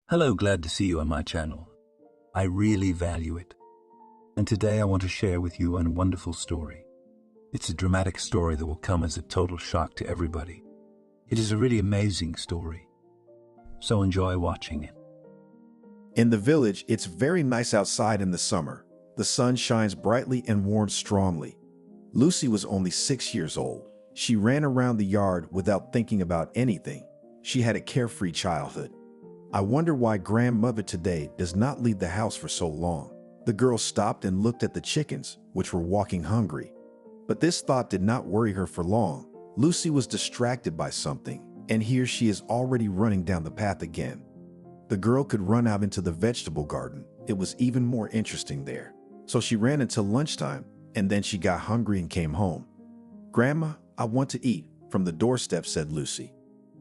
Hello, glad to see you on my channel. I really value it. And today I want to share with you a wonderful story. It's a dramatic story that will come as a total shock to everybody. It is a really amazing story. So enjoy watching it. In the village, it's very nice outside in the summer. The sun shines brightly and warms strongly. Lucy was only 6 years old. She ran around the yard without thinking about anything. She had a carefree childhood. I wonder why grandmother today does not leave the house for so long. The girl stopped and looked at the chickens, which were walking hungry. But this thought did not worry her for long. Lucy was distracted by something, and here she is already running down the path again. The girl could run out into the vegetable garden. It was even more interesting there. So she ran until lunchtime, and then she got hungry and came home. "Grandma, I want to eat," from the doorstep said Lucy.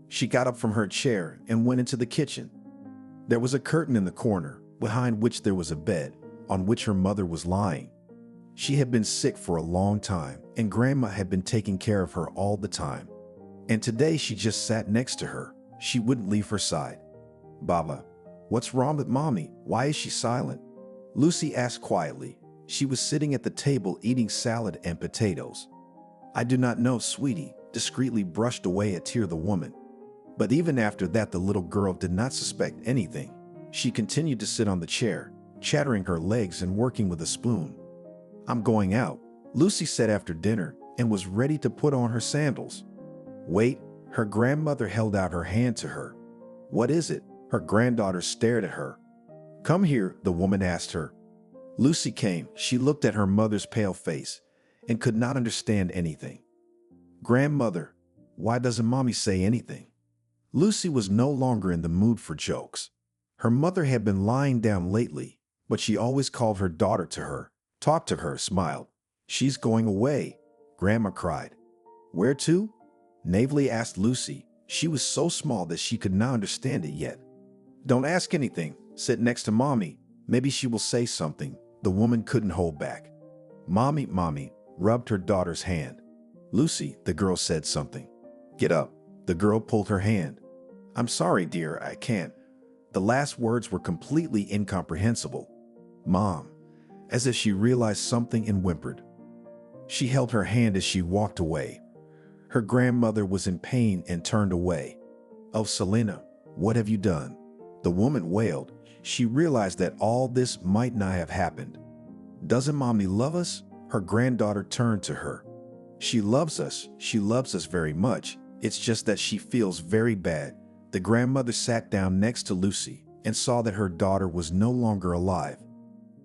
She got up from her chair and went into the kitchen. There was a curtain in the corner, behind which there was a bed, on which her mother was lying. She had been sick for a long time, and Grandma had been taking care of her all the time. And today she just sat next to her. She wouldn't leave her side. "Baba, what's wrong with Mommy? Why is she silent?" Lucy asked quietly. She was sitting at the table eating salad and potatoes. "I do not know, sweetie," discreetly brushed away a tear the woman. But even after that, the little girl did not suspect anything. She continued to sit on the chair, chattering her legs and working with a spoon. "I'm going out," Lucy said after dinner, and was ready to put on her sandals. "Wait," her grandmother held out her hand to her. "What is it?" Her granddaughter stared at her. "Come here," the woman asked her. Lucy came. She looked at her mother's pale face and could not understand anything. "Grandmother, why doesn't Mommy say anything?" Lucy was no longer in the mood for jokes. Her mother had been lying down lately, but she always called her daughter to her, talked to her, smiled. "She's going away," Grandma cried. "Where to?" naively asked Lucy. She was so small that she could not understand it yet. "Don't ask anything. Sit next to Mommy. Maybe she will say something." The woman couldn't hold back. Mommy, rubbed her daughter's hand. "Lucy," the girl said something. "Get up." The girl pulled her hand. "I'm sorry, dear, I can't." The last words were completely incomprehensible. "Mom," as if she realized something and whimpered. She held her hand as she walked away. Her grandmother was in pain and turned away. "Oh, Selena, what have you done?" the woman wailed. She realized that all this might not have happened. "Doesn't Mommy love us?" Her granddaughter turned to her. She loves us very much. It's just that she feels very bad." The grandmother sat down next to Lucy and saw that her daughter was no longer alive.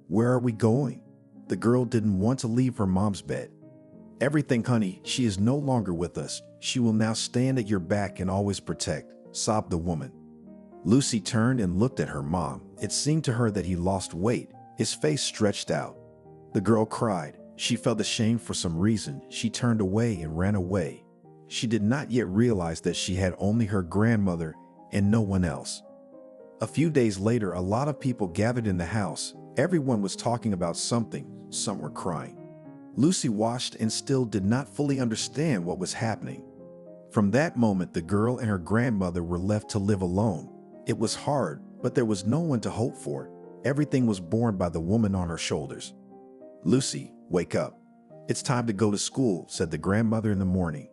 "Where are we going?" The girl didn't want to leave her mom's bed. "Everything, honey. She is no longer with us. She will now stand at your back and always protect," sobbed the woman. Lucy turned and looked at her mom. It seemed to her that he lost weight. His face stretched out. The girl cried. She felt ashamed for some reason. She turned away and ran away. She did not yet realize that she had only her grandmother and no one else. A few days later, a lot of people gathered in the house. Everyone was talking about something. Some were crying. Lucy watched and still did not fully understand what was happening. From that moment, the girl and her grandmother were left to live alone. It was hard, but there was no one to hope for. Everything was borne by the woman on her shoulders. "Lucy, wake up. It's time to go to school," said the grandmother in the morning.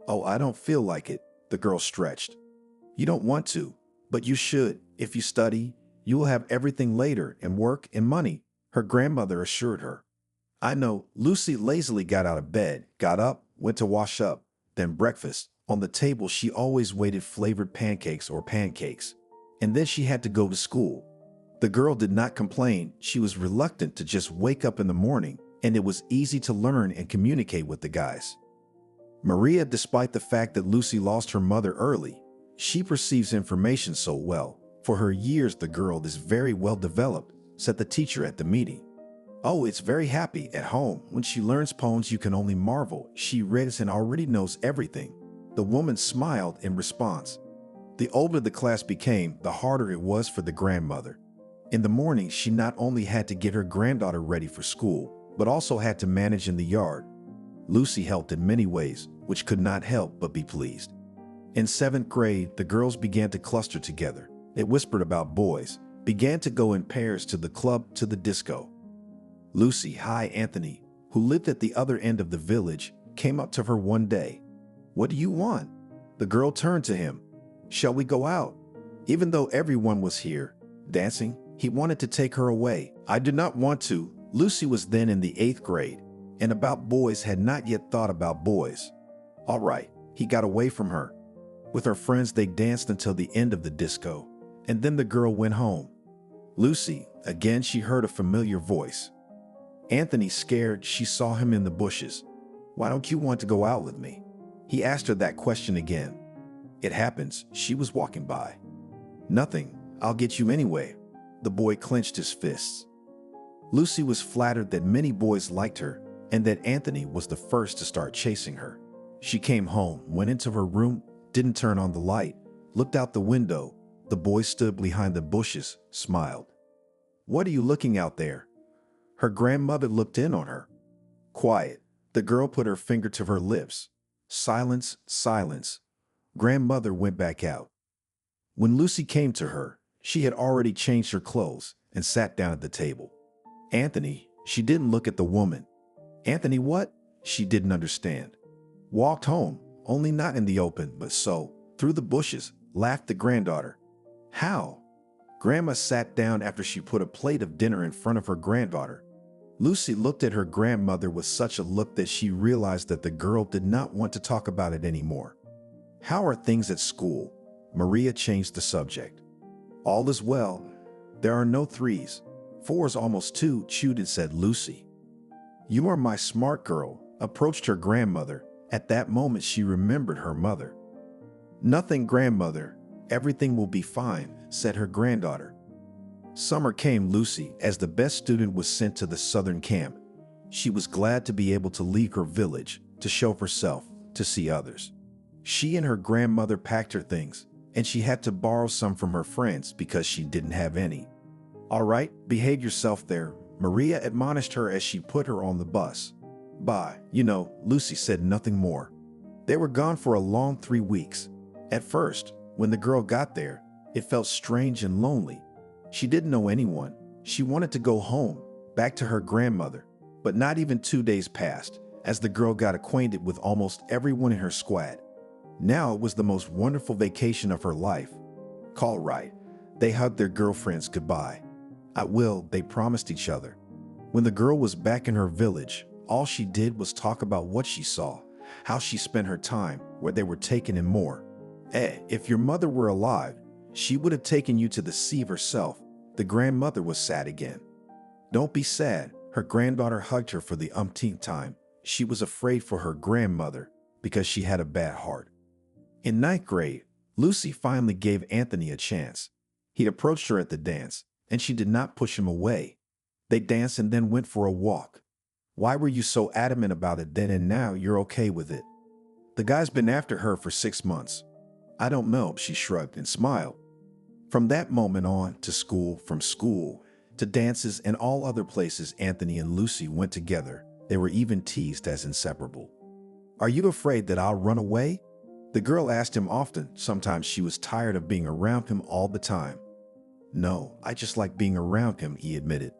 "Oh, I don't feel like it," the girl stretched. "You don't want to, but you should. If you study, you will have everything later, and work and money," her grandmother assured her. "I know." Lucy lazily got out of bed, got up, went to wash up, then breakfast. On the table, she always waited flavored pancakes. And then she had to go to school. The girl did not complain. She was reluctant to just wake up in the morning, and it was easy to learn and communicate with the guys. Maria, despite the fact that Lucy lost her mother early, she perceives information so well. For her years, the girl is very well developed, said the teacher at the meeting. "Oh, it's very happy at home. When she learns poems, you can only marvel. She reads and already knows everything." The woman smiled in response. The older the class became, the harder it was for the grandmother. In the morning, she not only had to get her granddaughter ready for school, but also had to manage in the yard. Lucy helped in many ways, which could not help but be pleased. In 7th grade, the girls began to cluster together. It whispered about boys, began to go in pairs to the club, to the disco. Lucy, hi, Anthony, who lived at the other end of the village, came up to her one day. What do you want? The girl turned to him. Shall we go out? Even though everyone was here, dancing, he wanted to take her away. I did not want to. Lucy was then in the 8th grade, and about boys had not yet thought about boys. All right, he got away from her. With her friends, they danced until the end of the disco, and then the girl went home. Lucy, again she heard a familiar voice. Anthony, scared, she saw him in the bushes. Why don't you want to go out with me? He asked her that question again. It happens, she was walking by. Nothing, I'll get you anyway. The boy clenched his fists. Lucy was flattered that many boys liked her and that Anthony was the first to start chasing her. She came home, went into her room, didn't turn on the light, looked out the window. The boy stood behind the bushes, smiled. What are you looking out there? Her grandmother looked in on her. Quiet. The girl put her finger to her lips. Silence, silence. Grandmother went back out. When Lucy came to her, she had already changed her clothes and sat down at the table. Anthony, she didn't look at the woman. Anthony what? She didn't understand. Walked home, only not in the open, but so, through the bushes, laughed the granddaughter. How? Grandma sat down after she put a plate of dinner in front of her granddaughter. Lucy looked at her grandmother with such a look that she realized that the girl did not want to talk about it anymore. How are things at school? Maria changed the subject. All is well. There are no 3s. 4's almost 2, chewed and said Lucy. You are my smart girl, approached her grandmother. At that moment she remembered her mother. Nothing, grandmother. Everything will be fine, said her granddaughter. Summer came. Lucy, as the best student, was sent to the southern camp. She was glad to be able to leave her village, to show herself, to see others. She and her grandmother packed her things, and she had to borrow some from her friends because she didn't have any. All right, behave yourself there, Maria admonished her as she put her on the bus. Bye, Lucy said nothing more. They were gone for a long 3 weeks. At first, when the girl got there, it felt strange and lonely. She didn't know anyone. She wanted to go home, back to her grandmother. But not even 2 days passed, as the girl got acquainted with almost everyone in her squad. Now it was the most wonderful vacation of her life. Call right. They hugged their girlfriends goodbye. I will, they promised each other. When the girl was back in her village, all she did was talk about what she saw, how she spent her time, where they were taken, and more. If your mother were alive, she would have taken you to the sea herself. The grandmother was sad again. Don't be sad. Her granddaughter hugged her for the umpteenth time. She was afraid for her grandmother because she had a bad heart. In 9th grade, Lucy finally gave Anthony a chance. He approached her at the dance, and she did not push him away. They danced and then went for a walk. Why were you so adamant about it then and now you're okay with it? The guy's been after her for 6 months. I don't know, she shrugged and smiled. From that moment on, to school, from school, to dances and all other places Anthony and Lucy went together, they were even teased as inseparable. Are you afraid that I'll run away? The girl asked him often. Sometimes she was tired of being around him all the time. No, I just like being around him, he admitted.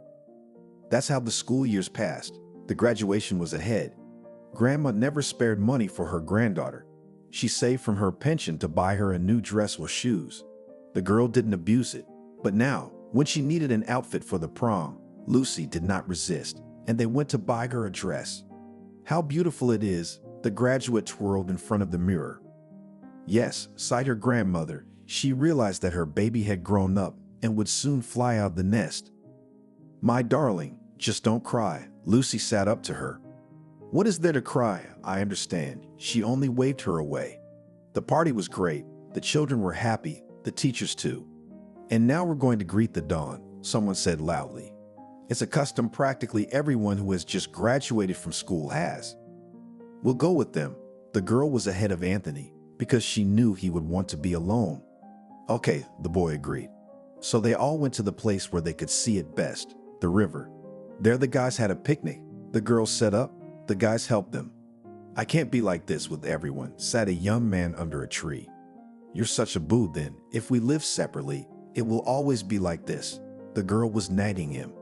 That's how the school years passed. The graduation was ahead. Grandma never spared money for her granddaughter. She saved from her pension to buy her a new dress or shoes. The girl didn't abuse it. But now, when she needed an outfit for the prom, Lucy did not resist, and they went to buy her a dress. How beautiful it is, the graduate twirled in front of the mirror. Yes, sighed her grandmother. She realized that her baby had grown up and would soon fly out of the nest. My darling, just don't cry. Lucy sat up to her. What is there to cry? I understand. She only waved her away. The party was great. The children were happy, the teachers too. And now we're going to greet the dawn, someone said loudly. It's a custom practically everyone who has just graduated from school has. We'll go with them. The girl was ahead of Anthony because she knew he would want to be alone. Okay, the boy agreed. So they all went to the place where they could see it best, the river. There the guys had a picnic. The girls set up. The guys helped them. I can't be like this with everyone, sat a young man under a tree. You're such a boo then. If we lived separately, It will always be like this. The girl was nagging him.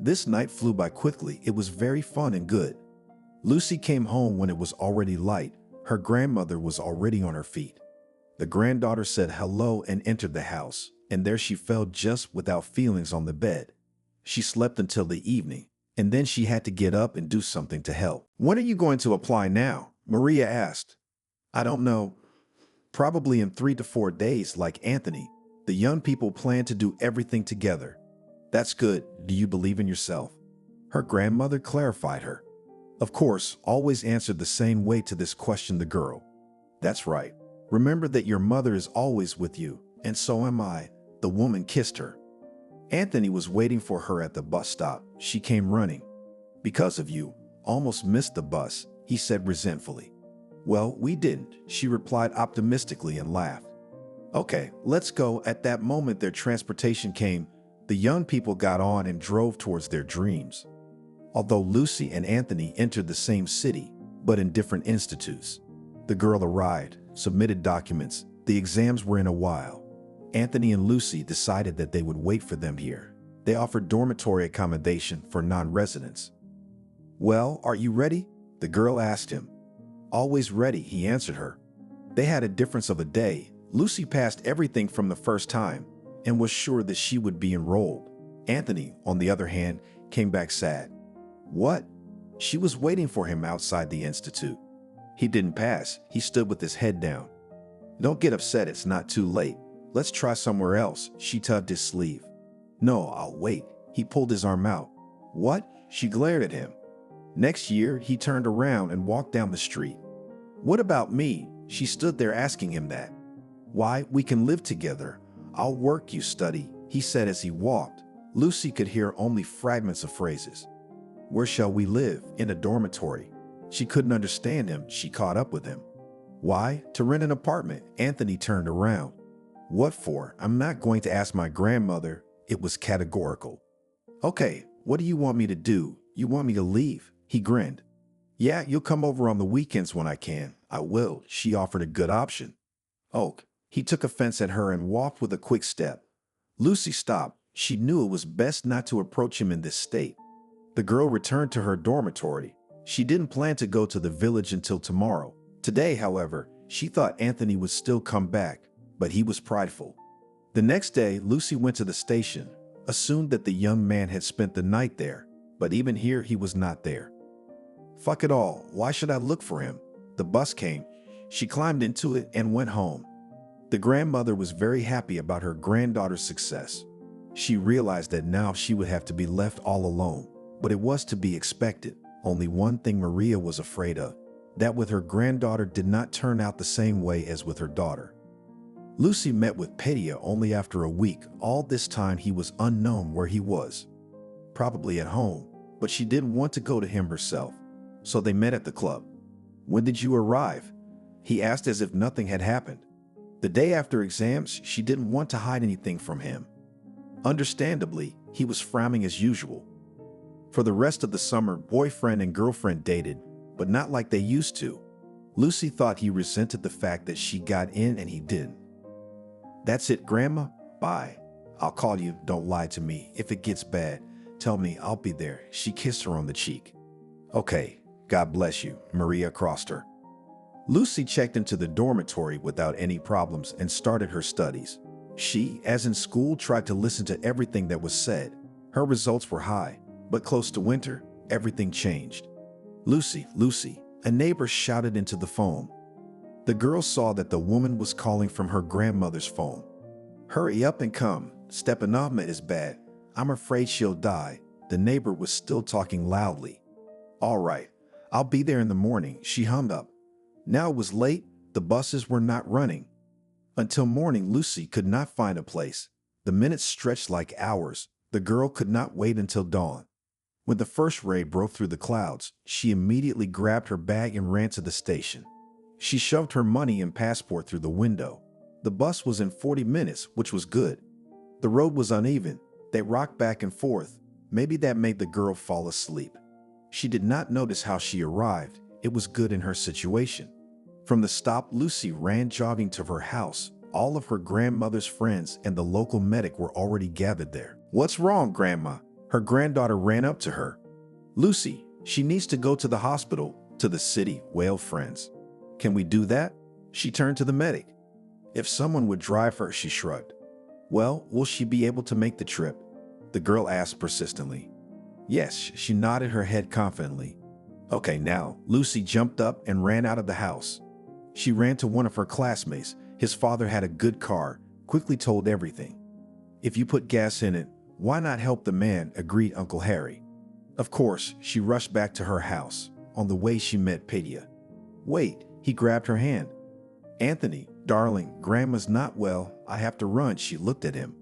This night flew by quickly. It was very fun and good. Lucy came home when it was already light. Her grandmother was already on her feet. The granddaughter said hello and entered the house, and there she fell just without feelings on the bed. She slept until the evening, and then she had to get up and do something to help. "When are you going to apply now?" Maria asked. "I don't know. Probably in 3 to 4 days, like Anthony. The young people plan to do everything together." "That's good. Do you believe in yourself?" Her grandmother clarified her. "Of course, always answered the same way to this question the girl. That's right. Remember that your mother is always with you, and so am I." The woman kissed her. Anthony was waiting for her at the bus stop. She came running. "Because of you, almost missed the bus," he said resentfully. "Well, we didn't," she replied optimistically and laughed. "Okay, let's go." At that moment, their transportation came. The young people got on and drove towards their dreams. Although Lucy and Anthony entered the same city, but in different institutes. The girl arrived, submitted documents. The exams were in a while. Anthony and Lucy decided that they would wait for them here. They offered dormitory accommodation for non-residents. "Well, are you ready?" the girl asked him. "Always ready," he answered her. They had a difference of a day. Lucy passed everything from the first time and was sure that she would be enrolled. Anthony, on the other hand, came back sad. What? She was waiting for him outside the institute. He didn't pass. He stood with his head down. "Don't get upset, it's not too late. Let's try somewhere else." She tugged his sleeve. "No, I'll wait." He pulled his arm out. "What?" She glared at him. Next year, he turned around and walked down the street. "What about me?" She stood there asking him that. "Why, we can live together. I'll work, you study," he said as he walked. Lucy could hear only fragments of phrases. "Where shall we live?" "In a dormitory." She couldn't understand him. She caught up with him. "Why?" "To rent an apartment." Anthony turned around. "What for?" "I'm not going to ask my grandmother." It was categorical. "Okay, what do you want me to do? You want me to leave?" He grinned. "Yeah, you'll come over on the weekends when I can." "I will." She offered a good option. "Oh." He took offense at her and walked with a quick step. Lucy stopped. She knew it was best not to approach him in this state. The girl returned to her dormitory. She didn't plan to go to the village until tomorrow. Today, however, she thought Anthony would still come back, but he was prideful. The next day, Lucy went to the station, assumed that the young man had spent the night there, but even here he was not there. Fuck it all, why should I look for him? The bus came. She climbed into it and went home. The grandmother was very happy about her granddaughter's success. She realized that now she would have to be left all alone, but it was to be expected. Only one thing Maria was afraid of, that with her granddaughter did not turn out the same way as with her daughter. Lucy met with Pedia only after a week. All this time he was unknown where he was. Probably at home, but she didn't want to go to him herself, so they met at the club. "When did you arrive?" he asked as if nothing had happened. The day after exams, she didn't want to hide anything from him. Understandably, he was frowning as usual. For the rest of the summer, boyfriend and girlfriend dated, but not like they used to. Lucy thought he resented the fact that she got in and he didn't. "That's it, Grandma. Bye. I'll call you. Don't lie to me. If it gets bad, tell me. I'll be there." She kissed her on the cheek. "Okay. God bless you." Maria crossed her. Lucy checked into the dormitory without any problems and started her studies. She, as in school, tried to listen to everything that was said. Her results were high, but close to winter, everything changed. "Lucy, Lucy," a neighbor shouted into the phone. The girl saw that the woman was calling from her grandmother's phone. "Hurry up and come. Stepanova is bad. I'm afraid she'll die." The neighbor was still talking loudly. "All right, I'll be there in the morning," she hummed up. Now it was late. The buses were not running. Until morning, Lucy could not find a place. The minutes stretched like hours. The girl could not wait until dawn. When the first ray broke through the clouds, she immediately grabbed her bag and ran to the station. She shoved her money and passport through the window. The bus was in 40 minutes, which was good. The road was uneven. They rocked back and forth. Maybe that made the girl fall asleep. She did not notice how she arrived. It was good in her situation. From the stop, Lucy ran jogging to her house. All of her grandmother's friends and the local medic were already gathered there. "What's wrong, Grandma?" Her granddaughter ran up to her. "Lucy, she needs to go to the hospital, to the city," wailed friends. "Can we do that?" She turned to the medic. "If someone would drive her," she shrugged. "Well, will she be able to make the trip?" the girl asked persistently. Yes, she nodded her head confidently. "Okay, now." Lucy jumped up and ran out of the house. She ran to one of her classmates. His father had a good car, quickly told everything. "If you put gas in it, why not help the man?" agreed Uncle Harry. Of course, she rushed back to her house. On the way, she met Pedia. "Wait," he grabbed her hand. "Anthony, darling, Grandma's not well. I have to run." She looked at him.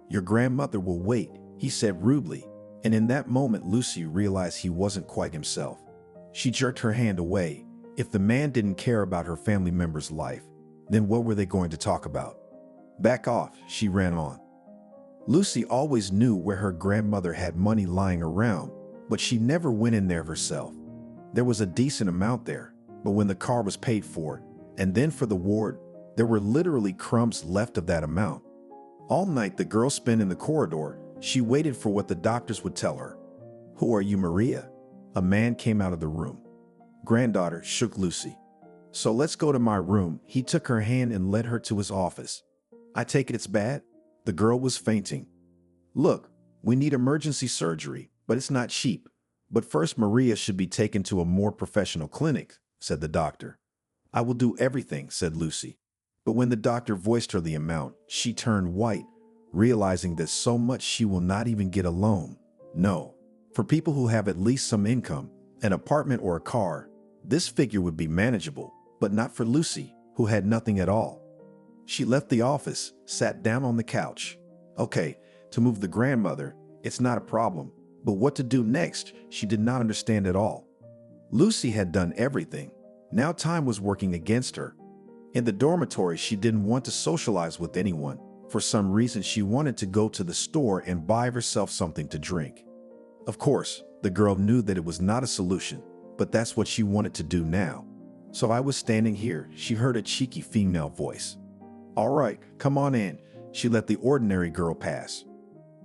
"Your grandmother will wait," he said rudely. And in that moment, Lucy realized he wasn't quite himself. She jerked her hand away. If the man didn't care about her family member's life, then what were they going to talk about? "Back off," she ran on. Lucy always knew where her grandmother had money lying around, but she never went in there herself. There was a decent amount there, but when the car was paid for, and then for the ward, there were literally crumbs left of that amount. All night, the girl spent in the corridor. She waited for what the doctors would tell her. "Who are you, Maria?" A man came out of the room. "Granddaughter," shook Lucy. "So let's go to my room." He took her hand and led her to his office. "I take it it's bad?" The girl was fainting. "Look, we need emergency surgery, but it's not cheap. But first, Maria should be taken to a more professional clinic," said the doctor. "I will do everything," said Lucy. But when the doctor voiced her the amount, she turned white, realizing that so much she will not even get a loan. No. For people who have at least some income, an apartment or a car, this figure would be manageable, but not for Lucy, who had nothing at all. She left the office, sat down on the couch. Okay, to move the grandmother, it's not a problem, but what to do next, she did not understand at all. Lucy had done everything. Now time was working against her. In the dormitory, she didn't want to socialize with anyone. For some reason, she wanted to go to the store and buy herself something to drink. Of course, the girl knew that it was not a solution, but that's what she wanted to do now. "So I was standing here," she heard a cheeky female voice. "All right, come on in." She let the ordinary girl pass.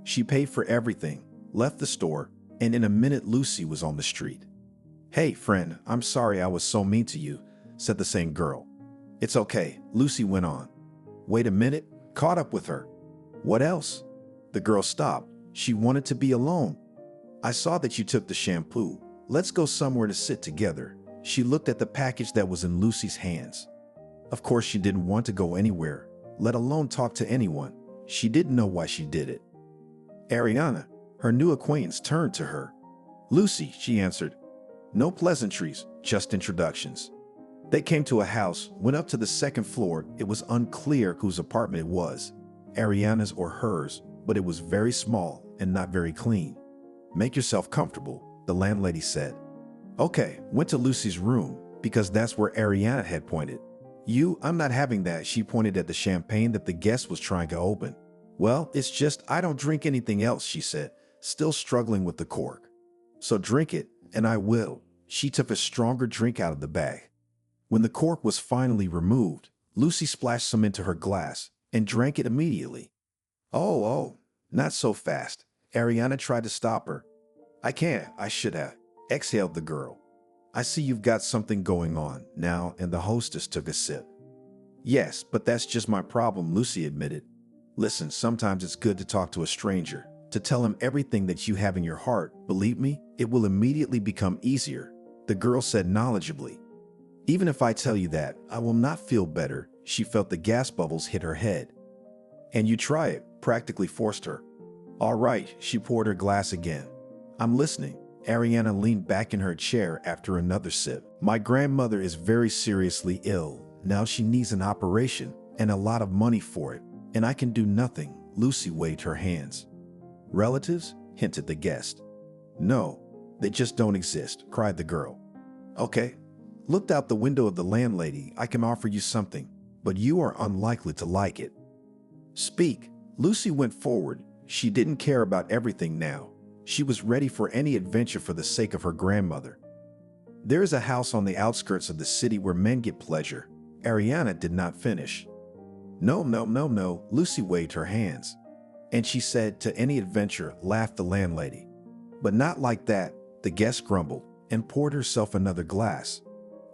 She paid for everything, left the store, and in a minute Lucy was on the street. "Hey, friend, I'm sorry I was so mean to you," said the same girl. "It's okay," Lucy went on. "Wait a minute," caught up with her. "What else?" The girl stopped. She wanted to be alone. "I saw that you took the shampoo. Let's go somewhere to sit together." She looked at the package that was in Lucy's hands. Of course, she didn't want to go anywhere, let alone talk to anyone. She didn't know why she did it. Ariana, her new acquaintance, turned to her. "Lucy," she answered. No pleasantries, just introductions. They came to a house, went up to the second floor. It was unclear whose apartment it was, Ariana's or hers, but it was very small and not very clean. "Make yourself comfortable," the landlady said. Okay, went to Lucy's room, because that's where Ariana had pointed. I'm not having that." She pointed at the champagne that the guest was trying to open. "Well, it's just I don't drink anything else," she said, still struggling with the cork. "So drink it, and I will." She took a stronger drink out of the bag. When the cork was finally removed, Lucy splashed some into her glass and drank it immediately. Oh, not so fast." Ariana tried to stop her. "I can't. I should have," exhaled the girl. "I see you've got something going on now," and the hostess took a sip. "Yes, but that's just my problem," Lucy admitted. "Listen, sometimes it's good to talk to a stranger, to tell him everything that you have in your heart. Believe me, it will immediately become easier," the girl said knowledgeably. "Even if I tell you that, I will not feel better." She felt the gas bubbles hit her head. "And you try it," practically forced her. "All right," she poured her glass again. "I'm listening." Ariana leaned back in her chair after another sip. "My grandmother is very seriously ill. Now she needs an operation and a lot of money for it, and I can do nothing." Lucy waved her hands. "Relatives?" hinted the guest. "No, they just don't exist," cried the girl. "Okay." Looked out the window of the landlady. "I can offer you something, but you are unlikely to like it." "Speak." Lucy went forward. She didn't care about everything now. She was ready for any adventure for the sake of her grandmother. "There is a house on the outskirts of the city where men get pleasure." Ariana did not finish. No, no, no, no. Lucy waved her hands. And she said, to any adventure, laughed the landlady. But not like that, the guest grumbled and poured herself another glass.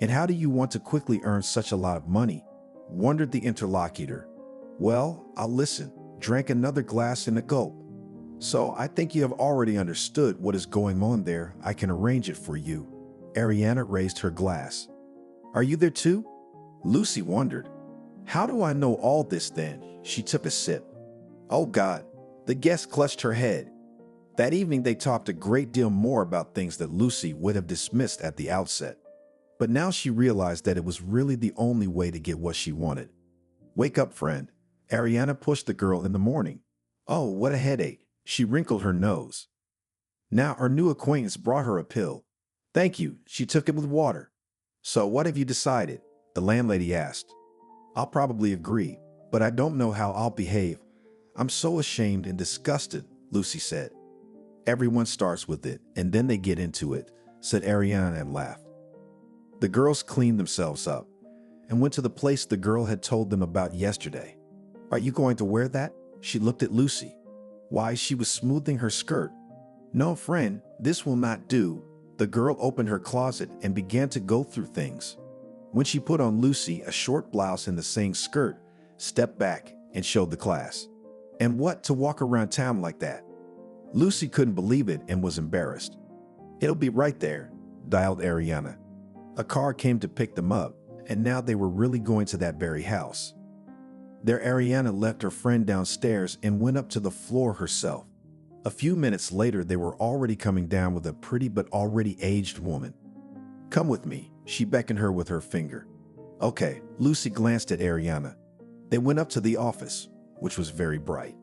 And how do you want to quickly earn such a lot of money? Wondered the interlocutor. Well, I'll listen. Drank another glass in a gulp. So I think you have already understood what is going on there. I can arrange it for you. Ariana raised her glass. Are you there too? Lucy wondered. How do I know all this then? She took a sip. Oh God, the guest clutched her head. That evening they talked a great deal more about things that Lucy would have dismissed at the outset. But now she realized that it was really the only way to get what she wanted. Wake up, friend. Ariana pushed the girl in the morning. Oh, what a headache. She wrinkled her nose. Now our new acquaintance brought her a pill. Thank you. She took it with water. So what have you decided? The landlady asked. I'll probably agree, but I don't know how I'll behave. I'm so ashamed and disgusted, Lucy said. Everyone starts with it, and then they get into it, said Ariana and laughed. The girls cleaned themselves up and went to the place the girl had told them about yesterday. Are you going to wear that? She looked at Lucy. Why, she was smoothing her skirt. No, friend, this will not do. The girl opened her closet and began to go through things. When she put on Lucy a short blouse and the same skirt, stepped back and showed the class. And what, to walk around town like that? Lucy couldn't believe it and was embarrassed. It'll be right there, dialed Ariana. A car came to pick them up, and now they were really going to that very house. There Ariana left her friend downstairs and went up to the floor herself. A few minutes later, they were already coming down with a pretty but already aged woman. Come with me, she beckoned her with her finger. Okay, Lucy glanced at Ariana. They went up to the office, which was very bright.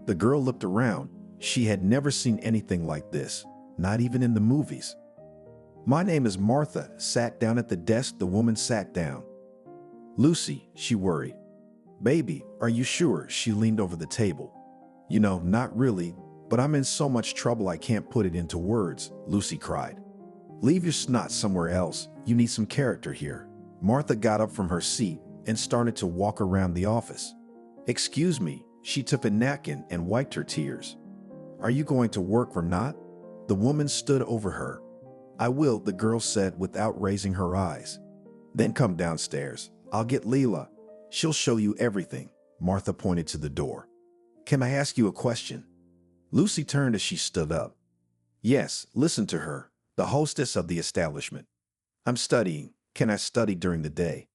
The girl looked around. She had never seen anything like this, not even in the movies. My name is Martha. Sat down at the desk. The woman sat down. Lucy, she worried. Baby, are you sure? She leaned over the table. You know, not really, but I'm in so much trouble I can't put it into words, Lucy cried. Leave your snot somewhere else. You need some character here. Martha got up from her seat and started to walk around the office. Excuse me. She took a napkin and wiped her tears. Are you going to work or not? The woman stood over her. I will, the girl said without raising her eyes. Then come downstairs. I'll get Leela. She'll show you everything. Martha pointed to the door. Can I ask you a question? Lucy turned as she stood up. Yes, listen to her, the hostess of the establishment. I'm studying. Can I study during the day?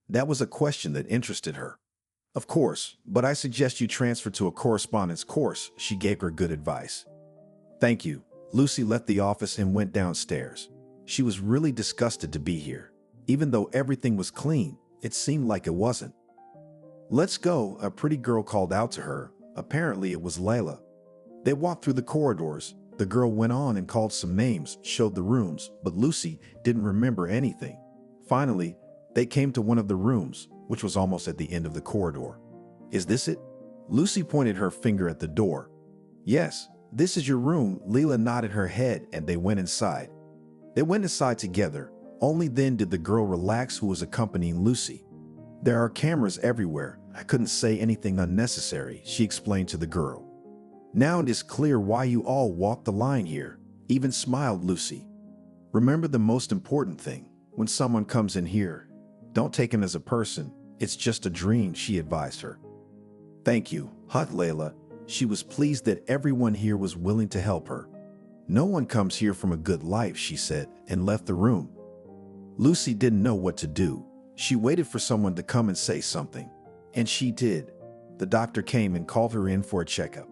That was a question that interested her. Of course, but I suggest you transfer to a correspondence course. She gave her good advice. Thank you. Lucy left the office and went downstairs. She was really disgusted to be here. Even though everything was clean, it seemed like it wasn't. Let's go, a pretty girl called out to her. Apparently it was Layla. They walked through the corridors. The girl went on and called some names, showed the rooms, but Lucy didn't remember anything. Finally, they came to one of the rooms, which was almost at the end of the corridor. Is this it? Lucy pointed her finger at the door. Yes, this is your room. Leela nodded her head and they went inside. They went inside together. Only then did the girl relax who was accompanying Lucy. There are cameras everywhere. I couldn't say anything unnecessary, she explained to the girl. Now it is clear why you all walked the line here, even smiled Lucy. Remember the most important thing. When someone comes in here, don't take him as a person. It's just a dream, she advised her. Thank you, hut Layla. She was pleased that everyone here was willing to help her. No one comes here from a good life, she said, and left the room. Lucy didn't know what to do. She waited for someone to come and say something. And she did. The doctor came and called her in for a checkup.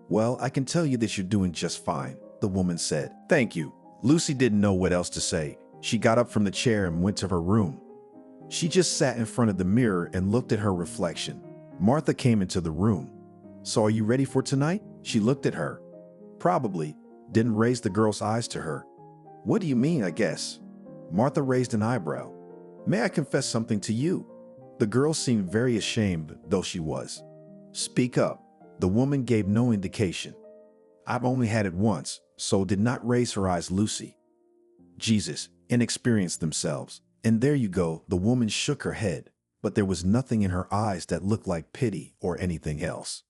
Well, I can tell you that you're doing just fine, the woman said. Thank you. Lucy didn't know what else to say. She got up from the chair and went to her room. She just sat in front of the mirror and looked at her reflection. Martha came into the room. So are you ready for tonight? She looked at her. Probably. Didn't raise the girl's eyes to her. What do you mean, I guess? Martha raised an eyebrow. May I confess something to you? The girl seemed very ashamed, though she was. Speak up. The woman gave no indication. I've only had it once, so did not raise her eyes. Lucy. Jesus, inexperienced themselves. And there you go, the woman shook her head. but there was nothing in her eyes that looked like pity or anything else.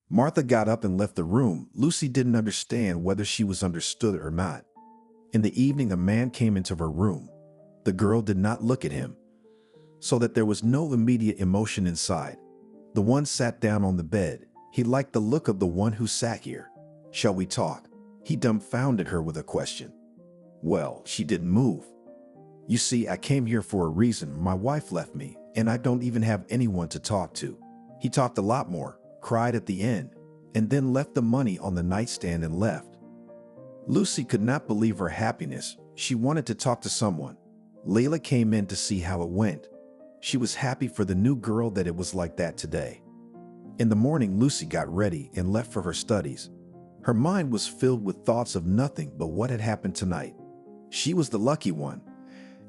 Martha got up and left the room. Lucy didn't understand whether she was understood or not. In the evening, a man came into her room. The girl did not look at him, so that there was no immediate emotion inside. The one sat down on the bed. He liked the look of the one who sat here. "Shall we talk?" He dumbfounded her with a question. Well, she didn't move. "You see, I came here for a reason. My wife left me, and I don't even have anyone to talk to." He talked a lot more, cried at the end, and then left the money on the nightstand and left. Lucy could not believe her happiness. She wanted to talk to someone. Layla came in to see how it went. She was happy for the new girl that it was like that today. In the morning, Lucy got ready and left for her studies. Her mind was filled with thoughts of nothing but what had happened tonight. She was the lucky one,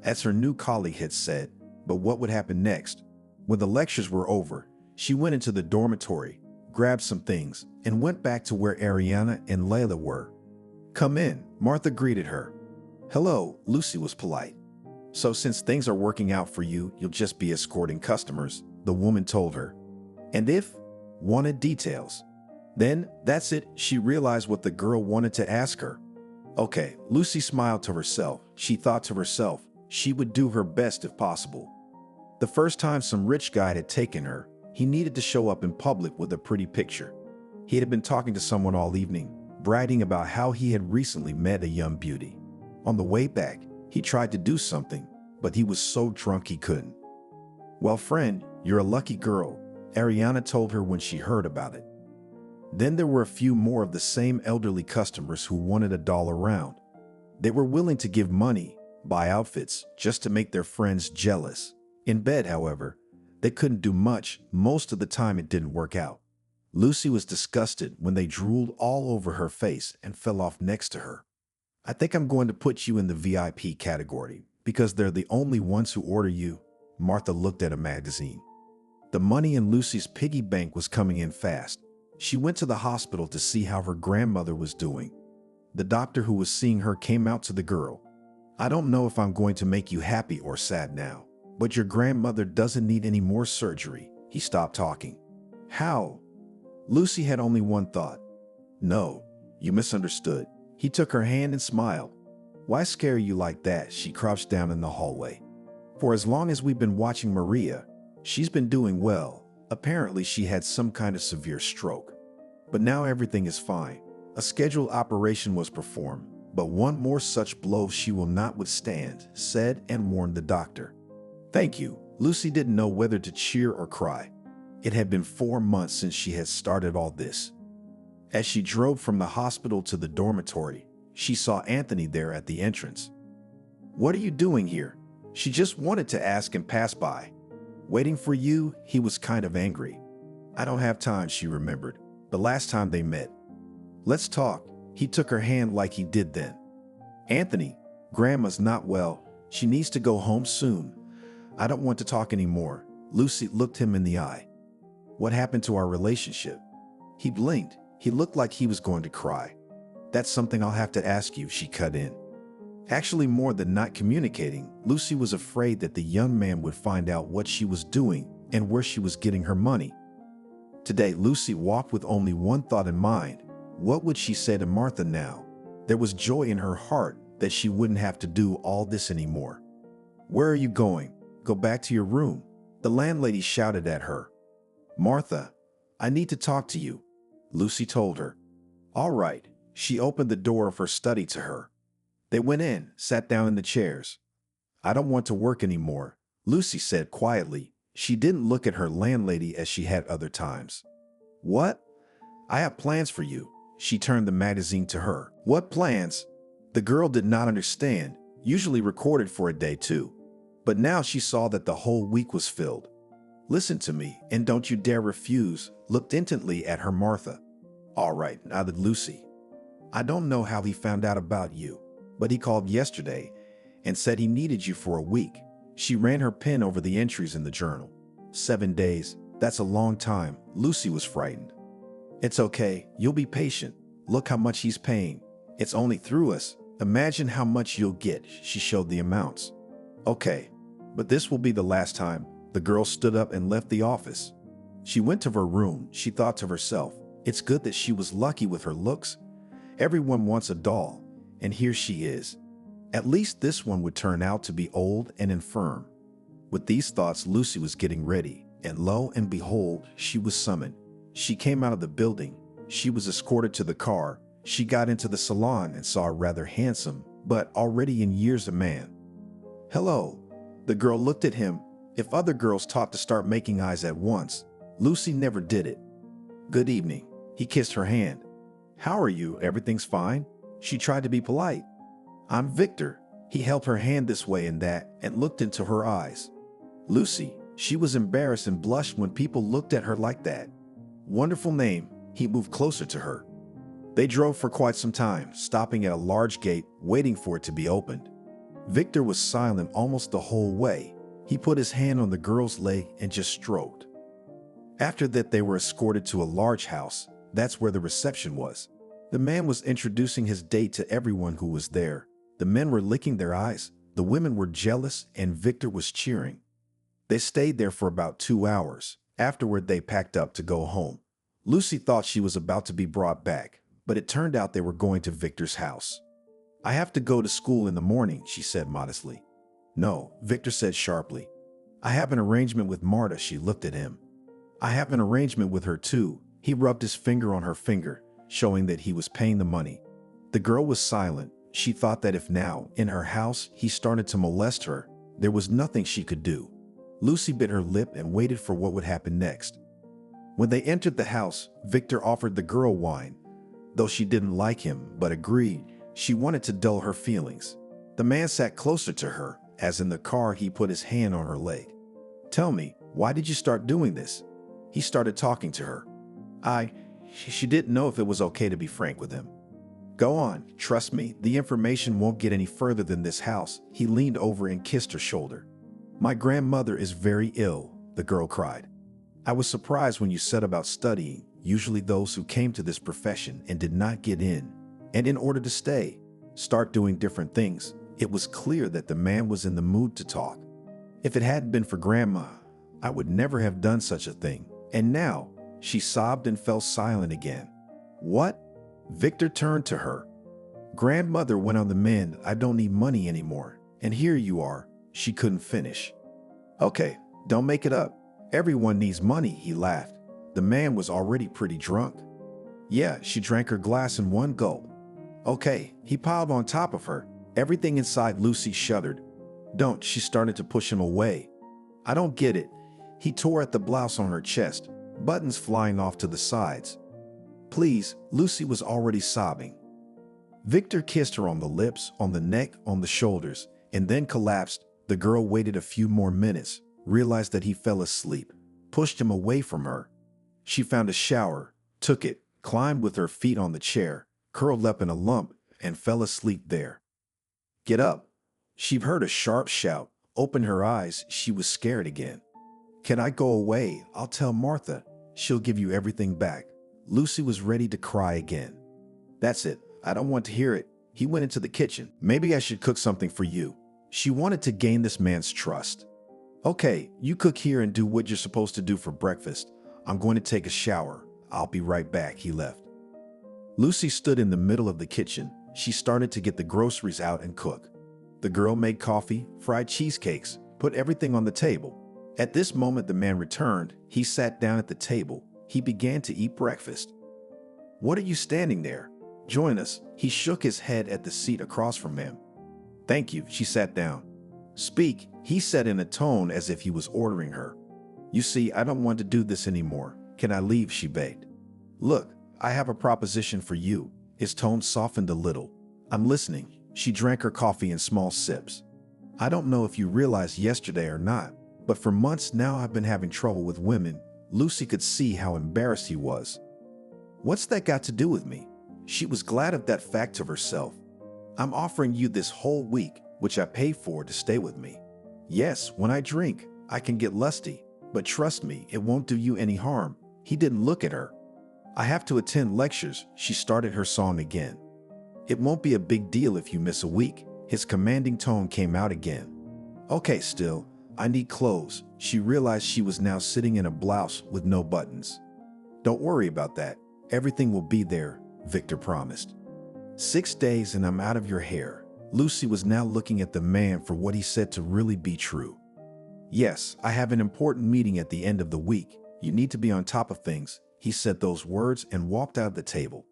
as her new colleague had said, but what would happen next? When the lectures were over, she went into the dormitory, grabbed some things, and went back to where Ariana and Layla were. "Come in," Martha greeted her. "Hello," Lucy was polite. "So since things are working out for you, you'll just be escorting customers," the woman told her. And if wanted details. Then, that's it, she realized what the girl wanted to ask her. Okay, Lucy smiled to herself. She thought to herself, she would do her best if possible. The first time some rich guy had taken her, he needed to show up in public with a pretty picture. He had been talking to someone all evening, bragging about how he had recently met a young beauty. On the way back, he tried to do something, but he was so drunk he couldn't. "Well, friend, you're a lucky girl," Ariana told her when she heard about it. Then there were a few more of the same elderly customers who wanted a doll around. They were willing to give money, buy outfits, just to make their friends jealous. In bed, however, they couldn't do much. Most of the time it didn't work out. Lucy was disgusted when they drooled all over her face and fell off next to her. "I think I'm going to put you in the VIP category, because they're the only ones who order you." Martha looked at a magazine. The money in Lucy's piggy bank was coming in fast. She went to the hospital to see how her grandmother was doing. The doctor who was seeing her came out to the girl. "I don't know if I'm going to make you happy or sad now, but your grandmother doesn't need any more surgery." He stopped talking. "How?" Lucy had only one thought. "No, you misunderstood." He took her hand and smiled. "Why scare you like that?" She crouched down in the hallway. "For as long as we've been watching Maria, she's been doing well. Apparently she had some kind of severe stroke. But now everything is fine. A scheduled operation was performed, but one more such blow she will not withstand," said and warned the doctor. "Thank you." Lucy didn't know whether to cheer or cry. It had been 4 months since she had started all this. As she drove from the hospital to the dormitory, she saw Anthony there at the entrance. "What are you doing here?" She just wanted to ask and pass by. "Waiting for you," he was kind of angry. "I don't have time," she remembered. The last time they met. "Let's talk." He took her hand like he did then. "Anthony, Grandma's not well. She needs to go home soon. I don't want to talk anymore." Lucy looked him in the eye. "What happened to our relationship?" He blinked. He looked like he was going to cry. "That's something I'll have to ask you," she cut in. Actually, more than not communicating, Lucy was afraid that the young man would find out what she was doing and where she was getting her money. Today, Lucy walked with only one thought in mind. What would she say to Martha now? There was joy in her heart that she wouldn't have to do all this anymore. "Where are you going?" "Go back to your room," the landlady shouted at her. "Martha, I need to talk to you," Lucy told her. "All right." She opened the door of her study to her. They went in, sat down in the chairs. "I don't want to work anymore," Lucy said quietly. She didn't look at her landlady as she had other times. "What?" "I have plans for you." She turned the magazine to her. "What plans?" The girl did not understand, usually recorded for a day too. But now she saw that the whole week was filled. "Listen to me, and don't you dare refuse," looked intently at her Martha. "All right," nodded Lucy. "I don't know how he found out about you, but he called yesterday and said he needed you for a week." She ran her pen over the entries in the journal. 7 days, that's a long time. Lucy was frightened. "It's okay, you'll be patient. Look how much he's paying. It's only through us. Imagine how much you'll get." She showed the amounts. "Okay, but this will be the last time." The girl stood up and left the office. She went to her room. She thought to herself, it's good that she was lucky with her looks. Everyone wants a doll, and here she is. At least this one would turn out to be old and infirm. With these thoughts, Lucy was getting ready, and lo and behold, she was summoned. She came out of the building. She was escorted to the car. She got into the salon and saw a rather handsome, but already in years a man. Hello. The girl looked at him. If other girls taught to start making eyes at once, Lucy never did it. Good evening. He kissed her hand. How are you? Everything's fine? She tried to be polite. I'm Victor. He held her hand this way and that and looked into her eyes. Lucy, she was embarrassed and blushed when people looked at her like that. Wonderful name. He moved closer to her. They drove for quite some time, stopping at a large gate, waiting for it to be opened. Victor was silent almost the whole way. He put his hand on the girl's leg and just stroked. After that, they were escorted to a large house. That's where the reception was. The man was introducing his date to everyone who was there. The men were licking their eyes, the women were jealous, and Victor was cheering. They stayed there for about 2 hours. Afterward, they packed up to go home. Lucy thought she was about to be brought back, but it turned out they were going to Victor's house. I have to go to school in the morning, she said modestly. No, Victor said sharply. I have an arrangement with Marta. She looked at him. I have an arrangement with her too. He rubbed his finger on her finger, showing that he was paying the money. The girl was silent. She thought that if now, in her house, he started to molest her, there was nothing she could do. Lucy bit her lip and waited for what would happen next. When they entered the house, Victor offered the girl wine. Though she didn't like him, but agreed, she wanted to dull her feelings. The man sat closer to her. As in the car, he put his hand on her leg. Tell me, why did you start doing this? He started talking to her. She didn't know if it was okay to be frank with him. Go on, trust me, the information won't get any further than this house. He leaned over and kissed her shoulder. My grandmother is very ill, the girl cried. I was surprised when you said about studying. Usually those who came to this profession and did not get in, and in order to stay, start doing different things. It was clear that the man was in the mood to talk. If it hadn't been for Grandma, I would never have done such a thing. And now, she sobbed and fell silent again. What? Victor turned to her. Grandmother went on the mend. I don't need money anymore. And here you are. She couldn't finish. Okay, don't make it up. Everyone needs money, he laughed. The man was already pretty drunk. Yeah, she drank her glass in one gulp. Okay, he piled on top of her. Everything inside Lucy shuddered. Don't, she started to push him away. I don't get it. He tore at the blouse on her chest, buttons flying off to the sides. Please, Lucy was already sobbing. Victor kissed her on the lips, on the neck, on the shoulders, and then collapsed. The girl waited a few more minutes, realized that he fell asleep, pushed him away from her. She found a shower, took it, climbed with her feet on the chair, curled up in a lump, and fell asleep there. Get up. She heard a sharp shout, opened her eyes. She was scared again. Can I go away? I'll tell Martha. She'll give you everything back. Lucy was ready to cry again. That's it. I don't want to hear it. He went into the kitchen. Maybe I should cook something for you. She wanted to gain this man's trust. Okay, you cook here and do what you're supposed to do for breakfast. I'm going to take a shower. I'll be right back. He left. Lucy stood in the middle of the kitchen. She started to get the groceries out and cook. The girl made coffee, fried cheesecakes, put everything on the table. At this moment, the man returned. He sat down at the table. He began to eat breakfast. What are you standing there? Join us. He shook his head at the seat across from him. Thank you. She sat down. Speak, he said in a tone as if he was ordering her. You see, I don't want to do this anymore. Can I leave? She begged. Look, I have a proposition for you. His tone softened a little. I'm listening. She drank her coffee in small sips. I don't know if you realized yesterday or not, but for months now I've been having trouble with women. Lucy could see how embarrassed he was. What's that got to do with me? She was glad of that fact to herself. I'm offering you this whole week, which I pay for, to stay with me. Yes, when I drink, I can get lusty, but trust me, it won't do you any harm. He didn't look at her. I have to attend lectures. She started her song again. It won't be a big deal if you miss a week. His commanding tone came out again. Okay, still, I need clothes. She realized she was now sitting in a blouse with no buttons. Don't worry about that. Everything will be there, Victor promised. 6 days and I'm out of your hair. Lucy was now looking at the man for what he said to really be true. Yes, I have an important meeting at the end of the week. You need to be on top of things. He said those words and walked out of the table.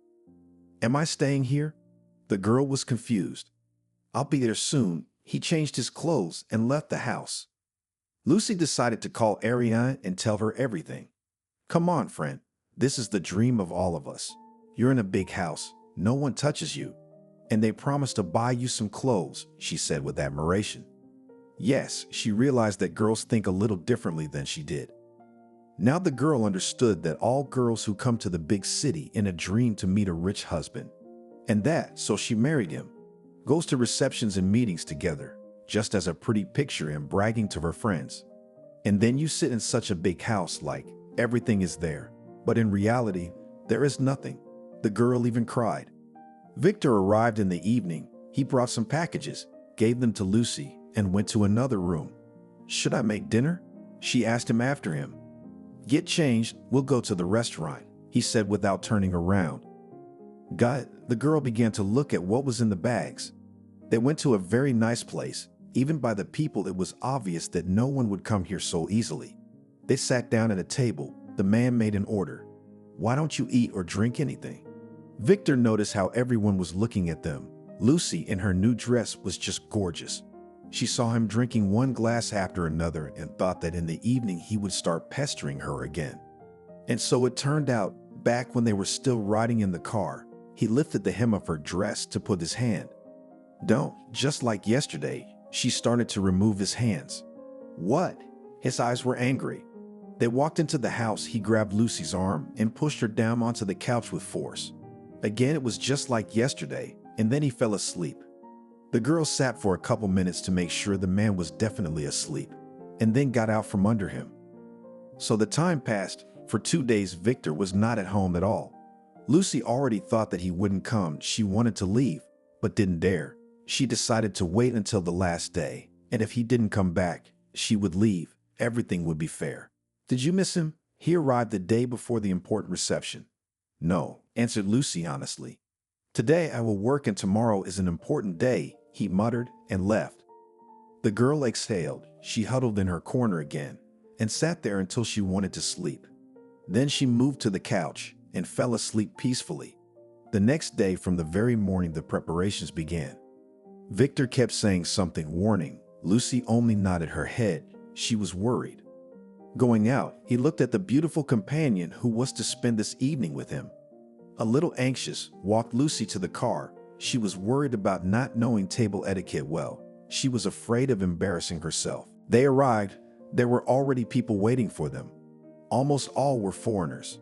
Am I staying here? The girl was confused. I'll be there soon. He changed his clothes and left the house. Lucy decided to call Ariane and tell her everything. Come on, friend. This is the dream of all of us. You're in a big house. No one touches you. And they promised to buy you some clothes, she said with admiration. Yes, she realized that girls think a little differently than she did. Now the girl understood that all girls who come to the big city in a dream to meet a rich husband. And that, so she married him. Goes to receptions and meetings together, just as a pretty picture and bragging to her friends. And then you sit in such a big house like everything is there. But in reality, there is nothing. The girl even cried. Victor arrived in the evening. He brought some packages, gave them to Lucy, and went to another room. Should I make dinner? She asked him after him. Get changed, we'll go to the restaurant, he said without turning around. The girl began to look at what was in the bags. They went to a very nice place. Even by the people, it was obvious that no one would come here so easily. They sat down at a table. The man made an order. Why don't you eat or drink anything? Victor noticed how everyone was looking at them. Lucy, in her new dress, was just gorgeous. She saw him drinking one glass after another and thought that in the evening he would start pestering her again. And so it turned out, back when they were still riding in the car, he lifted the hem of her dress to put his hand. Don't, just like yesterday, she started to remove his hands. What? His eyes were angry. They walked into the house. He grabbed Lucy's arm and pushed her down onto the couch with force. Again, it was just like yesterday, and then he fell asleep. The girl sat for a couple minutes to make sure the man was definitely asleep, and then got out from under him. So the time passed. For 2 days, Victor was not at home at all. Lucy already thought that he wouldn't come. She wanted to leave, but didn't dare. She decided to wait until the last day, and if he didn't come back, she would leave. Everything would be fair. Did you miss him? He arrived the day before the important reception. No, answered Lucy honestly. Today I will work and tomorrow is an important day, he muttered and left. The girl exhaled. She huddled in her corner again and sat there until she wanted to sleep. Then she moved to the couch and fell asleep peacefully. The next day, from the very morning, the preparations began. Victor kept saying something warning. Lucy only nodded her head. She was worried. Going out, he looked at the beautiful companion who was to spend this evening with him. A little anxious, walked Lucy to the car. She was worried about not knowing table etiquette well. She was afraid of embarrassing herself. They arrived. There were already people waiting for them. Almost all were foreigners.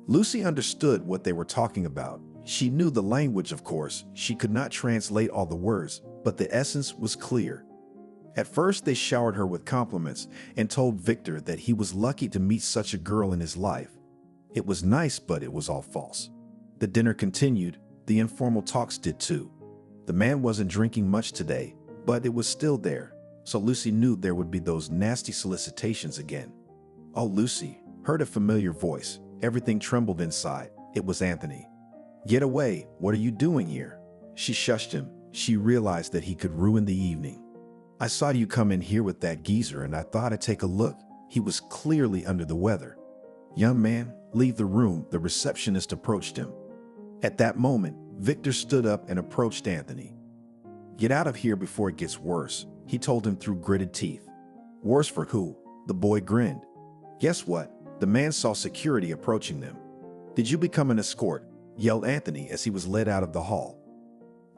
Lucy understood what they were talking about. She knew the language, of course. She could not translate all the words, but the essence was clear. At first, they showered her with compliments and told Victor that he was lucky to meet such a girl in his life. It was nice, but it was all false. The dinner continued. The informal talks did too. The man wasn't drinking much today, but it was still there, so Lucy knew there would be those nasty solicitations again. Oh, Lucy heard a familiar voice. Everything trembled inside. It was Anthony. Get away. What are you doing here? She shushed him. She realized that he could ruin the evening. I saw you come in here with that geezer and I thought I'd take a look. He was clearly under the weather. Young man, leave the room. The receptionist approached him. At that moment, Victor stood up and approached Anthony. Get out of here before it gets worse, he told him through gritted teeth. Worse for who? The boy grinned. Guess what? The man saw security approaching them. Did you become an escort? Yelled Anthony as he was led out of the hall.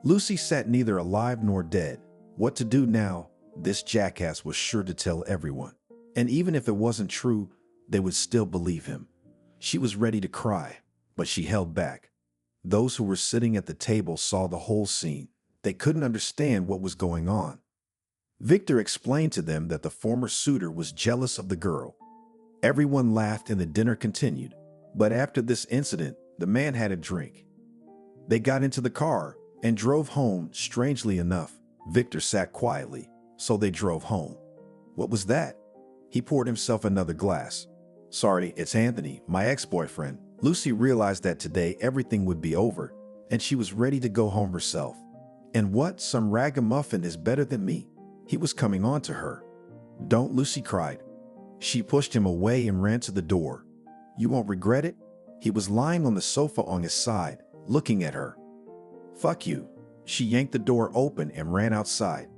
Lucy sat neither alive nor dead. What to do now? This jackass was sure to tell everyone. And even if it wasn't true, they would still believe him. She was ready to cry, but she held back. Those who were sitting at the table saw the whole scene. They couldn't understand what was going on. Victor explained to them that the former suitor was jealous of the girl. Everyone laughed and the dinner continued. But after this incident, the man had a drink. They got into the car and drove home. Strangely enough, Victor sat quietly, so they drove home. What was that? He poured himself another glass. Sorry, it's Anthony, my ex-boyfriend. Lucy realized that today everything would be over, and she was ready to go home herself. And what? Some ragamuffin is better than me? He was coming on to her. Don't, Lucy cried. She pushed him away and ran to the door. You won't regret it? He was lying on the sofa on his side, looking at her. Fuck you. She yanked the door open and ran outside.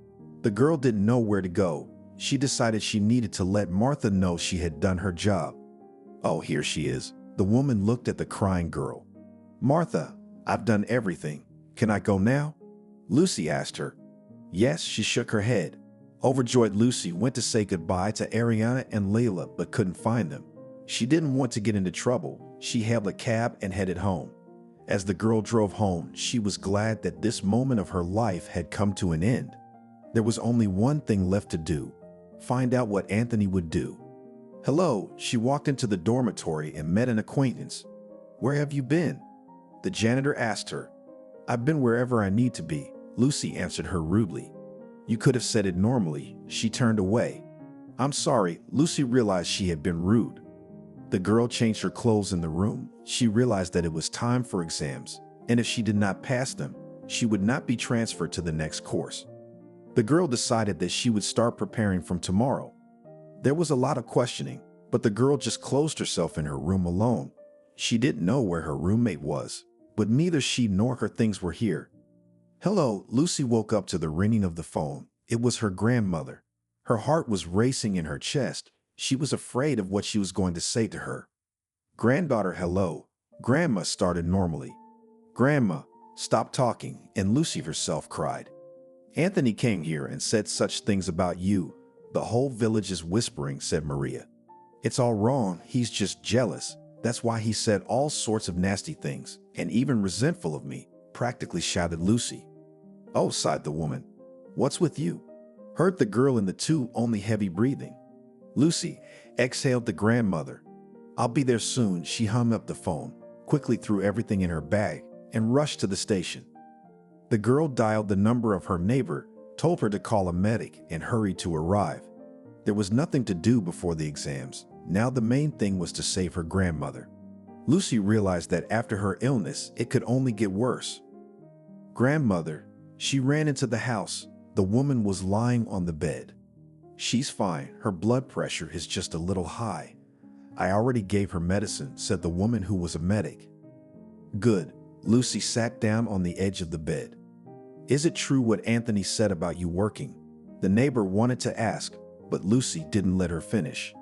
The girl didn't know where to go. She decided she needed to let Martha know she had done her job. Oh, here she is. The woman looked at the crying girl. Martha, I've done everything. Can I go now? Lucy asked her. Yes, she shook her head. Overjoyed, Lucy went to say goodbye to Ariana and Layla but couldn't find them. She didn't want to get into trouble. She hailed a cab and headed home. As the girl drove home, she was glad that this moment of her life had come to an end. There was only one thing left to do: find out what Anthony would do. Hello, she walked into the dormitory and met an acquaintance. Where have you been? The janitor asked her. I've been wherever I need to be, Lucy answered her rudely. You could have said it normally. She turned away. I'm sorry, Lucy realized she had been rude. The girl changed her clothes in the room. She realized that it was time for exams, and if she did not pass them, she would not be transferred to the next course. The girl decided that she would start preparing from tomorrow. There was a lot of questioning, but the girl just closed herself in her room alone. She didn't know where her roommate was, but neither she nor her things were here. Hello, Lucy woke up to the ringing of the phone. It was her grandmother. Her heart was racing in her chest. She was afraid of what she was going to say to her. Granddaughter, hello. Grandma started normally. Grandma, stop talking, and Lucy herself cried. Anthony came here and said such things about you. The whole village is whispering, said Maria. It's all wrong. He's just jealous. That's why he said all sorts of nasty things, and even resentful of me, practically shouted Lucy. Oh, sighed the woman. What's with you? Heard the girl in the tube, only heavy breathing. Lucy, exhaled the grandmother. I'll be there soon. She hung up the phone, quickly threw everything in her bag, and rushed to the station. The girl dialed the number of her neighbor, told her to call a medic, and hurried to arrive. There was nothing to do before the exams. Now the main thing was to save her grandmother. Lucy realized that after her illness, it could only get worse. Grandmother, she ran into the house. The woman was lying on the bed. She's fine. Her blood pressure is just a little high. I already gave her medicine, said the woman who was a medic. Good. Lucy sat down on the edge of the bed. Is it true what Anthony said about you working? The neighbor wanted to ask, but Lucy didn't let her finish.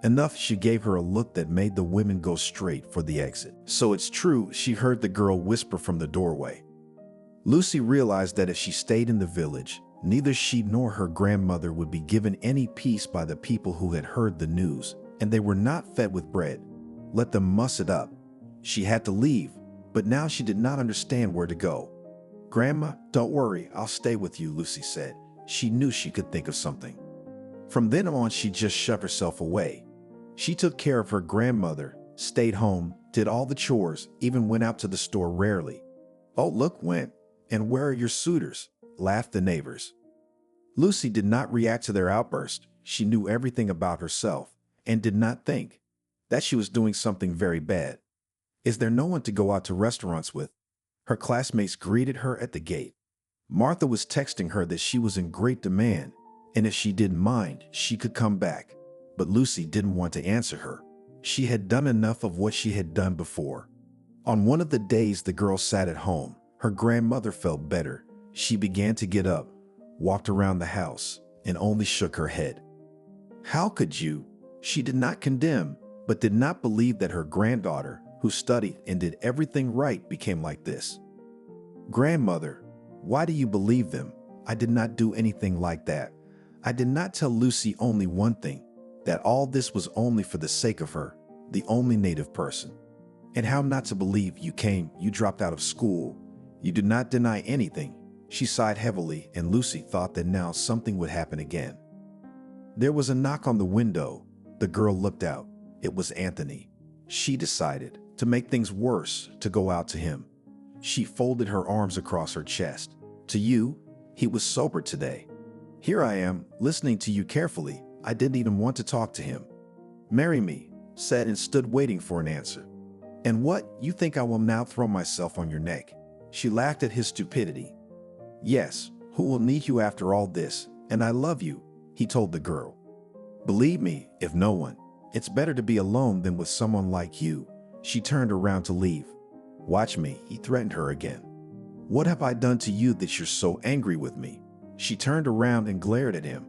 Enough, she gave her a look that made the women go straight for the exit. So it's true, she heard the girl whisper from the doorway. Lucy realized that if she stayed in the village, neither she nor her grandmother would be given any peace by the people who had heard the news, and they were not fed with bread. Let them muss it up. She had to leave, but now she did not understand where to go. Grandma, don't worry, I'll stay with you, Lucy said. She knew she could think of something. From then on, she just shoved herself away. She took care of her grandmother, stayed home, did all the chores, even went out to the store rarely. Oh, look, went. And where are your suitors? Laughed the neighbors. Lucy did not react to their outburst. She knew everything about herself and did not think that she was doing something very bad. Is there no one to go out to restaurants with? Her classmates greeted her at the gate. Martha was texting her that she was in great demand, and if she didn't mind, she could come back. But Lucy didn't want to answer her. She had done enough of what she had done before. On one of the days the girl sat at home, her grandmother felt better. She began to get up, walked around the house, and only shook her head. How could you? She did not condemn, but did not believe that her granddaughter, who studied and did everything right, became like this. Grandmother, why do you believe them? I did not do anything like that. I did not tell Lucy only one thing, that all this was only for the sake of her, the only native person. And how not to believe you came, you dropped out of school. You did not deny anything. She sighed heavily, and Lucy thought that now something would happen again. There was a knock on the window. The girl looked out. It was Anthony. She decided, to make things worse, to go out to him. She folded her arms across her chest. To you, he was sober today. Here I am, listening to you carefully. I didn't even want to talk to him. Marry me, said and stood waiting for an answer. And what, you think I will now throw myself on your neck? She laughed at his stupidity. Yes, who will need you after all this? And I love you, he told the girl. Believe me, if no one. It's better to be alone than with someone like you. She turned around to leave. Watch me, he threatened her again. What have I done to you that you're so angry with me? She turned around and glared at him.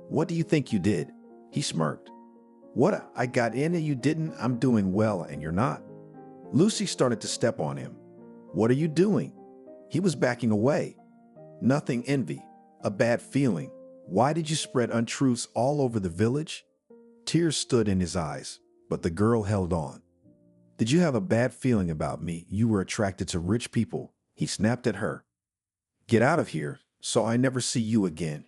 What do you think you did? He smirked. What, I got in and you didn't? I'm doing well and you're not. Lucy started to step on him. What are you doing? He was backing away. Nothing, envy, a bad feeling. Why did you spread untruths all over the village? Tears stood in his eyes, but the girl held on. Did you have a bad feeling about me? You were attracted to rich people. He snapped at her. Get out of here, so I never see you again.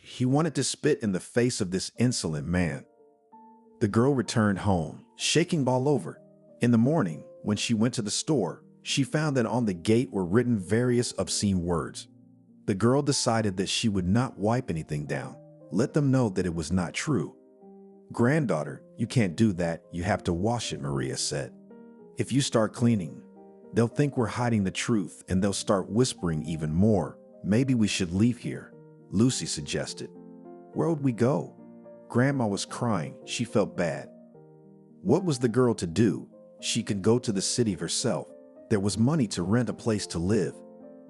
He wanted to spit in the face of this insolent man. The girl returned home, shaking all over. In the morning, when she went to the store, she found that on the gate were written various obscene words. The girl decided that she would not wipe anything down. Let them know that it was not true. Granddaughter, you can't do that. You have to wash it, Maria said. If you start cleaning, they'll think we're hiding the truth and they'll start whispering even more. Maybe we should leave here, Lucy suggested. Where would we go? Grandma was crying. She felt bad. What was the girl to do? She could go to the city herself. There was money to rent a place to live.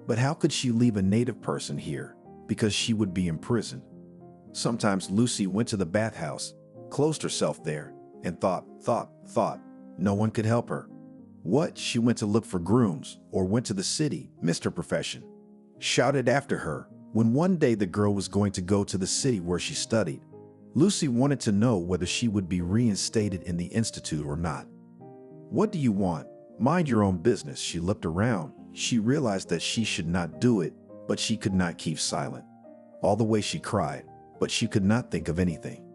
But how could she leave a native person here? Because she would be imprisoned. Sometimes Lucy went to the bathhouse, closed herself there, and thought. No one could help her. What? She went to look for grooms, or went to the city, missed her profession. Shouted after her, when one day the girl was going to go to the city where she studied. Lucy wanted to know whether she would be reinstated in the institute or not. What do you want? Mind your own business. She looked around. She realized that she should not do it, but she could not keep silent. All the way she cried, but she could not think of anything.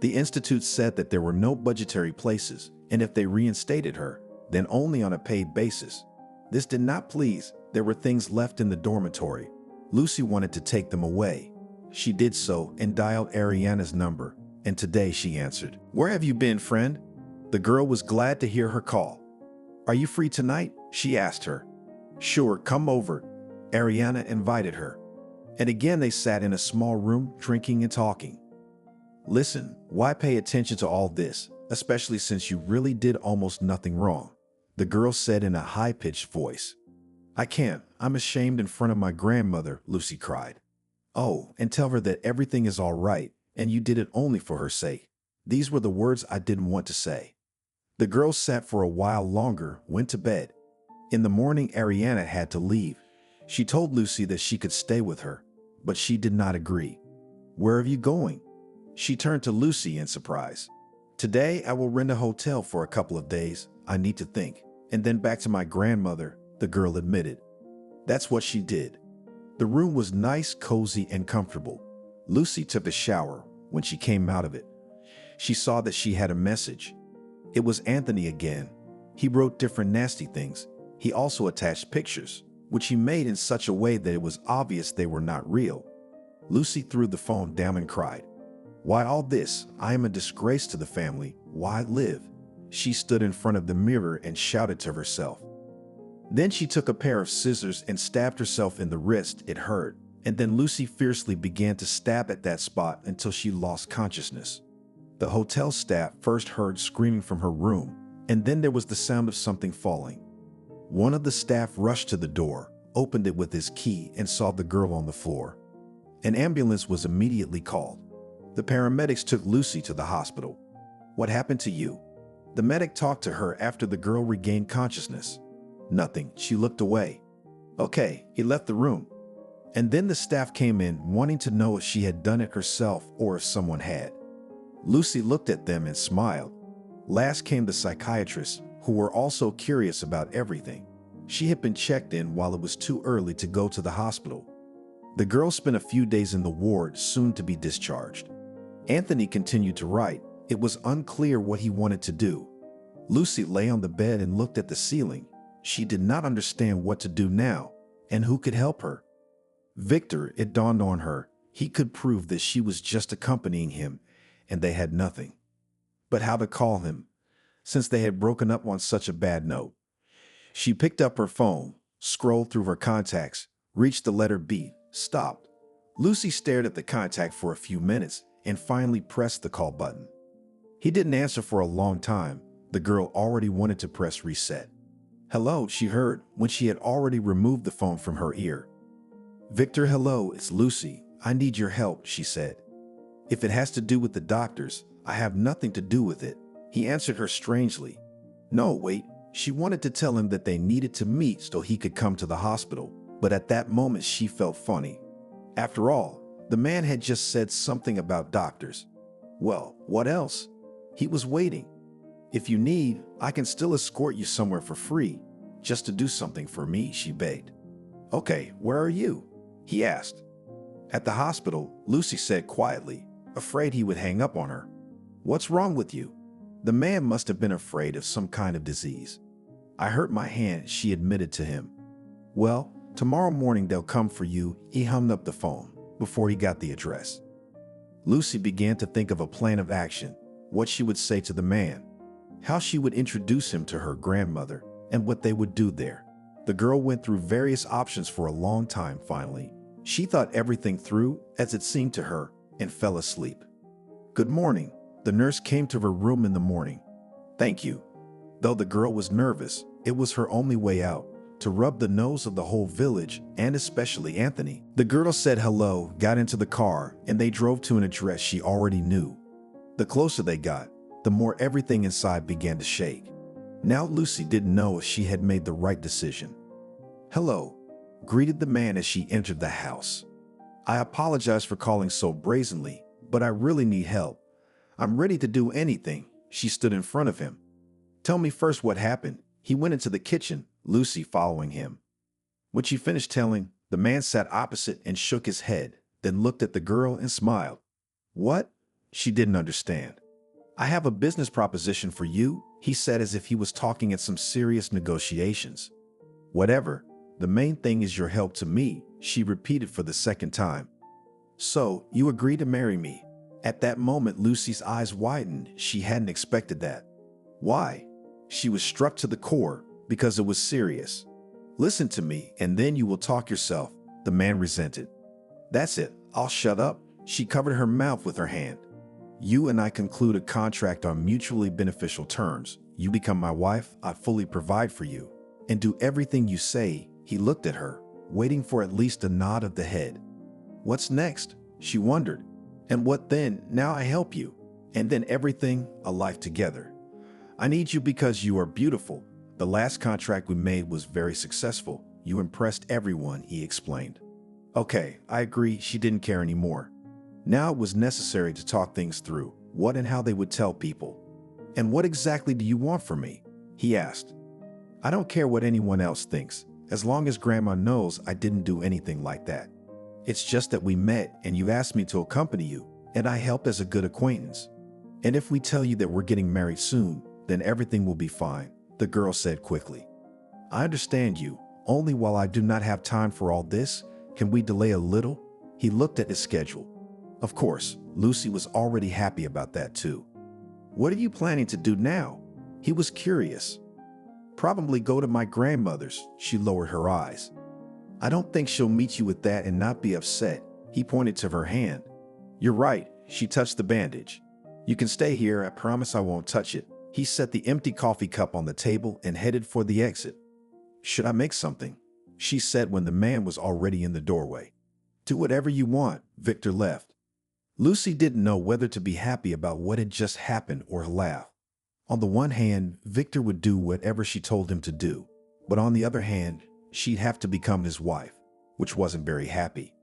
The institute said that there were no budgetary places, and if they reinstated her, then only on a paid basis. This did not please. There were things left in the dormitory. Lucy wanted to take them away. She did so and dialed Ariana's number, and today she answered. Where have you been, friend? The girl was glad to hear her call. Are you free tonight? She asked her. Sure, come over. Ariana invited her. And again they sat in a small room, drinking and talking. Listen, why pay attention to all this, especially since you really did almost nothing wrong? The girl said in a high-pitched voice. I can't. I'm ashamed in front of my grandmother, Lucy cried. Oh, and tell her that everything is all right, and you did it only for her sake. These were the words I didn't want to say. The girl sat for a while longer, went to bed. In the morning, Ariana had to leave. She told Lucy that she could stay with her, but she did not agree. Where are you going? She turned to Lucy in surprise. Today, I will rent a hotel for a couple of days. I need to think. And then back to my grandmother, the girl admitted. That's what she did. The room was nice, cozy, and comfortable. Lucy took a shower. When she came out of it, she saw that she had a message. It was Anthony again. He wrote different nasty things. He also attached pictures, which he made in such a way that it was obvious they were not real. Lucy threw the phone down and cried. Why all this? I am a disgrace to the family. Why live? She stood in front of the mirror and shouted to herself. Then she took a pair of scissors and stabbed herself in the wrist. It hurt. And then Lucy fiercely began to stab at that spot until she lost consciousness. The hotel staff first heard screaming from her room, and then there was the sound of something falling. One of the staff rushed to the door, opened it with his key, and saw the girl on the floor. An ambulance was immediately called. The paramedics took Lucy to the hospital. What happened to you? The medic talked to her after the girl regained consciousness. Nothing. She looked away. Okay, he left the room. And then the staff came in, wanting to know if she had done it herself or if someone had. Lucy looked at them and smiled. Last came the psychiatrists, who were also curious about everything. She had been checked in while it was too early to go to the hospital. The girl spent a few days in the ward, soon to be discharged. Anthony continued to write. It was unclear what he wanted to do. Lucy lay on the bed and looked at the ceiling. She did not understand what to do now, and who could help her. Victor, it dawned on her. He could prove that she was just accompanying him and they had nothing. But how to call him, since they had broken up on such a bad note? She picked up her phone, scrolled through her contacts, reached the letter B, stopped. Lucy stared at the contact for a few minutes and finally pressed the call button. He didn't answer for a long time. The girl already wanted to press reset. "Hello," she heard when she had already removed the phone from her ear. "Victor, hello, it's Lucy. I need your help," she said. "If it has to do with the doctors, I have nothing to do with it." He answered her strangely. No, wait. She wanted to tell him that they needed to meet so he could come to the hospital, but at that moment she felt funny. After all, the man had just said something about doctors. Well, what else? He was waiting. "If you need, I can still escort you somewhere for free, just to do something for me," she begged. "Okay, where are you?" he asked. "At the hospital," Lucy said quietly, afraid he would hang up on her. "What's wrong with you?" The man must have been afraid of some kind of disease. "I hurt my hand," she admitted to him. "Well, tomorrow morning they'll come for you." He hung up the phone before he got the address. Lucy began to think of a plan of action, what she would say to the man, how she would introduce him to her grandmother, and what they would do there. The girl went through various options for a long time. Finally, she thought everything through, as it seemed to her, and fell asleep. "Good morning." The nurse came to her room in the morning. "Thank you." Though the girl was nervous, it was her only way out, to rub the nose of the whole village, and especially Anthony. The girl said hello, got into the car, and they drove to an address she already knew. The closer they got, the more everything inside began to shake. Now Lucy didn't know if she had made the right decision. "Hello," greeted the man as she entered the house. "I apologize for calling so brazenly, but I really need help. I'm ready to do anything." She stood in front of him. "Tell me first what happened." He went into the kitchen, Lucy following him. When she finished telling, the man sat opposite and shook his head, then looked at the girl and smiled. "What?" She didn't understand. "I have a business proposition for you," he said as if he was talking at some serious negotiations. "Whatever. The main thing is your help to me," she repeated for the second time. "So, you agree to marry me?" At that moment, Lucy's eyes widened. She hadn't expected that. "Why?" She was struck to the core, because it was serious. "Listen to me, and then you will talk yourself," the man resented. "That's it. I'll shut up." She covered her mouth with her hand. "You and I conclude a contract on mutually beneficial terms. You become my wife, I fully provide for you, and do everything you say." He looked at her, waiting for at least a nod of the head. "What's next?" she wondered. "And what then? Now I help you. And then everything, a life together. I need you because you are beautiful. The last contract we made was very successful. You impressed everyone," he explained. "Okay, I agree." She didn't care anymore. Now it was necessary to talk things through, what and how they would tell people. "And what exactly do you want from me?" he asked. "I don't care what anyone else thinks, as long as Grandma knows I didn't do anything like that. It's just that we met and you asked me to accompany you, and I helped as a good acquaintance. And if we tell you that we're getting married soon, then everything will be fine," the girl said quickly. "I understand you, only while I do not have time for all this, can we delay a little?" He looked at his schedule. Of course, Lucy was already happy about that too. "What are you planning to do now?" He was curious. "Probably go to my grandmother's." She lowered her eyes. "I don't think she'll meet you with that and not be upset." He pointed to her hand. "You're right." She touched the bandage. "You can stay here. I promise I won't touch it." He set the empty coffee cup on the table and headed for the exit. "Should I make something?" she said when the man was already in the doorway. "Do whatever you want." Victor left. Lucy didn't know whether to be happy about what had just happened or laugh. On the one hand, Victor would do whatever she told him to do, but on the other hand, she'd have to become his wife, which wasn't very happy.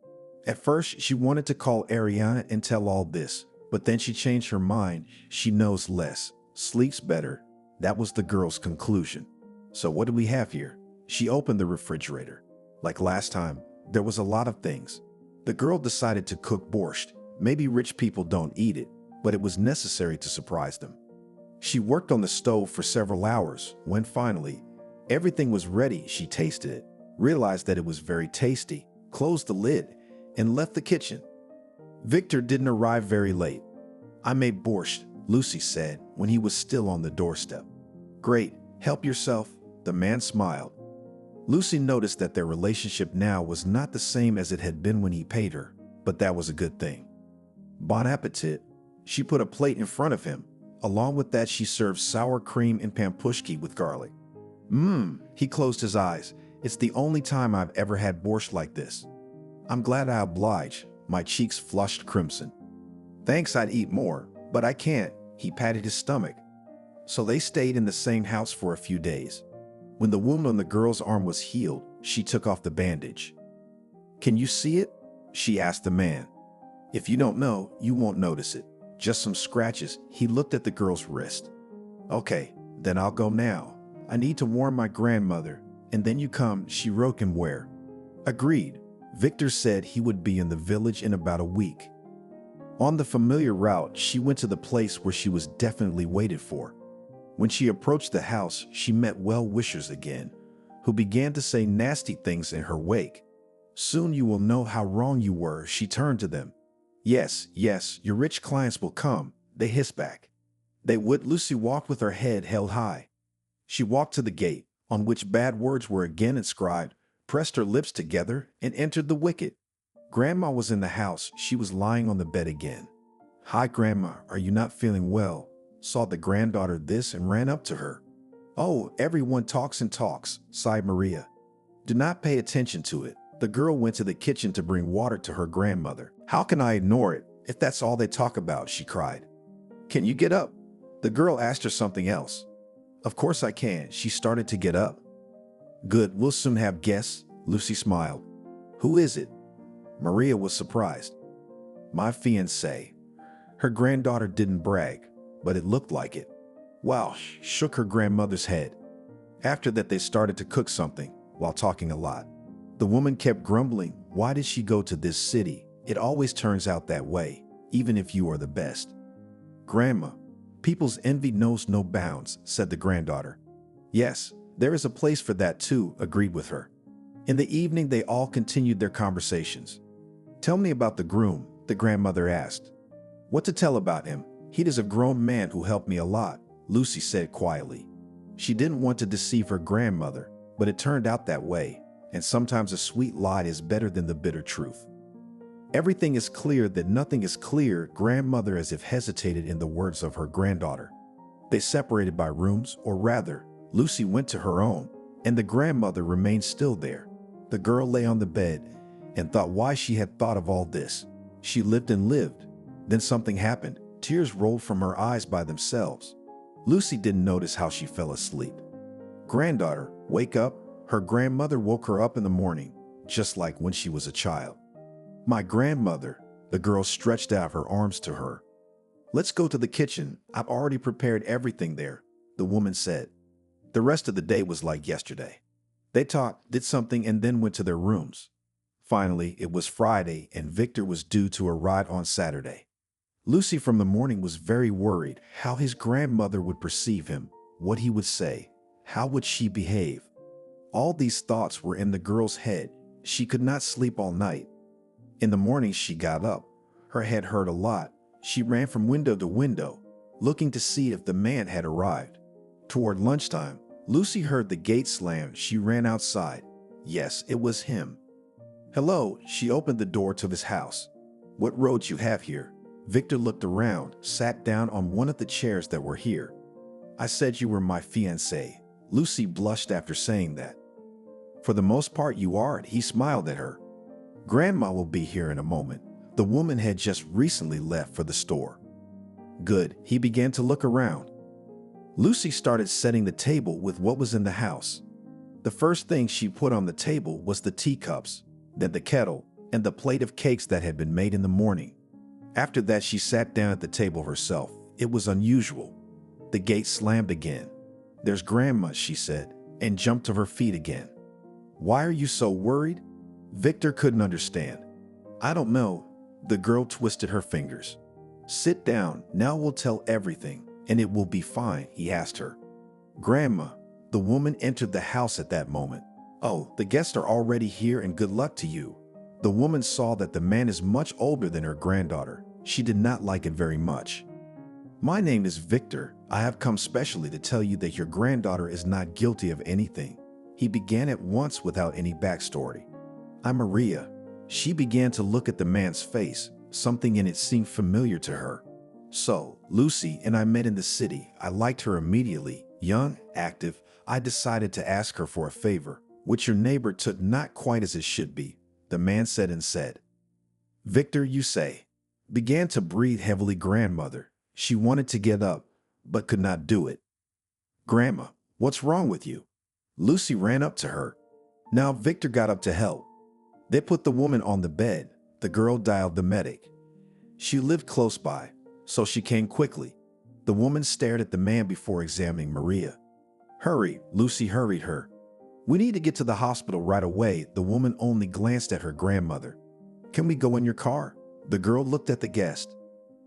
At first, she wanted to call Ariana and tell all this, but then she changed her mind. She knows less, sleeps better. That was the girl's conclusion. "So what do we have here?" She opened the refrigerator. Like last time, there was a lot of things. The girl decided to cook borscht. Maybe rich people don't eat it, but it was necessary to surprise them. She worked on the stove for several hours. When finally everything was ready, she tasted it, realized that it was very tasty, closed the lid, and left the kitchen. Victor didn't arrive very late. "I made borscht," Lucy said when he was still on the doorstep. "Great, help yourself," the man smiled. Lucy noticed that their relationship now was not the same as it had been when he paid her, but that was a good thing. "Bon appetit." She put a plate in front of him. Along with that, she served sour cream and pampushki with garlic. He closed his eyes. "It's the only time I've ever had borscht like this." "I'm glad I obliged." My cheeks flushed crimson. "Thanks, I'd eat more, but I can't." He patted his stomach. So they stayed in the same house for a few days. When the wound on the girl's arm was healed, she took off the bandage. "Can you see it?" she asked the man. "If you don't know, you won't notice it. Just some scratches." He looked at the girl's wrist. "Okay, then I'll go now. I need to warn my grandmother, and then you come." She wrote him where. Agreed. Victor said he would be in the village in about a week. On the familiar route, she went to the place where she was definitely waited for. When she approached the house, she met well-wishers again, who began to say nasty things in her wake. "Soon you will know how wrong you were," she turned to them. Yes, your rich clients will come," they hissed back. They would. Lucy walked with her head held high. She walked to the gate, on which bad words were again inscribed, pressed her lips together, and entered the wicket. Grandma was in the house. She was lying on the bed again. "Hi, Grandma, are you not feeling well?" Saw the granddaughter this and ran up to her. "Oh, everyone talks and talks," sighed Maria. "Do not pay attention to it." The girl went to the kitchen to bring water to her grandmother. "How can I ignore it if that's all they talk about?" she cried. "Can you get up?" The girl asked her something else. "Of course I can." She started to get up. "Good, we'll soon have guests." Lucy smiled. "Who is it?" Maria was surprised. "My fiancé." Her granddaughter didn't brag, but it looked like it. "Wow," shook her grandmother's head. After that, they started to cook something while talking a lot. The woman kept grumbling. Why did she go to this city? It always turns out that way, even if you are the best. "Grandma, people's envy knows no bounds," said the granddaughter. "Yes, there is a place for that too," agreed with her. In the evening, they all continued their conversations. "Tell me about the groom," the grandmother asked. "What to tell about him? He is a grown man who helped me a lot," Lucy said quietly. She didn't want to deceive her grandmother, but it turned out that way, and sometimes a sweet lie is better than the bitter truth. "Everything is clear that nothing is clear," grandmother as if hesitated in the words of her granddaughter. They separated by rooms, or rather, Lucy went to her own, and the grandmother remained still there. The girl lay on the bed and thought why she had thought of all this. She lived and lived. Then something happened. Tears rolled from her eyes by themselves. Lucy didn't notice how she fell asleep. "Granddaughter, wake up." Her grandmother woke her up in the morning, just like when she was a child. "My grandmother," the girl stretched out her arms to her. "Let's go to the kitchen. I've already prepared everything there," the woman said. The rest of the day was like yesterday. They talked, did something, and then went to their rooms. Finally, it was Friday, and Victor was due to arrive on Saturday. Lucy from the morning was very worried how his grandmother would perceive him, what he would say, how would she behave. All these thoughts were in the girl's head. She could not sleep all night. In the morning, she got up. Her head hurt a lot. She ran from window to window, looking to see if the man had arrived. Toward lunchtime, Lucy heard the gate slam. She ran outside. Yes, it was him. "Hello," she opened the door to his house. "What roads you have here?" Victor looked around, sat down on one of the chairs that were here. "I said you were my fiancé." Lucy blushed after saying that. "For the most part you aren't," he smiled at her. "Grandma will be here in a moment." The woman had just recently left for the store. Good, he began to look around. Lucy started setting the table with what was in the house. The first thing she put on the table was the teacups, then the kettle, and the plate of cakes that had been made in the morning. After that, she sat down at the table herself. It was unusual. The gate slammed again. "There's Grandma," she said, and jumped to her feet again. "Why are you so worried?" Victor couldn't understand. "I don't know." The girl twisted her fingers. "Sit down. Now we'll tell everything, and it will be fine," he asked her. "Grandma." The woman entered the house at that moment. "Oh, the guests are already here, and good luck to you." The woman saw that the man is much older than her granddaughter. She did not like it very much. "My name is Victor. I have come specially to tell you that your granddaughter is not guilty of anything." He began at once without any backstory. "I'm Maria." She began to look at the man's face. Something in it seemed familiar to her. "So, Lucy and I met in the city. I liked her immediately. Young, active. I decided to ask her for a favor, which your neighbor took not quite as it should be," the man said and said. "Victor, you say?" Began to breathe heavily grandmother. She wanted to get up, but could not do it. "Grandma, what's wrong with you?" Lucy ran up to her. Now Victor got up to help. They put the woman on the bed. The girl dialed the medic. She lived close by, so she came quickly. The woman stared at the man before examining Maria. "Hurry," Lucy hurried her. "We need to get to the hospital right away." The woman only glanced at her grandmother. "Can we go in your car?" The girl looked at the guest.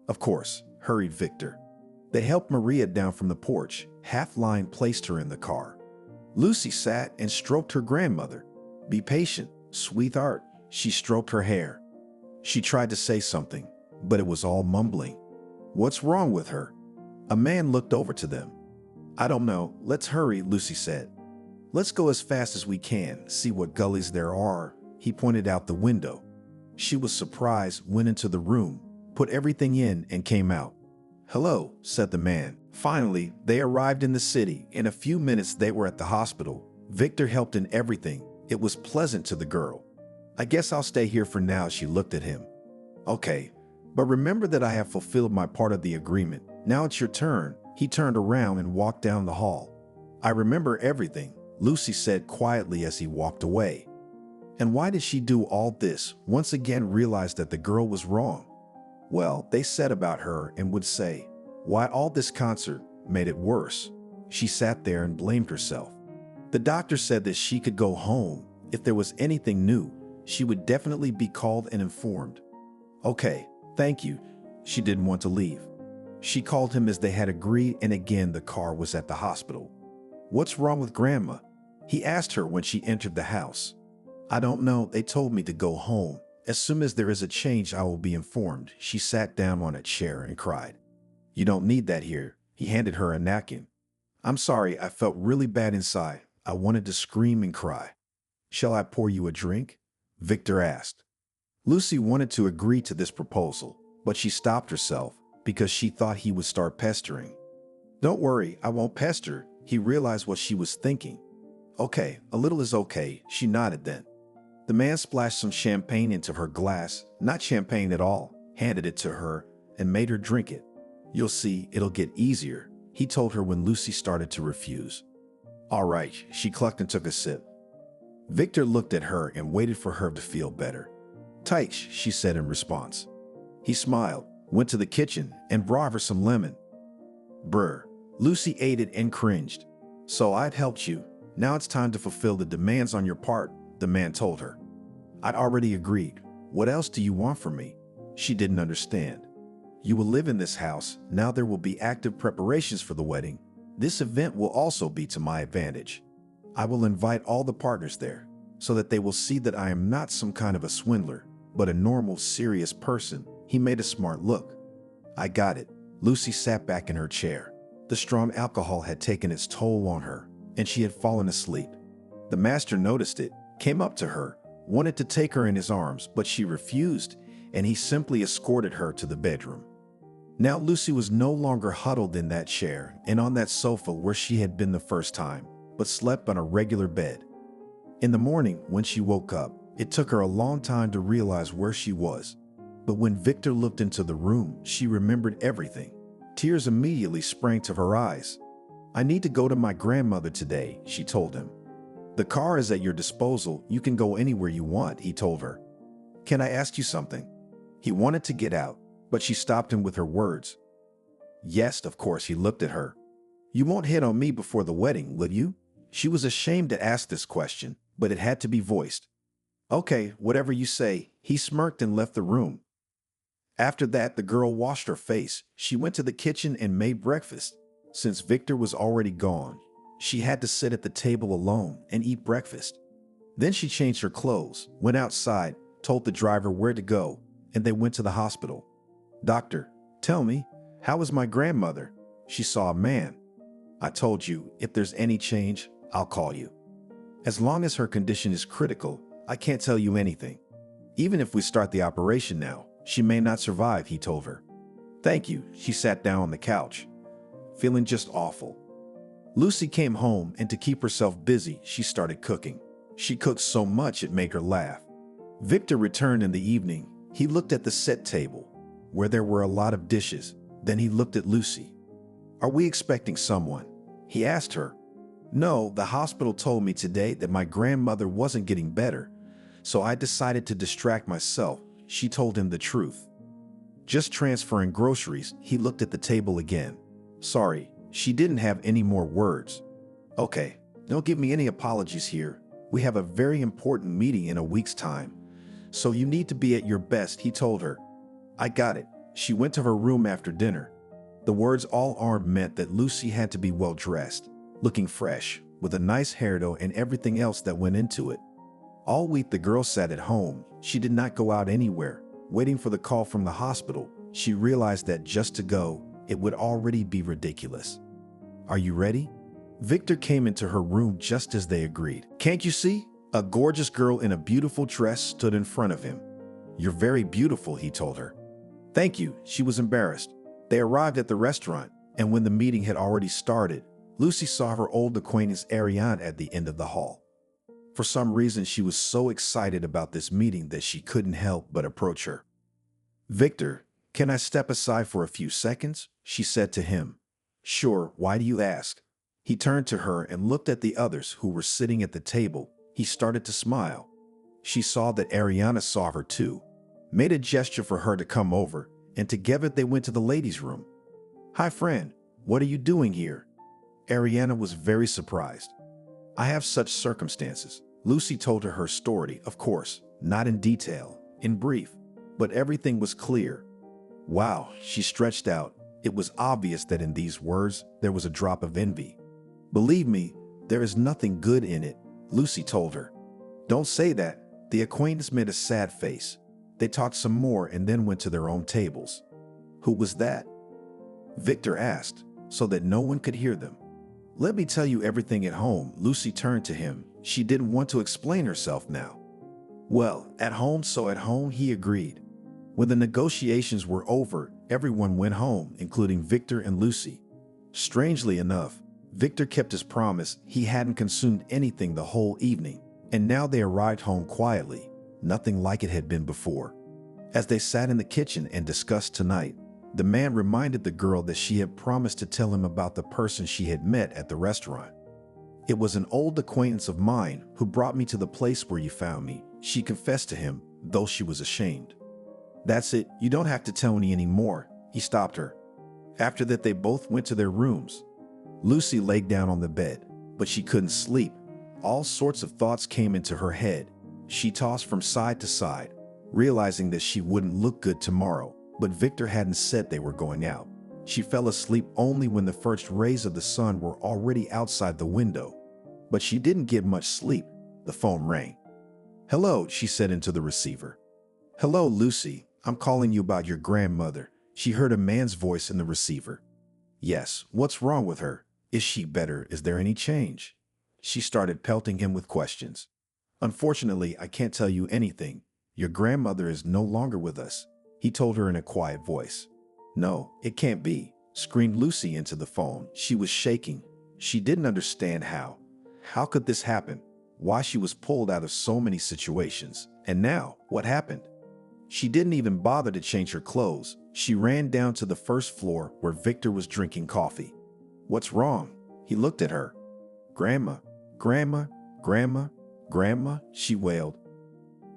"Of course," hurried Victor. They helped Maria down from the porch. Half-Line placed her in the car. Lucy sat and stroked her grandmother. "Be patient, sweetheart." She stroked her hair. She tried to say something, but it was all mumbling. "What's wrong with her?" A man looked over to them. "I don't know. Let's hurry," Lucy said. "Let's go as fast as we can, see what gullies there are." He pointed out the window. She was surprised, went into the room, put everything in, and came out. "Hello," said the man. Finally, they arrived in the city. In a few minutes, they were at the hospital. Victor helped in everything. It was pleasant to the girl. "I guess I'll stay here for now," she looked at him. "Okay, but remember that I have fulfilled my part of the agreement. Now it's your turn." He turned around and walked down the hall. "I remember everything," Lucy said quietly as he walked away. And why did she do all this? Once again realized that the girl was wrong. Well, they said about her and would say, why all this concert made it worse. She sat there and blamed herself. The doctor said that she could go home. If there was anything new, she would definitely be called and informed. "Okay, thank you." She didn't want to leave. She called him as they had agreed, and again the car was at the hospital. "What's wrong with Grandma?" he asked her when she entered the house. "I don't know. They told me to go home. As soon as there is a change, I will be informed." She sat down on a chair and cried. "You don't need that here." He handed her a napkin. "I'm sorry. I felt really bad inside. I wanted to scream and cry." "Shall I pour you a drink?" Victor asked. Lucy wanted to agree to this proposal, but she stopped herself because she thought he would start pestering. "Don't worry, I won't pester." He realized what she was thinking. "Okay, a little is okay." She nodded then. The man splashed some champagne into her glass, not champagne at all, handed it to her, and made her drink it. "You'll see, it'll get easier," he told her when Lucy started to refuse. "All right," she clucked and took a sip. Victor looked at her and waited for her to feel better. "Tight," she said in response. He smiled, went to the kitchen, and brought her some lemon. "Brr." Lucy ate it and cringed. "So I'd helped you. Now it's time to fulfill the demands on your part," the man told her. "I'd already agreed. What else do you want from me?" She didn't understand. "You will live in this house. Now there will be active preparations for the wedding. This event will also be to my advantage. I will invite all the partners there, so that they will see that I am not some kind of a swindler, but a normal, serious person." He made a smart look. "I got it." Lucy sat back in her chair. The strong alcohol had taken its toll on her, and she had fallen asleep. The master noticed it, came up to her, wanted to take her in his arms, but she refused, and he simply escorted her to the bedroom. Now Lucy was no longer huddled in that chair and on that sofa where she had been the first time, but slept on a regular bed. In the morning, when she woke up, it took her a long time to realize where she was. But when Victor looked into the room, she remembered everything. Tears immediately sprang to her eyes. "I need to go to my grandmother today," she told him. "The car is at your disposal. You can go anywhere you want," he told her. "Can I ask you something?" He wanted to get out, but she stopped him with her words. "Yes, of course." He looked at her. "You won't hit on me before the wedding, will you?" She was ashamed to ask this question, but it had to be voiced. "Okay, whatever you say." He smirked and left the room. After that, the girl washed her face. She went to the kitchen and made breakfast. Since Victor was already gone, she had to sit at the table alone and eat breakfast. Then she changed her clothes, went outside, told the driver where to go, and they went to the hospital. "Doctor, tell me, how is my grandmother?" "She saw a man." "I told you, if there's any change, I'll call you." "As long as her condition is critical, I can't tell you anything. Even if we start the operation now, she may not survive," he told her. "Thank you." She sat down on the couch, feeling just awful. Lucy came home, and to keep herself busy, she started cooking. She cooked so much it made her laugh. Victor returned in the evening. He looked at the set table, where there were a lot of dishes. Then he looked at Lucy. "Are we expecting someone?" he asked her. "No, the hospital told me today that my grandmother wasn't getting better, so I decided to distract myself," she told him the truth. Just transferring groceries, he looked at the table again. "Sorry." She didn't have any more words. "Okay, don't give me any apologies here. We have a very important meeting in a week's time, so you need to be at your best," he told her. "I got it." She went to her room after dinner. The words "all armed" meant that Lucy had to be well dressed, looking fresh, with a nice hairdo and everything else that went into it. All week the girl sat at home. She did not go out anywhere. Waiting for the call from the hospital, she realized that just to go, it would already be ridiculous. "Are you ready?" Victor came into her room just as they agreed. "Can't you see?" A gorgeous girl in a beautiful dress stood in front of him. "You're very beautiful," he told her. "Thank you." She was embarrassed. They arrived at the restaurant, and when the meeting had already started, Lucy saw her old acquaintance Ariane at the end of the hall. For some reason, she was so excited about this meeting that she couldn't help but approach her. "Victor, can I step aside for a few seconds?" she said to him. "Sure, why do you ask?" He turned to her and looked at the others who were sitting at the table. He started to smile. She saw that Ariana saw her too, made a gesture for her to come over, and together they went to the ladies' room. "Hi, friend. What are you doing here?" Ariana was very surprised. "I have such circumstances." Lucy told her story, of course, not in detail, in brief, but everything was clear. "Wow," she stretched out. It was obvious that in these words there was a drop of envy. "Believe me, there is nothing good in it," Lucy told her. "Don't say that." The acquaintance made a sad face. They talked some more and then went to their own tables. "Who was that?" Victor asked, so that no one could hear them. "Let me tell you everything at home." Lucy turned to him. She didn't want to explain herself now. "Well, at home, so at home," he agreed. When the negotiations were over, everyone went home, including Victor and Lucy. Strangely enough, Victor kept his promise. He hadn't consumed anything the whole evening, and now they arrived home quietly, nothing like it had been before. As they sat in the kitchen and discussed tonight, the man reminded the girl that she had promised to tell him about the person she had met at the restaurant. "It was an old acquaintance of mine who brought me to the place where you found me," she confessed to him, though she was ashamed. "That's it, you don't have to tell me anymore," he stopped her. After that, they both went to their rooms. Lucy laid down on the bed, but she couldn't sleep. All sorts of thoughts came into her head. She tossed from side to side, realizing that she wouldn't look good tomorrow, but Victor hadn't said they were going out. She fell asleep only when the first rays of the sun were already outside the window. But she didn't get much sleep. The phone rang. "Hello," she said into the receiver. "Hello, Lucy. I'm calling you about your grandmother." She heard a man's voice in the receiver. "Yes, what's wrong with her? Is she better? Is there any change?" She started pelting him with questions. "Unfortunately, I can't tell you anything. Your grandmother is no longer with us," he told her in a quiet voice. "No, it can't be," screamed Lucy into the phone. She was shaking. She didn't understand how. How could this happen? Why she was pulled out of so many situations. And now, what happened? She didn't even bother to change her clothes. She ran down to the first floor where Victor was drinking coffee. "What's wrong?" He looked at her. "Grandma, Grandma, Grandma, Grandma," she wailed.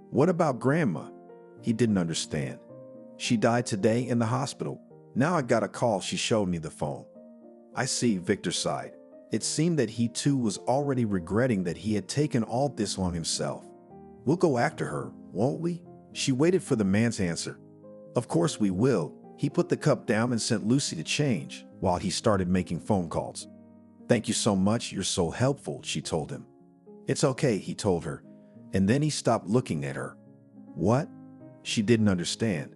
"What about Grandma?" He didn't understand. "She died today in the hospital. Now I got a call. She showed me the phone." "I see," Victor sighed. It seemed that he too was already regretting that he had taken all this on himself. "We'll go after her, won't we?" She waited for the man's answer. "Of course we will." He put the cup down and sent Lucy to change while he started making phone calls. "Thank you so much. You're so helpful," she told him. "It's okay," he told her, and then he stopped looking at her. What? She didn't understand.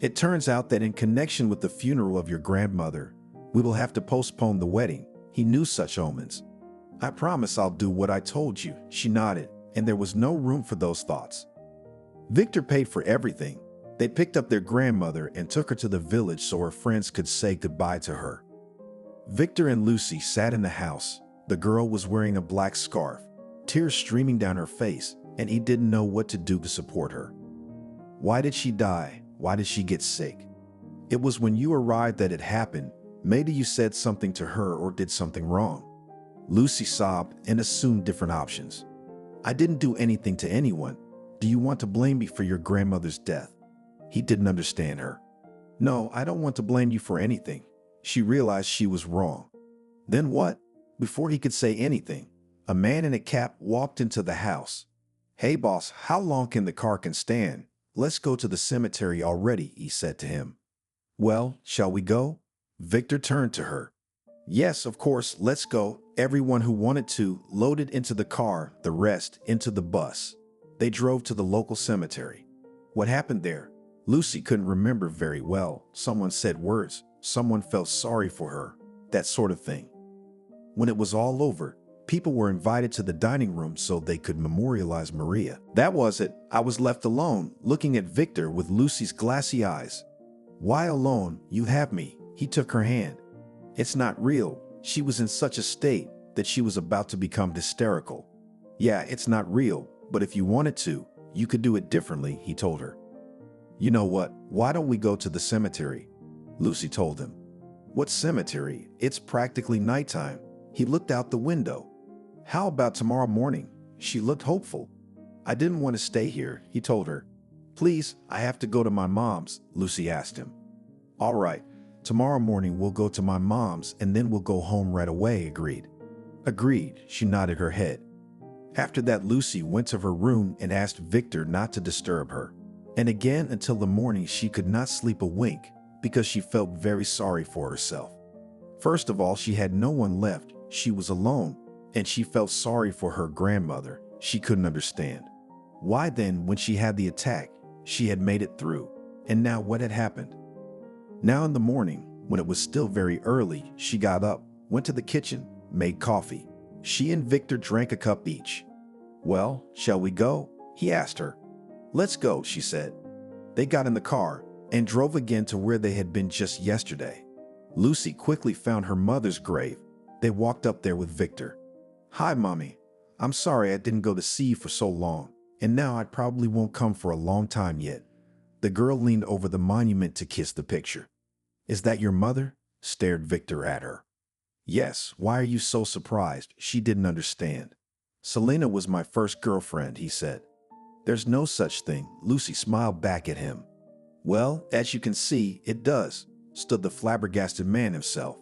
It turns out that in connection with the funeral of your grandmother, we will have to postpone the wedding. He knew such omens. I promise I'll do what I told you, she nodded, and there was no room for those thoughts. Victor paid for everything. They picked up their grandmother and took her to the village so her friends could say goodbye to her. Victor and Lucy sat in the house. The girl was wearing a black scarf, tears streaming down her face, and he didn't know what to do to support her. Why did she die? Why did she get sick? It was when you arrived that it happened. Maybe you said something to her or did something wrong. Lucy sobbed and assumed different options. I didn't do anything to anyone. Do you want to blame me for your grandmother's death? He didn't understand her. No, I don't want to blame you for anything. She realized she was wrong. Then what? Before he could say anything, a man in a cap walked into the house. Hey boss, how long can the car can stand? Let's go to the cemetery already, he said to him. Well, shall we go? Victor turned to her. Yes, of course, let's go. Everyone who wanted to loaded into the car, the rest into the bus. They drove to the local cemetery. What happened there? Lucy couldn't remember very well. Someone said words. Someone felt sorry for her. That sort of thing. When it was all over, people were invited to the dining room so they could memorialize Maria. That was it. I was left alone, looking at Victor with Lucy's glassy eyes. Why alone? You have me. He took her hand. It's not real. She was in such a state that she was about to become hysterical. Yeah, it's not real, but if you wanted to, you could do it differently, he told her. You know what? Why don't we go to the cemetery? Lucy told him. What cemetery? It's practically nighttime. He looked out the window. How about tomorrow morning? She looked hopeful. I didn't want to stay here, he told her. Please, I have to go to my mom's, Lucy asked him. All right, tomorrow morning we'll go to my mom's and then we'll go home right away, agreed. Agreed, she nodded her head. After that, Lucy went to her room and asked Victor not to disturb her. And again until the morning she could not sleep a wink because she felt very sorry for herself. First of all, she had no one left. She was alone, and she felt sorry for her grandmother. She couldn't understand. Why then, when she had the attack, she had made it through, and now what had happened? Now in the morning, when it was still very early, she got up, went to the kitchen, made coffee. She and Victor drank a cup each. Well, shall we go? He asked her. Let's go, she said. They got in the car and drove again to where they had been just yesterday. Lucy quickly found her mother's grave. They walked up there with Victor. Hi, Mommy. I'm sorry I didn't go to see you for so long, and now I probably won't come for a long time yet. The girl leaned over the monument to kiss the picture. Is that your mother? Stared Victor at her. Yes, why are you so surprised? She didn't understand. Selena was my first girlfriend, he said. There's no such thing. Lucy smiled back at him. Well, as you can see, it does, stood the flabbergasted man himself.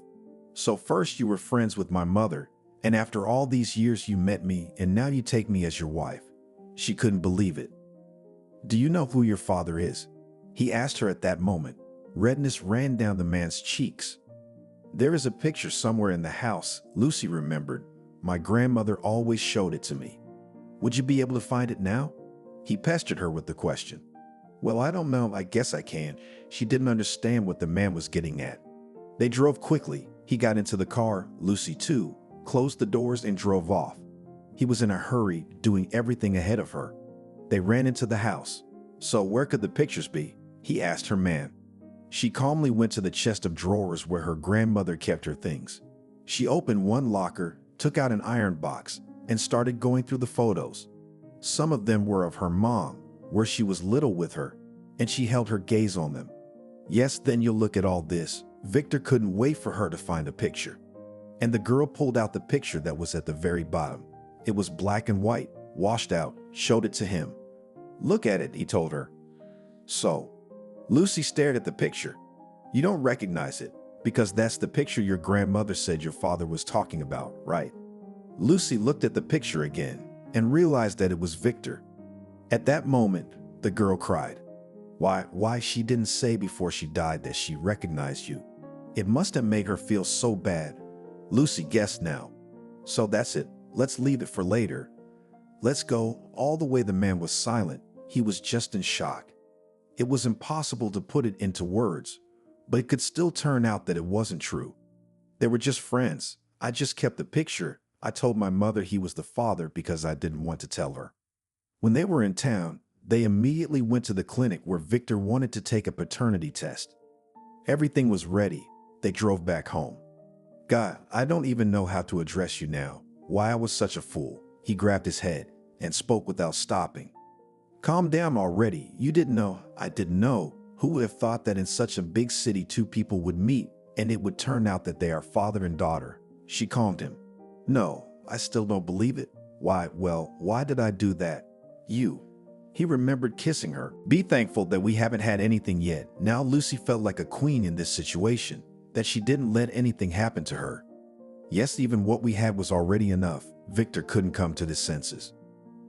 So first you were friends with my mother, and after all these years you met me, and now you take me as your wife. She couldn't believe it. Do you know who your father is? He asked her at that moment. Redness ran down the man's cheeks. There is a picture somewhere in the house, Lucy remembered. My grandmother always showed it to me. Would you be able to find it now? He pestered her with the question. Well, I don't know, I guess I can. She didn't understand what the man was getting at. They drove quickly. He got into the car, Lucy too, closed the doors and drove off. He was in a hurry, doing everything ahead of her. They ran into the house. So where could the pictures be? He asked her man. She calmly went to the chest of drawers where her grandmother kept her things. She opened one locker, took out an iron box, and started going through the photos. Some of them were of her mom, where she was little with her, and she held her gaze on them. Yes, then you'll look at all this. Victor couldn't wait for her to find a picture. And the girl pulled out the picture that was at the very bottom. It was black and white, washed out, showed it to him. Look at it, he told her. So, Lucy stared at the picture. You don't recognize it, because that's the picture your grandmother said your father was talking about, right? Lucy looked at the picture again and realized that it was Victor. At that moment, the girl cried. Why she didn't say before she died that she recognized you. It must have made her feel so bad. Lucy guessed now. So that's it. Let's leave it for later. Let's go. All the way the man was silent. He was just in shock. It was impossible to put it into words, but it could still turn out that it wasn't true. They were just friends. I just kept the picture. I told my mother he was the father because I didn't want to tell her. When they were in town, they immediately went to the clinic where Victor wanted to take a paternity test. Everything was ready. They drove back home. God, I don't even know how to address you now. Why I was such a fool. He grabbed his head and spoke without stopping. Calm down already. You didn't know. I didn't know. Who would have thought that in such a big city two people would meet and it would turn out that they are father and daughter? She calmed him. No, I still don't believe it. Why did I do that? You. He remembered kissing her. Be thankful that we haven't had anything yet. Now Lucy felt like a queen in this situation, that she didn't let anything happen to her. Yes, even what we had was already enough. Victor couldn't come to his senses.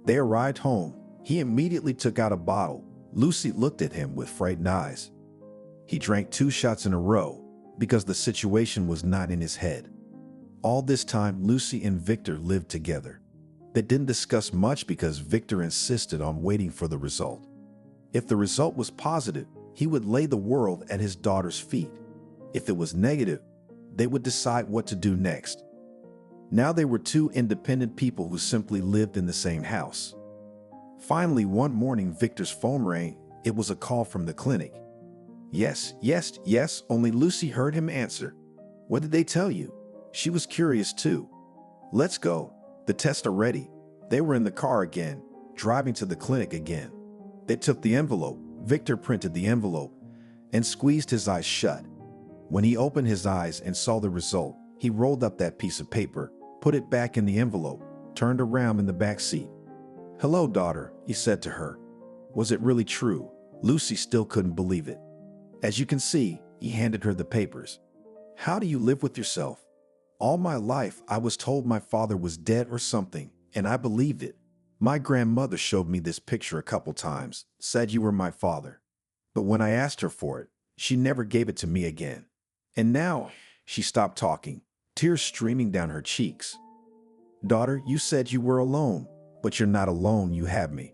They arrived home. He immediately took out a bottle. Lucy looked at him with frightened eyes. He drank 2 shots in a row because the situation was not in his head. All this time, Lucy and Victor lived together. They didn't discuss much because Victor insisted on waiting for the result. If the result was positive, he would lay the world at his daughter's feet. If it was negative, they would decide what to do next. Now they were 2 independent people who simply lived in the same house. Finally, one morning, Victor's phone rang. It was a call from the clinic. Yes, only Lucy heard him answer. What did they tell you? She was curious too. Let's go. The tests are ready. They were in the car again, driving to the clinic again. They took the envelope. Victor printed the envelope and squeezed his eyes shut. When he opened his eyes and saw the result, he rolled up that piece of paper, put it back in the envelope, turned around in the back seat. Hello, daughter, he said to her. Was it really true? Lucy still couldn't believe it. As you can see, he handed her the papers. How do you live with yourself? All my life, I was told my father was dead or something, and I believed it. My grandmother showed me this picture a couple times, said you were my father. But when I asked her for it, she never gave it to me again. And now, she stopped talking, tears streaming down her cheeks. Daughter, you said you were alone, but you're not alone, you have me.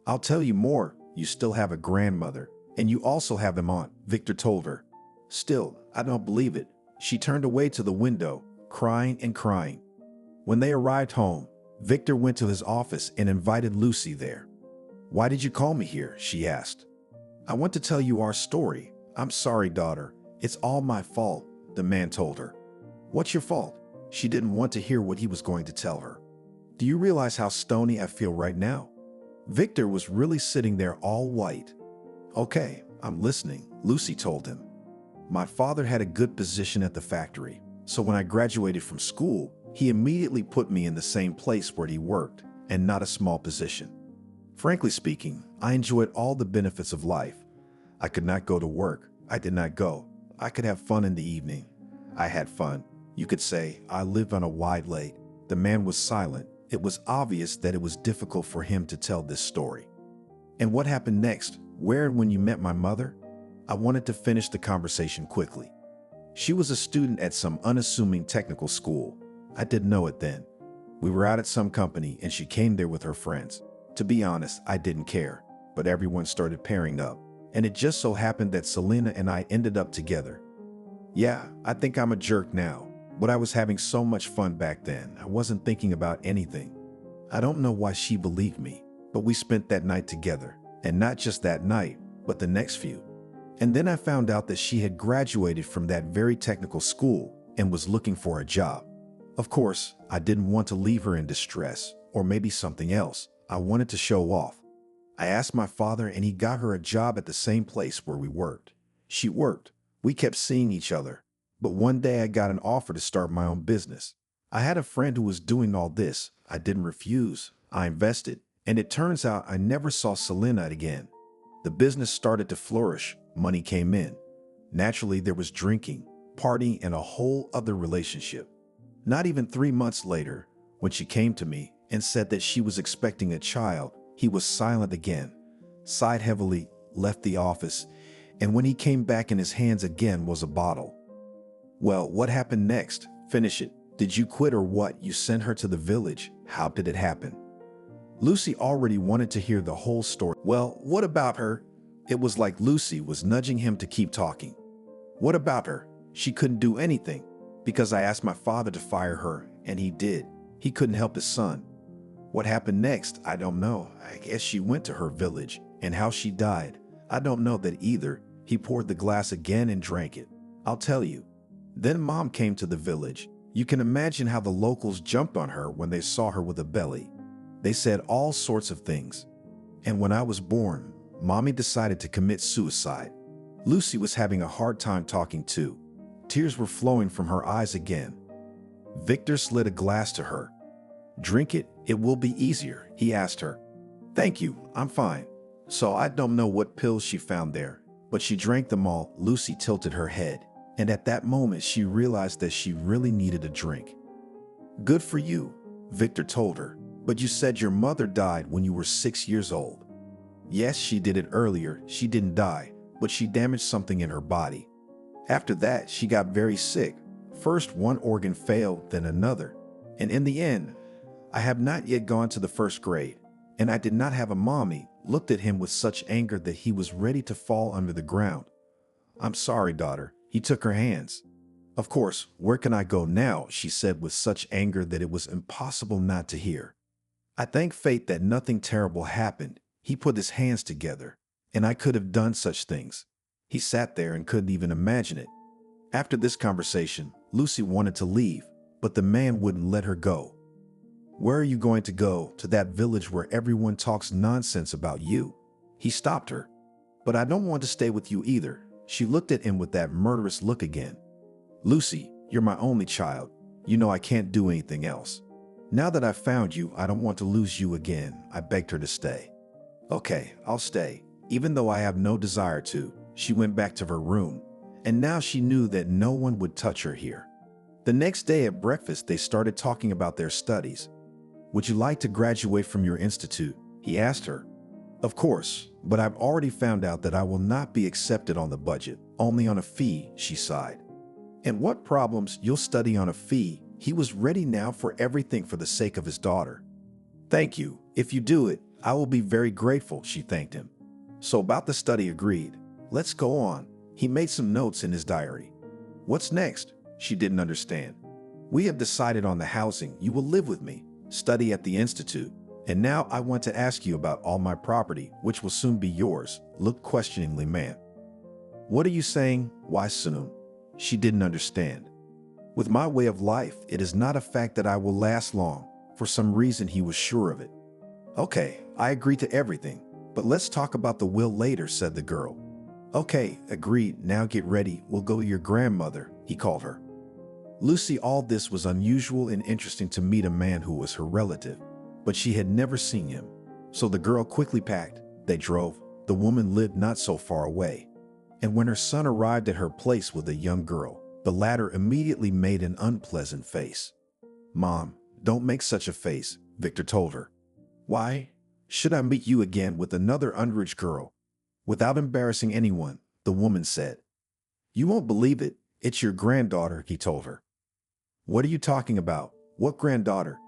I'll tell you more, you still have a grandmother, and you also have an aunt, Victor told her. Still, I don't believe it. She turned away to the window, crying and crying. When they arrived home, Victor went to his office and invited Lucy there. Why did you call me here? She asked. I want to tell you our story. I'm sorry, daughter. It's all my fault, the man told her. What's your fault? She didn't want to hear what he was going to tell her. Do you realize how stony I feel right now? Victor was really sitting there all white. Okay, I'm listening, Lucy told him. My father had a good position at the factory, so when I graduated from school, he immediately put me in the same place where he worked, and not a small position. Frankly speaking, I enjoyed all the benefits of life. I could not go to work. I did not go. I could have fun in the evening. I had fun. You could say I lived on a wide lake. The man was silent. It was obvious that it was difficult for him to tell this story. And what happened next? Where and when you met my mother? I wanted to finish the conversation quickly. She was a student at some unassuming technical school. I didn't know it then. We were out at some company and she came there with her friends. To be honest, I didn't care, but everyone started pairing up. And it just so happened that Selena and I ended up together. Yeah, I think I'm a jerk now, but I was having so much fun back then. I wasn't thinking about anything. I don't know why she believed me, but we spent that night together. And not just that night, but the next few. And then I found out that she had graduated from that very technical school and was looking for a job. Of course, I didn't want to leave her in distress, or maybe something else. I wanted to show off. I asked my father and he got her a job at the same place where we worked. She worked. We kept seeing each other. But one day I got an offer to start my own business. I had a friend who was doing all this. I didn't refuse. I invested. And it turns out I never saw Selena again. The business started to flourish. Money came in. Naturally, there was drinking, partying, and a whole other relationship. Not even 3 months later, when she came to me and said that she was expecting a child, he was silent again, sighed heavily, left the office, and when he came back in his hands again was a bottle. Well, what happened next? Finish it. Did you quit or what? You sent her to the village. How did it happen? Lucy already wanted to hear the whole story. Well, what about her? It was like Lucy was nudging him to keep talking. What about her? She couldn't do anything because I asked my father to fire her, and he did. He couldn't help his son. What happened next, I don't know. I guess she went to her village, and how she died, I don't know that either. He poured the glass again and drank it. I'll tell you. Then Mom came to the village. You can imagine how the locals jumped on her when they saw her with a belly. They said all sorts of things. And when I was born, Mommy decided to commit suicide. Lucy was having a hard time talking too. Tears were flowing from her eyes again. Victor slid a glass to her. Drink it, it will be easier, he asked her. Thank you, I'm fine. So I don't know what pills she found there, but she drank them all. Lucy tilted her head, and at that moment she realized that she really needed a drink. Good for you, Victor told her, but you said your mother died when you were 6 years old. Yes, she did it earlier. She didn't die, but she damaged something in her body. After that, she got very sick. First one organ failed, then another. And in the end, I have not yet gone to the first grade, and I did not have a mommy. Looked at him with such anger that he was ready to fall under the ground. I'm sorry, daughter. He took her hands. Of course, where can I go now? She said with such anger that it was impossible not to hear. I thank fate that nothing terrible happened. He put his hands together, and I could have done such things. He sat there and couldn't even imagine it. After this conversation, Lucy wanted to leave, but the man wouldn't let her go. Where are you going to go? To that village where everyone talks nonsense about you? He stopped her. But I don't want to stay with you either. She looked at him with that murderous look again. Lucy, you're my only child. You know I can't do anything else. Now that I've found you, I don't want to lose you again. I begged her to stay. Okay, I'll stay, even though I have no desire to. She went back to her room, and now she knew that no one would touch her here. The next day at breakfast, they started talking about their studies. Would you like to graduate from your institute? He asked her. Of course, but I've already found out that I will not be accepted on the budget, only on a fee, she sighed. And what problems? You'll study on a fee. He was ready now for everything for the sake of his daughter. Thank you. If you do it, I will be very grateful, she thanked him. So about the study, agreed. Let's go on. He made some notes in his diary. What's next? She didn't understand. We have decided on the housing. You will live with me, study at the institute, and now I want to ask you about all my property, which will soon be yours. Looked questioningly, man. What are you saying? Why soon? She didn't understand. With my way of life, it is not a fact that I will last long. For some reason, he was sure of it. Okay, I agree to everything, but let's talk about the will later, said the girl. Okay, agreed. Now get ready. We'll go to your grandmother, he called her. Lucy, all this was unusual and interesting to meet a man who was her relative, but she had never seen him. So the girl quickly packed. They drove. The woman lived not so far away. And when her son arrived at her place with a young girl, the latter immediately made an unpleasant face. Mom, don't make such a face, Victor told her. Why? Should I meet you again with another underage girl? Without embarrassing anyone, the woman said. You won't believe it. It's your granddaughter, he told her. What are you talking about? What granddaughter?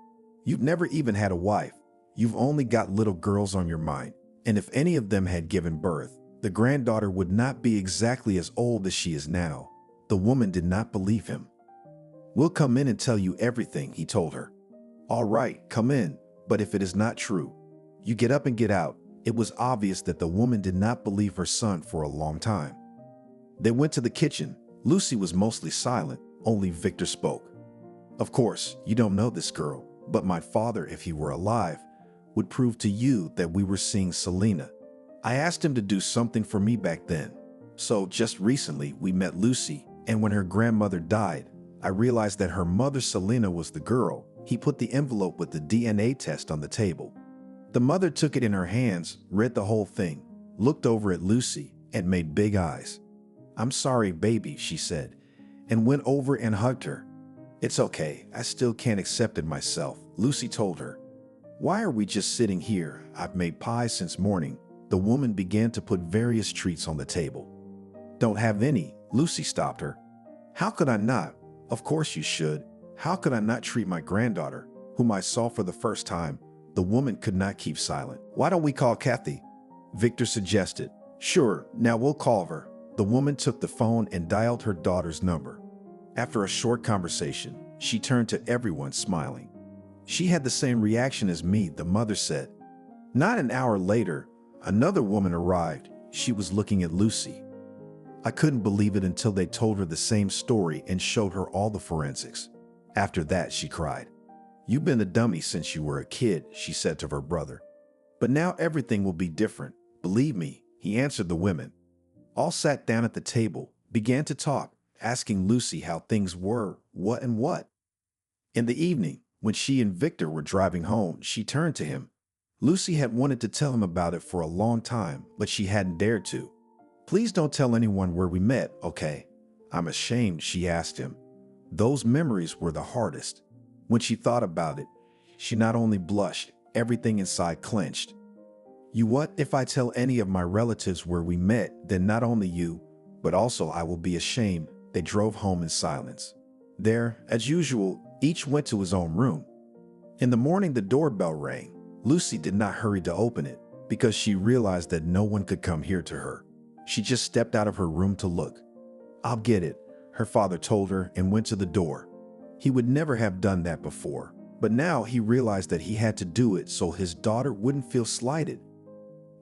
You've never even had a wife. You've only got little girls on your mind. And if any of them had given birth, the granddaughter would not be exactly as old as she is now. The woman did not believe him. We'll come in and tell you everything, he told her. All right, come in. But if it is not true, you get up and get out. It was obvious that the woman did not believe her son for a long time. They went to the kitchen. Lucy was mostly silent. Only Victor spoke. Of course, you don't know this girl, but my father, if he were alive, would prove to you that we were seeing Selena. I asked him to do something for me back then. So just recently, we met Lucy, and when her grandmother died, I realized that her mother Selena was the girl. He put the envelope with the DNA test on the table. The mother took it in her hands, read the whole thing, looked over at Lucy, and made big eyes. I'm sorry, baby, she said, and went over and hugged her. It's okay, I still can't accept it myself, Lucy told her. Why are we just sitting here? I've made pies since morning. The woman began to put various treats on the table. Don't have any, Lucy stopped her. How could I not? Of course you should. How could I not treat my granddaughter, whom I saw for the first time? The woman could not keep silent. "Why don't we call Kathy?" Victor suggested. "Sure, now we'll call her." The woman took the phone and dialed her daughter's number. After a short conversation, she turned to everyone smiling. "She had the same reaction as me," the mother said. Not an hour later, another woman arrived. She was looking at Lucy. "I couldn't believe it until they told her the same story and showed her all the forensics. After that," she cried. "You've been a dummy since you were a kid," she said to her brother. "But now everything will be different. Believe me," he answered the women. All sat down at the table, began to talk, asking Lucy how things were, what and what. In the evening, when she and Victor were driving home, she turned to him. Lucy had wanted to tell him about it for a long time, but she hadn't dared to. "Please don't tell anyone where we met, okay?" "I'm ashamed," she asked him. Those memories were the hardest. When she thought about it, she not only blushed, everything inside clenched. "You what? If I tell any of my relatives where we met, then not only you, but also I will be ashamed." They drove home in silence. There, as usual, each went to his own room. In the morning, the doorbell rang. Lucy did not hurry to open it because she realized that no one could come here to her. She just stepped out of her room to look. "I'll get it," her father told her and went to the door. He would never have done that before, but now he realized that he had to do it so his daughter wouldn't feel slighted.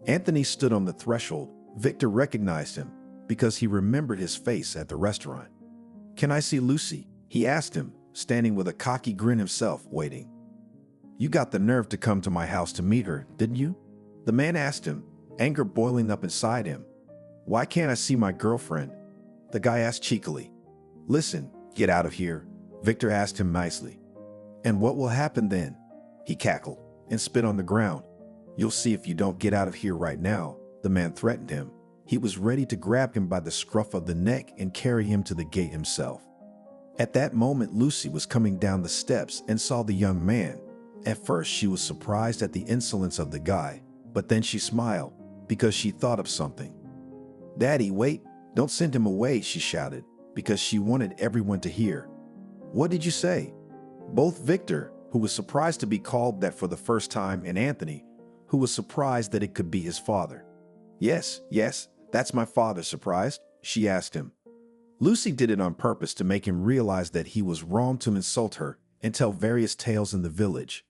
Anthony stood on the threshold. Victor recognized him because he remembered his face at the restaurant. "Can I see Lucy?" he asked him, standing with a cocky grin himself, waiting. "You got the nerve to come to my house to meet her, didn't you?" The man asked him, anger boiling up inside him. "Why can't I see my girlfriend?" the guy asked cheekily. "Listen, get out of here," Victor asked him nicely. "And what will happen then?" He cackled and spit on the ground. "You'll see if you don't get out of here right now," the man threatened him. He was ready to grab him by the scruff of the neck and carry him to the gate himself. At that moment, Lucy was coming down the steps and saw the young man. At first, she was surprised at the insolence of the guy, but then she smiled because she thought of something. "Daddy, wait, don't send him away," she shouted, because she wanted everyone to hear. "What did you say?" Both Victor, who was surprised to be called that for the first time, and Anthony, who was surprised that it could be his father. Yes, that's my father." Surprised, she asked him. Lucy did it on purpose to make him realize that he was wrong to insult her and tell various tales in the village.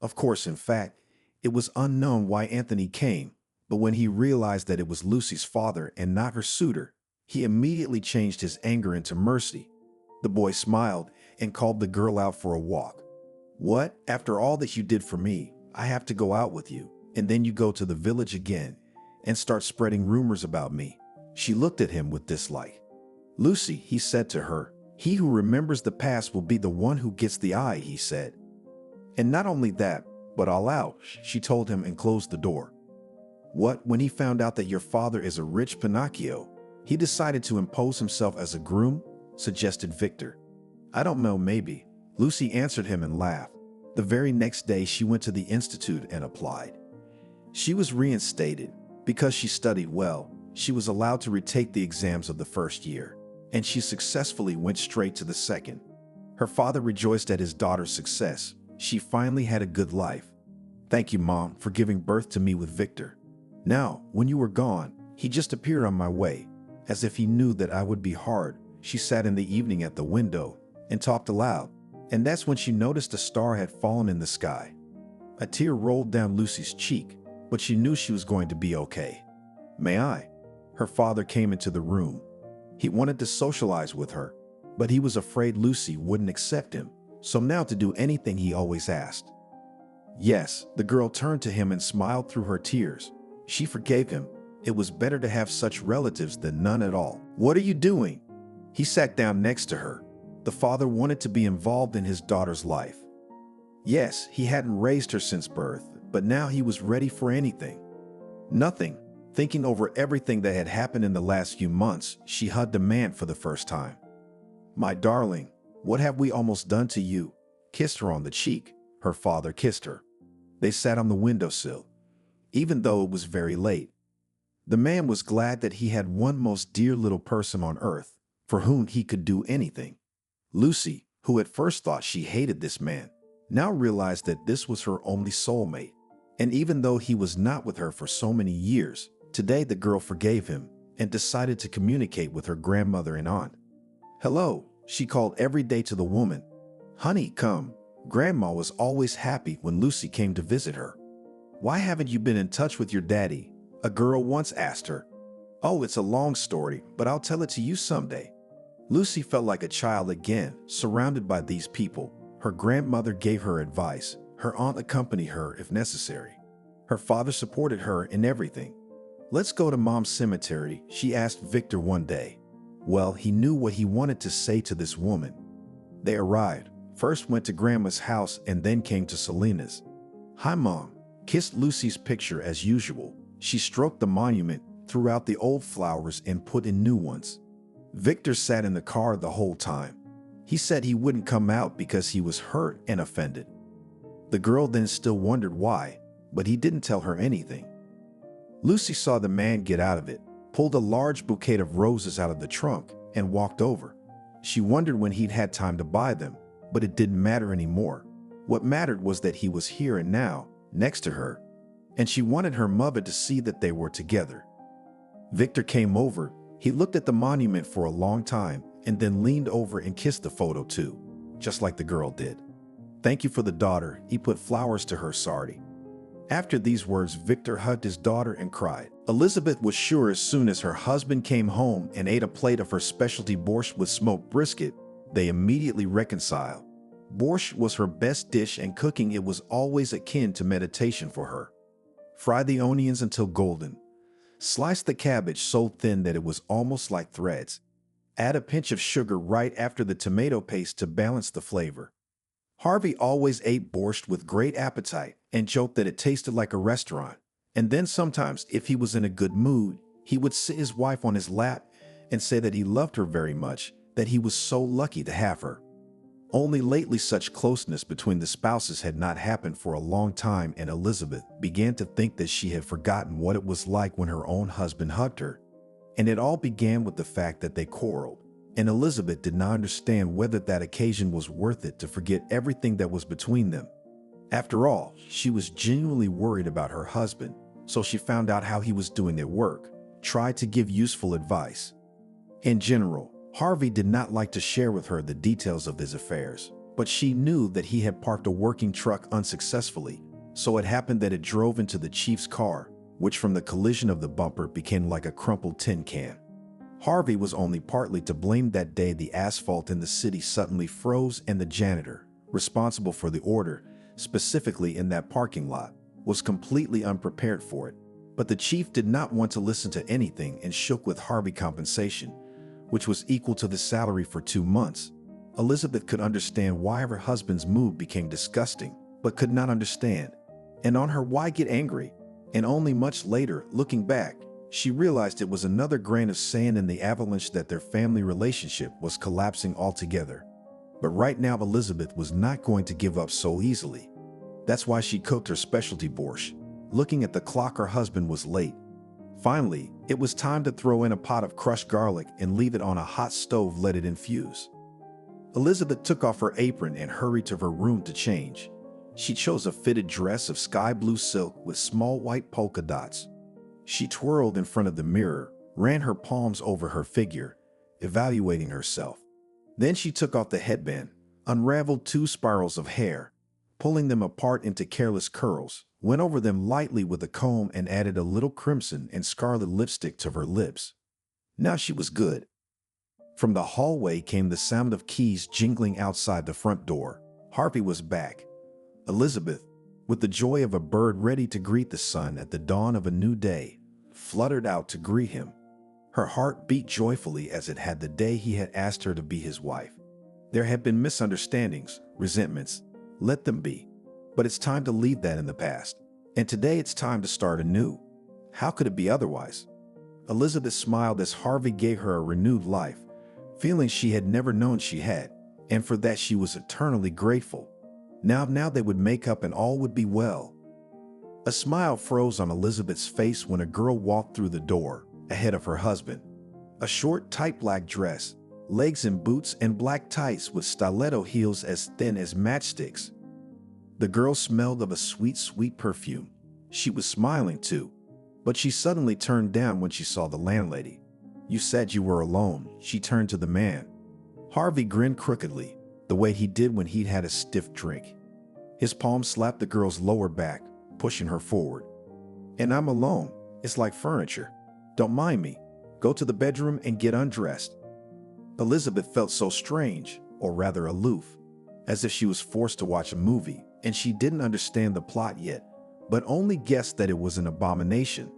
Of course, in fact, it was unknown why Anthony came, but when he realized that it was Lucy's father and not her suitor, he immediately changed his anger into mercy. The boy smiled and called the girl out for a walk. "What? After all that you did for me, I have to go out with you, and then you go to the village again and start spreading rumors about me?" She looked at him with dislike. "Lucy," he said to her, "he who remembers the past will be the one who gets the eye," he said. "And not only that, but all out," she told him and closed the door. "What, when he found out that your father is a rich Pinocchio, he decided to impose himself as a groom?" suggested Victor. "I don't know, maybe." Lucy answered him and laughed. The very next day, she went to the institute and applied. She was reinstated. Because she studied well, she was allowed to retake the exams of the first year, and she successfully went straight to the second. Her father rejoiced at his daughter's success. She finally had a good life. "Thank you, Mom, for giving birth to me with Victor. Now, when you were gone, he just appeared on my way, as if he knew that I would be hard." She sat in the evening at the window and talked aloud, and that's when she noticed a star had fallen in the sky. A tear rolled down Lucy's cheek, but she knew she was going to be okay. "May I?" Her father came into the room. He wanted to socialize with her, but he was afraid Lucy wouldn't accept him, so now to do anything he always asked. "Yes," the girl turned to him and smiled through her tears. She forgave him. It was better to have such relatives than none at all. "What are you doing?" He sat down next to her. The father wanted to be involved in his daughter's life. Yes, he hadn't raised her since birth, but now he was ready for anything. Nothing. Thinking over everything that had happened in the last few months, she hugged the man for the first time. "My darling, what have we almost done to you?" Kissed her on the cheek. Her father kissed her. They sat on the windowsill, even though it was very late. The man was glad that he had one most dear little person on earth for whom he could do anything. Lucy, who at first thought she hated this man, now realized that this was her only soulmate. And even though he was not with her for so many years, today the girl forgave him and decided to communicate with her grandmother and aunt. "Hello," she called every day to the woman. "Honey, come." Grandma was always happy when Lucy came to visit her. "Why haven't you been in touch with your daddy?" a girl once asked her. "Oh, it's a long story, but I'll tell it to you someday." Lucy felt like a child again, surrounded by these people. Her grandmother gave her advice. Her aunt accompanied her if necessary. Her father supported her in everything. "Let's go to Mom's cemetery," she asked Victor one day. Well, he knew what he wanted to say to this woman. They arrived, first went to Grandma's house and then came to Selena's. "Hi, Mom," kissed Lucy's picture as usual. She stroked the monument, threw out the old flowers and put in new ones. Victor sat in the car the whole time. He said he wouldn't come out because he was hurt and offended. The girl then still wondered why, but he didn't tell her anything. Lucy saw the man get out of it, pulled a large bouquet of roses out of the trunk, and walked over. She wondered when he'd had time to buy them, but it didn't matter anymore. What mattered was that he was here and now, next to her, and she wanted her mother to see that they were together. Victor came over. He looked at the monument for a long time and then leaned over and kissed the photo too, just like the girl did. "Thank you for the daughter." He put flowers to her saree. After these words, Victor hugged his daughter and cried. Elizabeth was sure as soon as her husband came home and ate a plate of her specialty borscht with smoked brisket, they immediately reconciled. Borscht was her best dish, and cooking it was always akin to meditation for her. Fry the onions until golden. Slice the cabbage so thin that it was almost like threads. Add a pinch of sugar right after the tomato paste to balance the flavor. Harvey always ate borscht with great appetite and joked that it tasted like a restaurant. And then sometimes, if he was in a good mood, he would sit his wife on his lap and say that he loved her very much, that he was so lucky to have her. Only lately such closeness between the spouses had not happened for a long time, and Elizabeth began to think that she had forgotten what it was like when her own husband hugged her. And it all began with the fact that they quarreled, and Elizabeth did not understand whether that occasion was worth it to forget everything that was between them. After all, she was genuinely worried about her husband, so she found out how he was doing at work, tried to give useful advice. In general, Harvey did not like to share with her the details of his affairs, but she knew that he had parked a working truck unsuccessfully, so it happened that it drove into the chief's car, which from the collision of the bumper became like a crumpled tin can. Harvey was only partly to blame. That day the asphalt in the city suddenly froze, and the janitor, responsible for the order, specifically in that parking lot, was completely unprepared for it. But the chief did not want to listen to anything and shook with Harvey compensation, which was equal to the salary for 2 months. Elizabeth could understand why her husband's mood became disgusting, but could not understand. And on her why get angry, and only much later, looking back, she realized it was another grain of sand in the avalanche that their family relationship was collapsing altogether. But right now Elizabeth was not going to give up so easily. That's why she cooked her specialty borscht. Looking at the clock, her husband was late. Finally, it was time to throw in a pot of crushed garlic and leave it on a hot stove, let it infuse. Elizabeth took off her apron and hurried to her room to change. She chose a fitted dress of sky blue silk with small white polka dots. She twirled in front of the mirror, ran her palms over her figure, evaluating herself. Then she took off the headband, unraveled 2 spirals of hair, pulling them apart into careless curls, went over them lightly with a comb and added a little crimson and scarlet lipstick to her lips. Now she was good. From the hallway came the sound of keys jingling outside the front door. Harvey was back. Elizabeth, with the joy of a bird ready to greet the sun at the dawn of a new day, fluttered out to greet him. Her heart beat joyfully as it had the day he had asked her to be his wife. There had been misunderstandings, resentments. Let them be. But it's time to leave that in the past. And today it's time to start anew. How could it be otherwise? Elizabeth smiled as Harvey gave her a renewed life, feelings she had never known she had, and for that she was eternally grateful. Now they would make up and all would be well. A smile froze on Elizabeth's face when a girl walked through the door, ahead of her husband. A short, tight black dress, legs in boots, and black tights with stiletto heels as thin as matchsticks. The girl smelled of a sweet, sweet perfume. She was smiling too, but she suddenly turned down when she saw the landlady. "You said you were alone," she turned to the man. Harvey grinned crookedly, the way he did when he'd had a stiff drink. His palm slapped the girl's lower back, pushing her forward. "And I'm alone. It's like furniture. Don't mind me. Go to the bedroom and get undressed." Elizabeth felt so strange, or rather aloof, as if she was forced to watch a movie, and she didn't understand the plot yet, but only guessed that it was an abomination.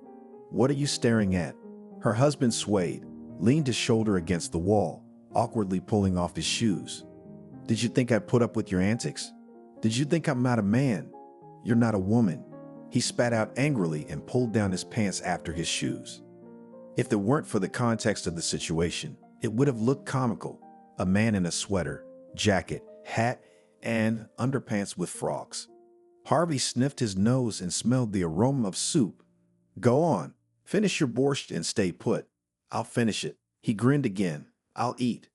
"What are you staring at?" Her husband swayed, leaned his shoulder against the wall, awkwardly pulling off his shoes. "Did you think I'd put up with your antics? Did you think I'm not a man? You're not a woman." He spat out angrily and pulled down his pants after his shoes. If it weren't for the context of the situation, it would have looked comical. A man in a sweater, jacket, hat, and underpants with frogs. Harvey sniffed his nose and smelled the aroma of soup. "Go on, finish your borscht and stay put. I'll finish it." He grinned again. "I'll eat.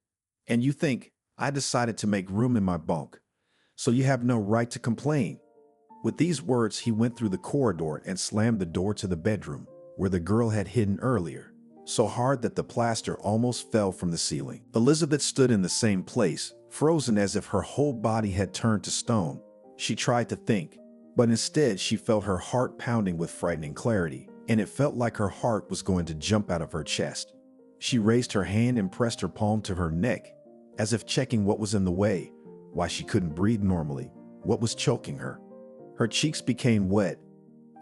And you think I decided to make room in my bunk, so you have no right to complain." With these words, he went through the corridor and slammed the door to the bedroom, where the girl had hidden earlier, so hard that the plaster almost fell from the ceiling. Elizabeth stood in the same place, frozen as if her whole body had turned to stone. She tried to think, but instead she felt her heart pounding with frightening clarity, and it felt like her heart was going to jump out of her chest. She raised her hand and pressed her palm to her neck, as if checking what was in the way, why she couldn't breathe normally, what was choking her. Her cheeks became wet.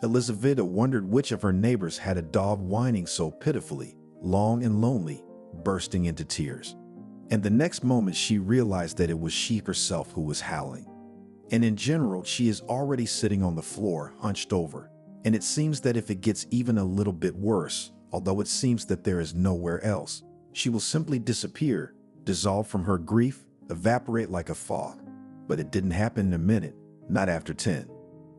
Elizabeth wondered which of her neighbors had a dog whining so pitifully, long and lonely, bursting into tears. And the next moment she realized that it was she herself who was howling. And in general, she is already sitting on the floor, hunched over. And it seems that if it gets even a little bit worse, although it seems that there is nowhere else, she will simply disappear, dissolve from her grief, evaporate like a fog. But it didn't happen in a minute, not after 10.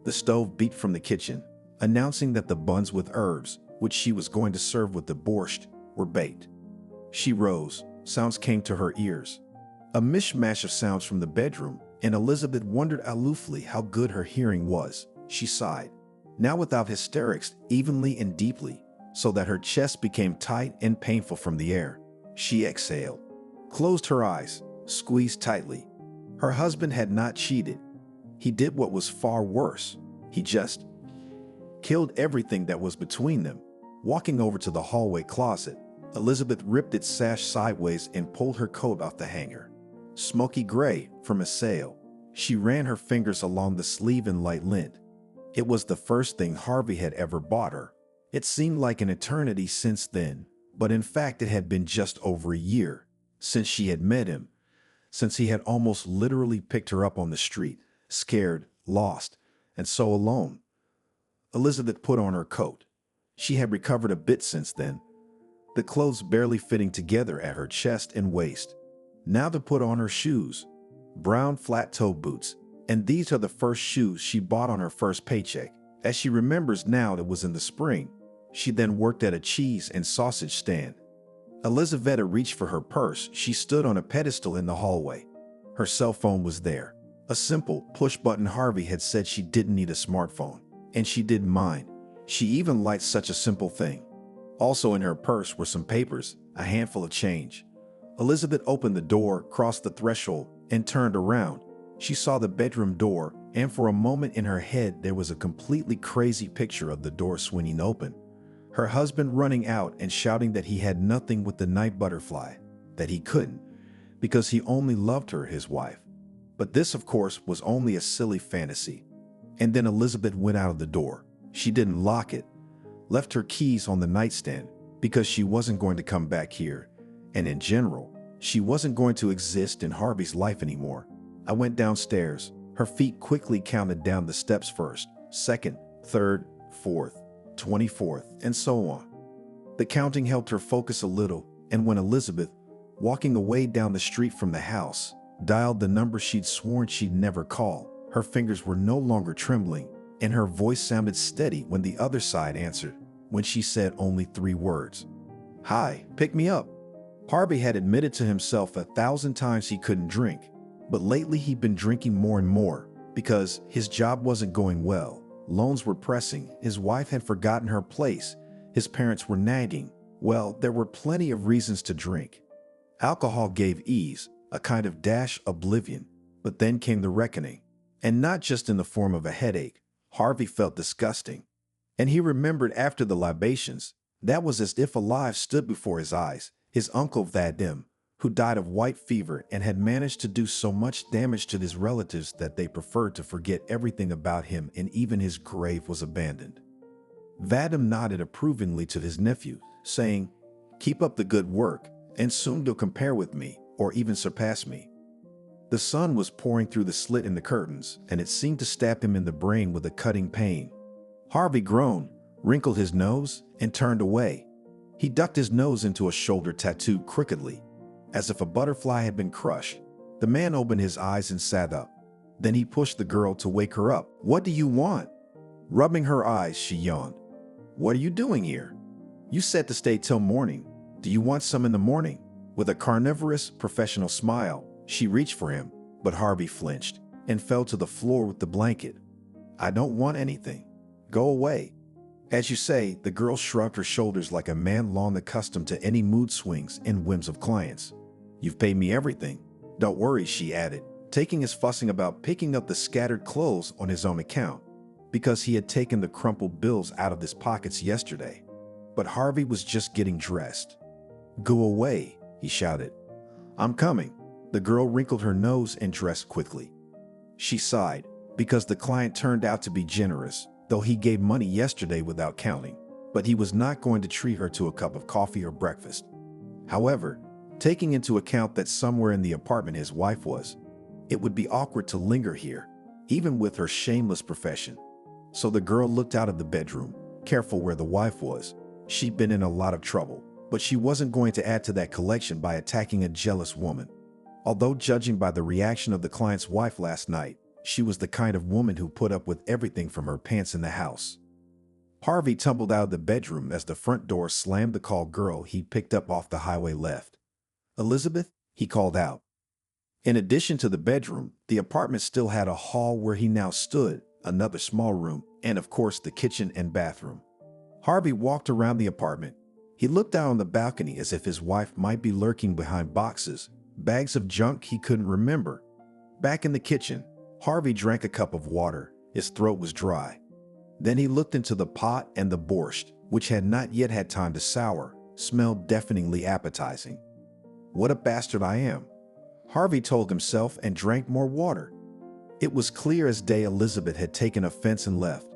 The stove beat from the kitchen, announcing that the buns with herbs, which she was going to serve with the borscht, were baked. She rose. Sounds came to her ears. A mishmash of sounds from the bedroom, and Elizabeth wondered aloofly how good her hearing was. She sighed, now without hysterics, evenly and deeply, so that her chest became tight and painful from the air. She exhaled, closed her eyes, squeezed tightly. Her husband had not cheated. He did what was far worse. He just killed everything that was between them. Walking over to the hallway closet, Elizabeth ripped its sash sideways and pulled her coat off the hanger. Smoky gray from a sale. She ran her fingers along the sleeve in light lint. It was the first thing Harvey had ever bought her. It seemed like an eternity since then, but in fact it had been just over a year since she had met him, since he had almost literally picked her up on the street, scared, lost, and so alone. Elizabeth put on her coat. She had recovered a bit since then, the clothes barely fitting together at her chest and waist. Now to put on her shoes, brown flat-toe boots, and these are the first shoes she bought on her first paycheck. As she remembers now, it was in the spring. She then worked at a cheese and sausage stand. Elizabeth reached for her purse. She stood on a pedestal in the hallway. Her cell phone was there. A simple push-button. Harvey had said she didn't need a smartphone, and she didn't mind. She even liked such a simple thing. Also in her purse were some papers, a handful of change. Elizabeth opened the door, crossed the threshold, and turned around. She saw the bedroom door, and for a moment in her head there was a completely crazy picture of the door swinging open. Her husband running out and shouting that he had nothing with the night butterfly, that he couldn't, because he only loved her, his wife. But this, of course, was only a silly fantasy. And then Elizabeth went out of the door. She didn't lock it, left her keys on the nightstand, because she wasn't going to come back here, and in general, she wasn't going to exist in Harvey's life anymore. I went downstairs. Her feet quickly counted down the steps, first, second, third, fourth, 24th, and so on. The counting helped her focus a little, and when Elizabeth, walking away down the street from the house, dialed the number she'd sworn she'd never call, her fingers were no longer trembling, and her voice sounded steady when the other side answered, when she said only 3 words. "Hi, pick me up." Harvey had admitted to himself 1,000 times he couldn't drink, but lately he'd been drinking more and more, because his job wasn't going well. Loans were pressing, his wife had forgotten her place, his parents were nagging. Well, there were plenty of reasons to drink. Alcohol gave ease, a kind of dash oblivion. But then came the reckoning. And not just in the form of a headache. Harvey felt disgusting. And he remembered after the libations, that was as if a life stood before his eyes. His uncle Vadim, who died of white fever and had managed to do so much damage to his relatives that they preferred to forget everything about him, and even his grave was abandoned. Vadim nodded approvingly to his nephew, saying, "Keep up the good work, and soon you'll compare with me, or even surpass me." The sun was pouring through the slit in the curtains, and it seemed to stab him in the brain with a cutting pain. Harvey groaned, wrinkled his nose, and turned away. He ducked his nose into a shoulder tattooed crookedly, as if a butterfly had been crushed. The man opened his eyes and sat up. Then he pushed the girl to wake her up. "What do you want?" Rubbing her eyes, she yawned. "What are you doing here? You said to stay till morning. Do you want some in the morning?" With a carnivorous, professional smile, she reached for him, but Harvey flinched and fell to the floor with the blanket. "I don't want anything. Go away." As you say, the girl shrugged her shoulders like a man long accustomed to any mood swings and whims of clients. "You've paid me everything. Don't worry," she added, taking his fussing about picking up the scattered clothes on his own account, because he had taken the crumpled bills out of his pockets yesterday. But Harvey was just getting dressed. "Go away," he shouted. "I'm coming." The girl wrinkled her nose and dressed quickly. She sighed, because the client turned out to be generous, though he gave money yesterday without counting. But he was not going to treat her to a cup of coffee or breakfast. However, taking into account that somewhere in the apartment his wife was, it would be awkward to linger here, even with her shameless profession. So the girl looked out of the bedroom, careful where the wife was. She'd been in a lot of trouble, but she wasn't going to add to that collection by attacking a jealous woman. Although judging by the reaction of the client's wife last night, she was the kind of woman who put up with everything from her pants in the house. Harvey tumbled out of the bedroom as the front door slammed. The call girl he picked up off the highway left. "Elizabeth?" he called out. In addition to the bedroom, the apartment still had a hall where he now stood, another small room, and of course the kitchen and bathroom. Harvey walked around the apartment. He looked out on the balcony as if his wife might be lurking behind boxes, bags of junk he couldn't remember. Back in the kitchen, Harvey drank a cup of water. His throat was dry. Then he looked into the pot, and the borscht, which had not yet had time to sour, smelled deafeningly appetizing. "What a bastard I am," Harvey told himself, and drank more water. It was clear as day Elizabeth had taken offense and left.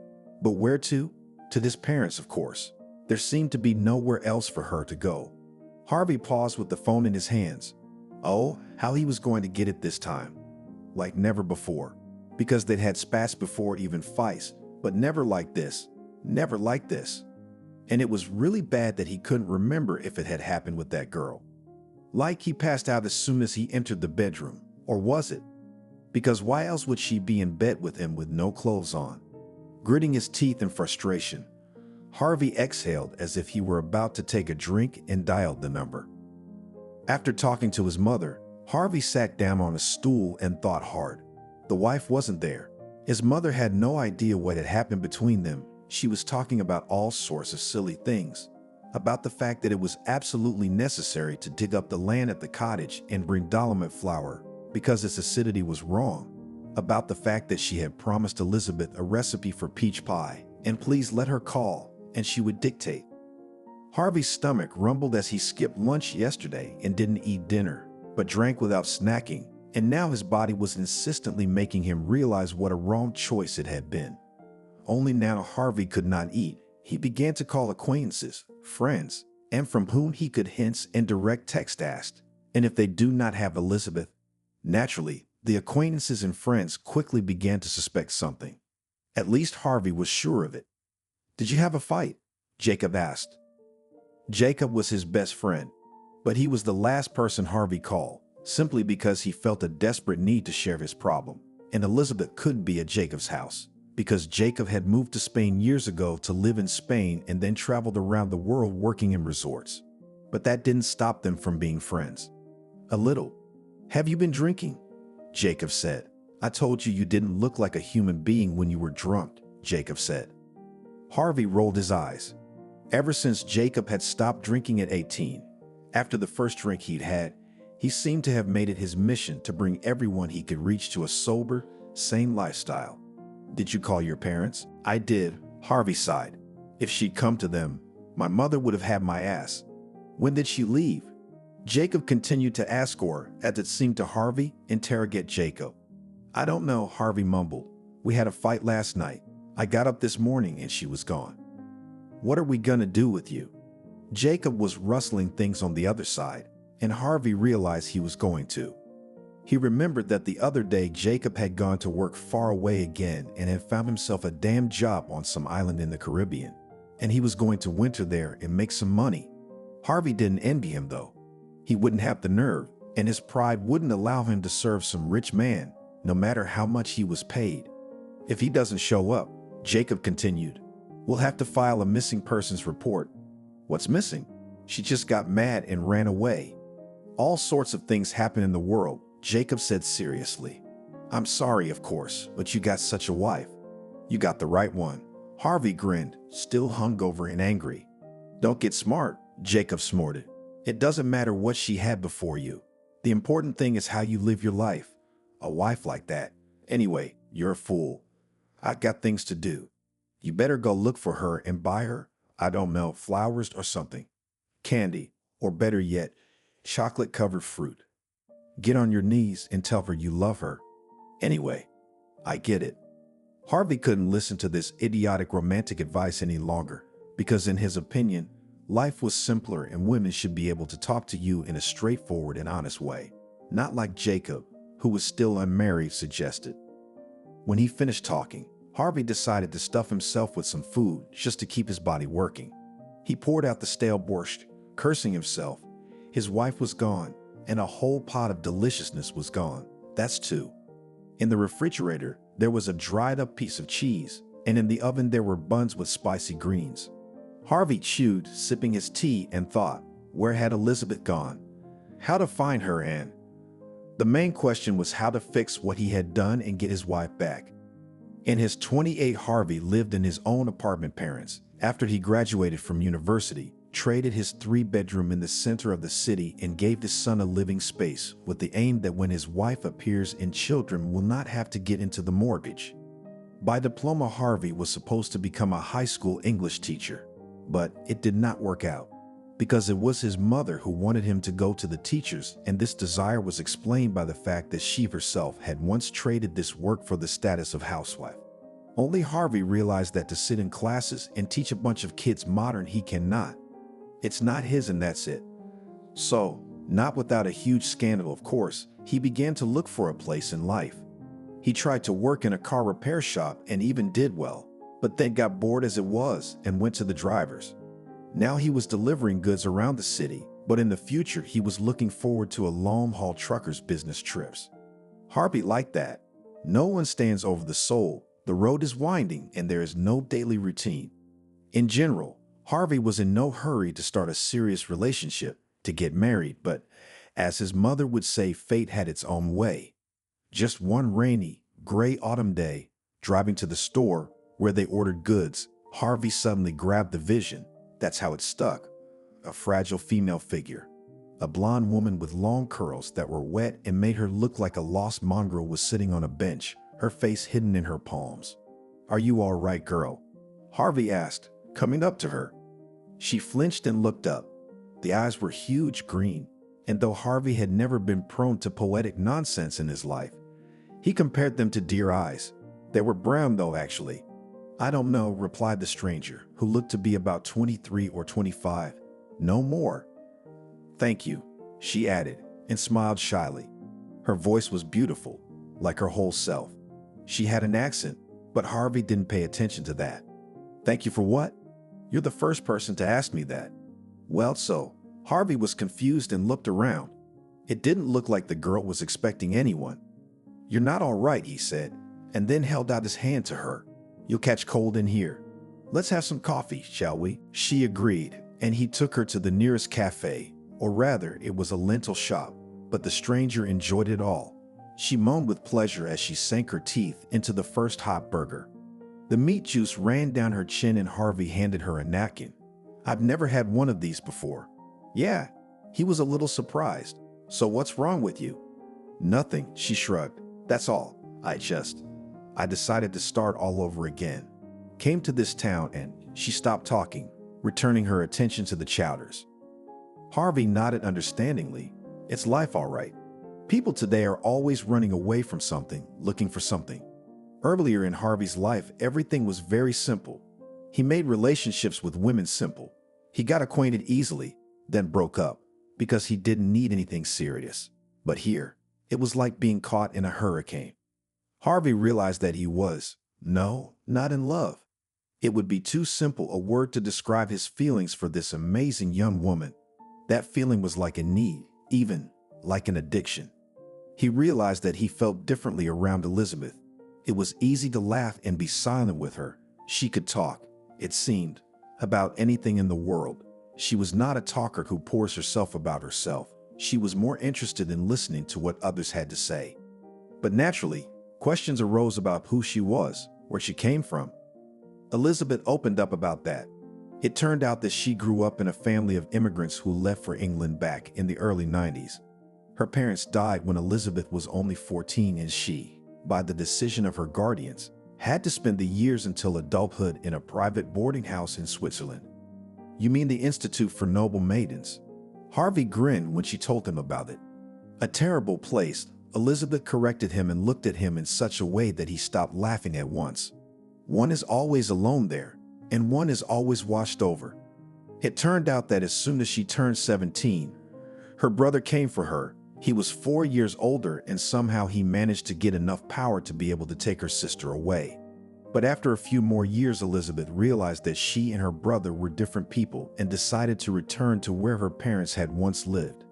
But where to? To his parents, of course. There seemed to be nowhere else for her to go. Harvey paused with the phone in his hands. Oh, how he was going to get it this time. Like never before. Because they'd had spats before, even fights, but never like this. Never like this. And it was really bad that he couldn't remember if it had happened with that girl. Like he passed out as soon as he entered the bedroom. Or was it? Because why else would she be in bed with him with no clothes on? Gritting his teeth in frustration, Harvey exhaled as if he were about to take a drink and dialed the number. After talking to his mother, Harvey sat down on a stool and thought hard. The wife wasn't there. His mother had no idea what had happened between them. She was talking about all sorts of silly things. About the fact that it was absolutely necessary to dig up the land at the cottage and bring dolomite flour because its acidity was wrong. About the fact that she had promised Elizabeth a recipe for peach pie, and please let her call, and she would dictate. Harvey's stomach rumbled as he skipped lunch yesterday and didn't eat dinner, but drank without snacking, and now his body was insistently making him realize what a wrong choice it had been. Only now Harvey could not eat. He began to call acquaintances, friends, and from whom he could hints and direct text asked, and if they do not have Elizabeth. Naturally, the acquaintances and friends quickly began to suspect something. At least Harvey was sure of it. "Did you have a fight?" Jacob asked. Jacob was his best friend, but he was the last person Harvey called, simply because he felt a desperate need to share his problem, and Elizabeth couldn't be at Jacob's house, because Jacob had moved to Spain years ago to live in Spain and then traveled around the world working in resorts. But that didn't stop them from being friends. "A little." "Have you been drinking?" Jacob said. I told you you didn't look like a human being when you were drunk, Jacob said. Harvey rolled his eyes. Ever since Jacob had stopped drinking at 18, after the first drink he'd had, he seemed to have made it his mission to bring everyone he could reach to a sober, sane lifestyle. Did you call your parents? I did, Harvey sighed. If she'd come to them, my mother would have had my ass. When did she leave? Jacob continued to ask, or, as it seemed to Harvey, interrogate Jacob. I don't know, Harvey mumbled. We had a fight last night. I got up this morning and she was gone. What are we gonna do with you? Jacob was rustling things on the other side, and Harvey realized he was going to. He remembered that the other day Jacob had gone to work far away again and had found himself a damn job on some island in the Caribbean, and he was going to winter there and make some money. Harvey didn't envy him though. He wouldn't have the nerve, and his pride wouldn't allow him to serve some rich man, no matter how much he was paid. If he doesn't show up, Jacob continued, we'll have to file a missing persons report. What's missing? She just got mad and ran away. All sorts of things happen in the world, Jacob said seriously. I'm sorry, of course, but you got such a wife. You got the right one. Harvey grinned, still hungover and angry. Don't get smart, Jacob snorted. It doesn't matter what she had before you. The important thing is how you live your life. A wife like that. Anyway, you're a fool. I got things to do. You better go look for her and buy her, I don't know, flowers or something. Candy, or better yet, chocolate-covered fruit. Get on your knees and tell her you love her. Anyway, I get it. Harvey couldn't listen to this idiotic romantic advice any longer, because in his opinion, life was simpler and women should be able to talk to you in a straightforward and honest way, not like Jacob, who was still unmarried, suggested. When he finished talking, Harvey decided to stuff himself with some food just to keep his body working. He poured out the stale borscht, cursing himself. His wife was gone, and a whole pot of deliciousness was gone. That's two. In the refrigerator, there was a dried-up piece of cheese, and in the oven there were buns with spicy greens. Harvey chewed, sipping his tea, and thought, where had Elizabeth gone? How to find her, and the main question was how to fix what he had done and get his wife back. In his 28, Harvey lived in his own apartment. Parents, after he graduated from university, traded his 3-bedroom in the center of the city and gave his son a living space with the aim that when his wife appears and children will not have to get into the mortgage. By diploma, Harvey was supposed to become a high school English teacher, but it did not work out because it was his mother who wanted him to go to the teachers, and this desire was explained by the fact that she herself had once traded this work for the status of housewife. Only Harvey realized that to sit in classes and teach a bunch of kids modern he cannot. It's not his and that's it. So, not without a huge scandal of course, he began to look for a place in life. He tried to work in a car repair shop and even did well, but then got bored as it was and went to the drivers. Now he was delivering goods around the city, but in the future he was looking forward to a long-haul trucker's business trips. Harvey liked that. No one stands over the soul, the road is winding, and there is no daily routine. In general, Harvey was in no hurry to start a serious relationship, to get married, but as his mother would say, fate had its own way. Just one rainy, gray autumn day, driving to the store where they ordered goods, Harvey suddenly grabbed the vision. That's how it stuck. A fragile female figure. A blonde woman with long curls that were wet and made her look like a lost mongrel was sitting on a bench, her face hidden in her palms. Are you all right, girl? Harvey asked, coming up to her. She flinched and looked up. The eyes were huge green, and though Harvey had never been prone to poetic nonsense in his life, he compared them to deer eyes. They were brown though, actually. I don't know, replied the stranger, who looked to be about 23 or 25. No more. Thank you, she added, and smiled shyly. Her voice was beautiful, like her whole self. She had an accent, but Harvey didn't pay attention to that. Thank you for what? You're the first person to ask me that. Well, so, Harvey was confused and looked around. It didn't look like the girl was expecting anyone. You're not all right, he said, and then held out his hand to her. You'll catch cold in here. Let's have some coffee, shall we? She agreed, and he took her to the nearest cafe, or rather, it was a lentil shop, but the stranger enjoyed it all. She moaned with pleasure as she sank her teeth into the first hot burger. The meat juice ran down her chin and Harvey handed her a napkin. "I've never had one of these before." "Yeah." He was a little surprised. "So what's wrong with you?" "Nothing," she shrugged. "That's all. I decided to start all over again. Came to this town," and she stopped talking, returning her attention to the chowders. Harvey nodded understandingly. "It's life, all right. People today are always running away from something, looking for something." Earlier in Harvey's life, everything was very simple. He made relationships with women simple. He got acquainted easily, then broke up, because he didn't need anything serious. But here, it was like being caught in a hurricane. Harvey realized that he was, not in love. It would be too simple a word to describe his feelings for this amazing young woman. That feeling was like a need, even like an addiction. He realized that he felt differently around Elizabeth. It was easy to laugh and be silent with her. She could talk, it seemed, about anything in the world. She was not a talker who pours herself about herself. She was more interested in listening to what others had to say. But naturally, questions arose about who she was, where she came from. Elizabeth opened up about that. It turned out that she grew up in a family of immigrants who left for England back in the early 90s. Her parents died when Elizabeth was only 14 and she, by the decision of her guardians, had to spend the years until adulthood in a private boarding house in Switzerland. "You mean the Institute for Noble Maidens?" Harvey grinned when she told him about it. "A terrible place," Elizabeth corrected him and looked at him in such a way that he stopped laughing at once. "One is always alone there, and one is always watched over." It turned out that as soon as she turned 17, her brother came for her. He was 4 years older and somehow he managed to get enough power to be able to take her sister away. But after a few more years, Elizabeth realized that she and her brother were different people and decided to return to where her parents had once lived.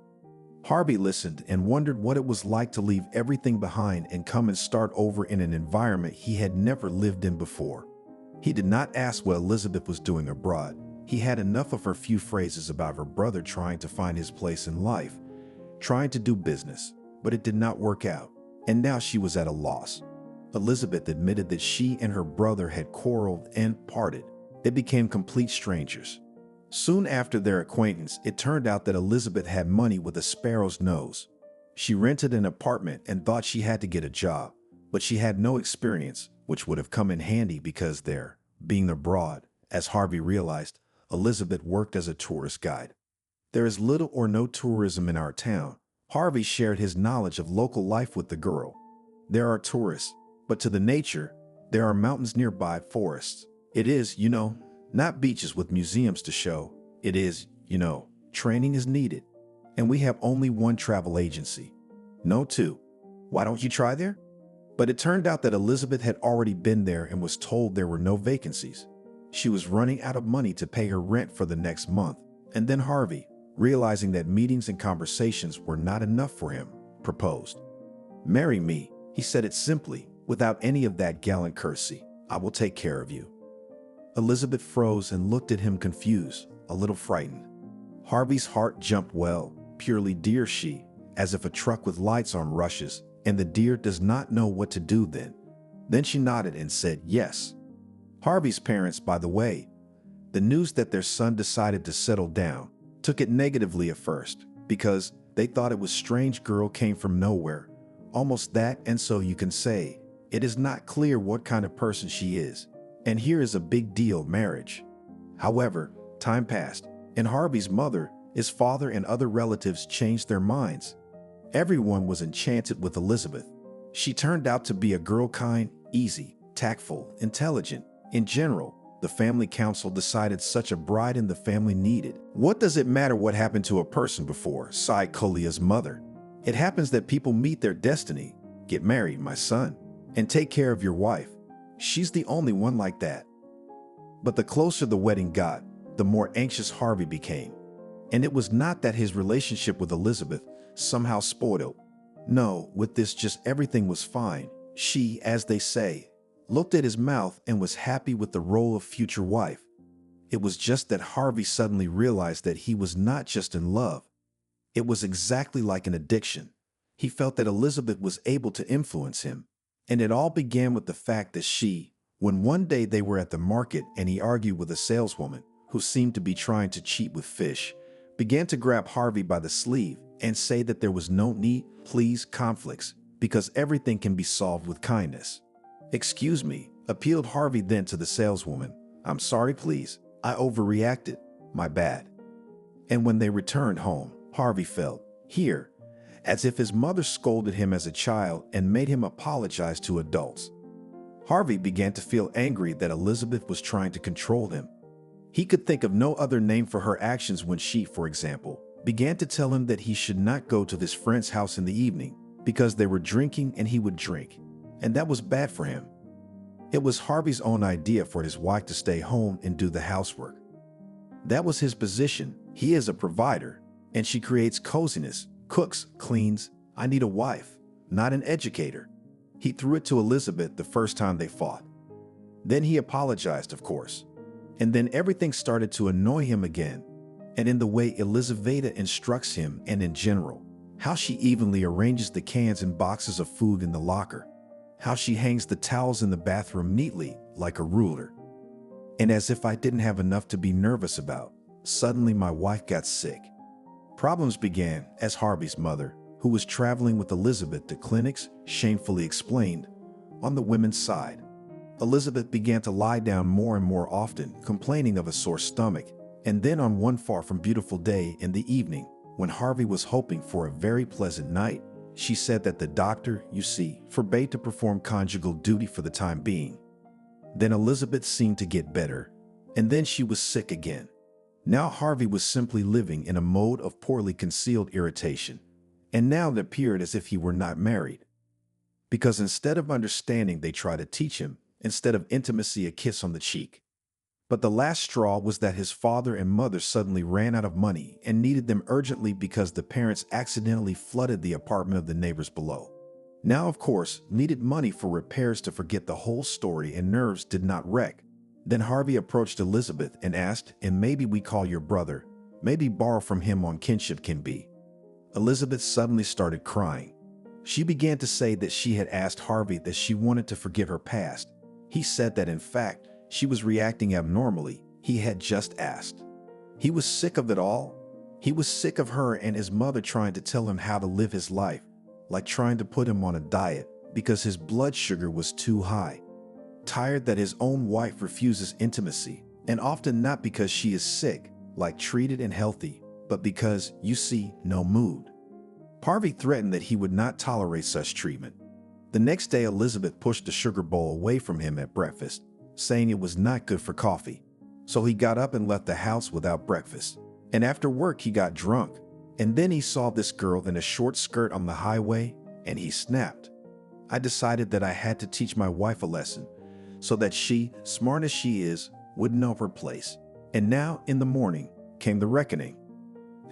Harvey listened and wondered what it was like to leave everything behind and come and start over in an environment he had never lived in before. He did not ask what Elizabeth was doing abroad. He had enough of her few phrases about her brother trying to find his place in life, trying to do business, but it did not work out, and now she was at a loss. Elizabeth admitted that she and her brother had quarreled and parted. They became complete strangers. Soon after their acquaintance, it turned out that Elizabeth had money with a sparrow's nose. She rented an apartment and thought she had to get a job, but she had no experience, which would have come in handy because there, being abroad, as Harvey realized, Elizabeth worked as a tourist guide. There is little or no tourism in our town. Harvey shared his knowledge of local life with the girl. There are tourists, but to the nature, there are mountains nearby, forests. It is, not beaches with museums to show. It is, training is needed. And we have only one travel agency. No two. Why don't you try there? But it turned out that Elizabeth had already been there and was told there were no vacancies. She was running out of money to pay her rent for the next month. And then Harvey, realizing that meetings and conversations were not enough for him, proposed. "Marry me," he said it simply, without any of that gallant courtesy. "I will take care of you." Elizabeth froze and looked at him confused, a little frightened. Harvey's heart jumped. Well, purely deer she, as if a truck with lights on rushes, and the deer does not know what to do then. Then she nodded and said yes. Harvey's parents, by the way, the news that their son decided to settle down, took it negatively at first, because they thought it was strange girl came from nowhere. Almost that, and so you can say, it is not clear what kind of person she is. And here is a big deal, marriage. However, time passed, and Harvey's mother, his father, and other relatives changed their minds. Everyone was enchanted with Elizabeth. She turned out to be a girl kind, easy, tactful, intelligent. In general, the family council decided such a bride in the family needed. "What does it matter what happened to a person before?" sighed Kolia's mother. "It happens that people meet their destiny. Get married, my son, and take care of your wife. She's the only one like that." But the closer the wedding got, the more anxious Harvey became. And it was not that his relationship with Elizabeth somehow spoiled. No, with this just everything was fine. She, as they say, looked at his mouth and was happy with the role of future wife. It was just that Harvey suddenly realized that he was not just in love. It was exactly like an addiction. He felt that Elizabeth was able to influence him. And it all began with the fact that when one day they were at the market and he argued with a saleswoman who seemed to be trying to cheat with fish, began to grab Harvey by the sleeve and say that there was no need, please, conflicts, because everything can be solved with kindness. "Excuse me," appealed Harvey then to the saleswoman. "I'm sorry, please. I overreacted. My bad." And when they returned home, Harvey felt, as if his mother scolded him as a child and made him apologize to adults. Harvey began to feel angry that Elizabeth was trying to control him. He could think of no other name for her actions when she, for example, began to tell him that he should not go to his friend's house in the evening because they were drinking and he would drink, and that was bad for him. It was Harvey's own idea for his wife to stay home and do the housework. That was his position. He is a provider, and she creates coziness, cooks, cleans. I need a wife, not an educator. He threw it to Elizabeth the first time they fought. Then he apologized, of course. And then everything started to annoy him again. And in the way Elizaveta instructs him and in general, how she evenly arranges the cans and boxes of food in the locker, how she hangs the towels in the bathroom neatly like a ruler. And as if I didn't have enough to be nervous about, suddenly my wife got sick. Problems began as Harvey's mother, who was traveling with Elizabeth to clinics, shamefully explained. On the women's side, Elizabeth began to lie down more and more often, complaining of a sore stomach. And then on one far from beautiful day in the evening, when Harvey was hoping for a very pleasant night, she said that the doctor, forbade to perform conjugal duty for the time being. Then Elizabeth seemed to get better, and then she was sick again. Now Harvey was simply living in a mode of poorly concealed irritation, and now it appeared as if he were not married. Because instead of understanding, they tried to teach him, instead of intimacy, a kiss on the cheek. But the last straw was that his father and mother suddenly ran out of money and needed them urgently because the parents accidentally flooded the apartment of the neighbors below. Now, of course, needed money for repairs to forget the whole story, and nerves did not wreck. Then Harvey approached Elizabeth and asked, "And maybe we call your brother, maybe borrow from him on kinship can be." Elizabeth suddenly started crying. She began to say that she had asked Harvey that she wanted to forgive her past. He said that in fact, she was reacting abnormally. He had just asked. He was sick of it all. He was sick of her and his mother trying to tell him how to live his life, like trying to put him on a diet because his blood sugar was too high. Tired that his own wife refuses intimacy, and often not because she is sick, like treated and healthy, but because, no mood. Harvey threatened that he would not tolerate such treatment. The next day, Elizabeth pushed the sugar bowl away from him at breakfast, saying it was not good for coffee. So he got up and left the house without breakfast. And after work, he got drunk. And then he saw this girl in a short skirt on the highway, and he snapped. I decided that I had to teach my wife a lesson, so that she, smart as she is, would know her place. And now, in the morning, came the reckoning.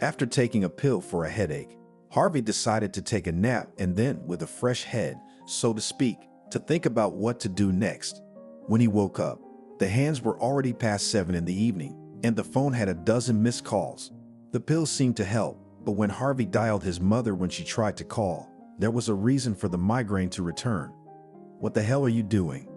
After taking a pill for a headache, Harvey decided to take a nap and then, with a fresh head, so to speak, to think about what to do next. When he woke up, the hands were already past 7 in the evening, and the phone had a dozen missed calls. The pills seemed to help, but when Harvey dialed his mother when she tried to call, there was a reason for the migraine to return. "What the hell are you doing?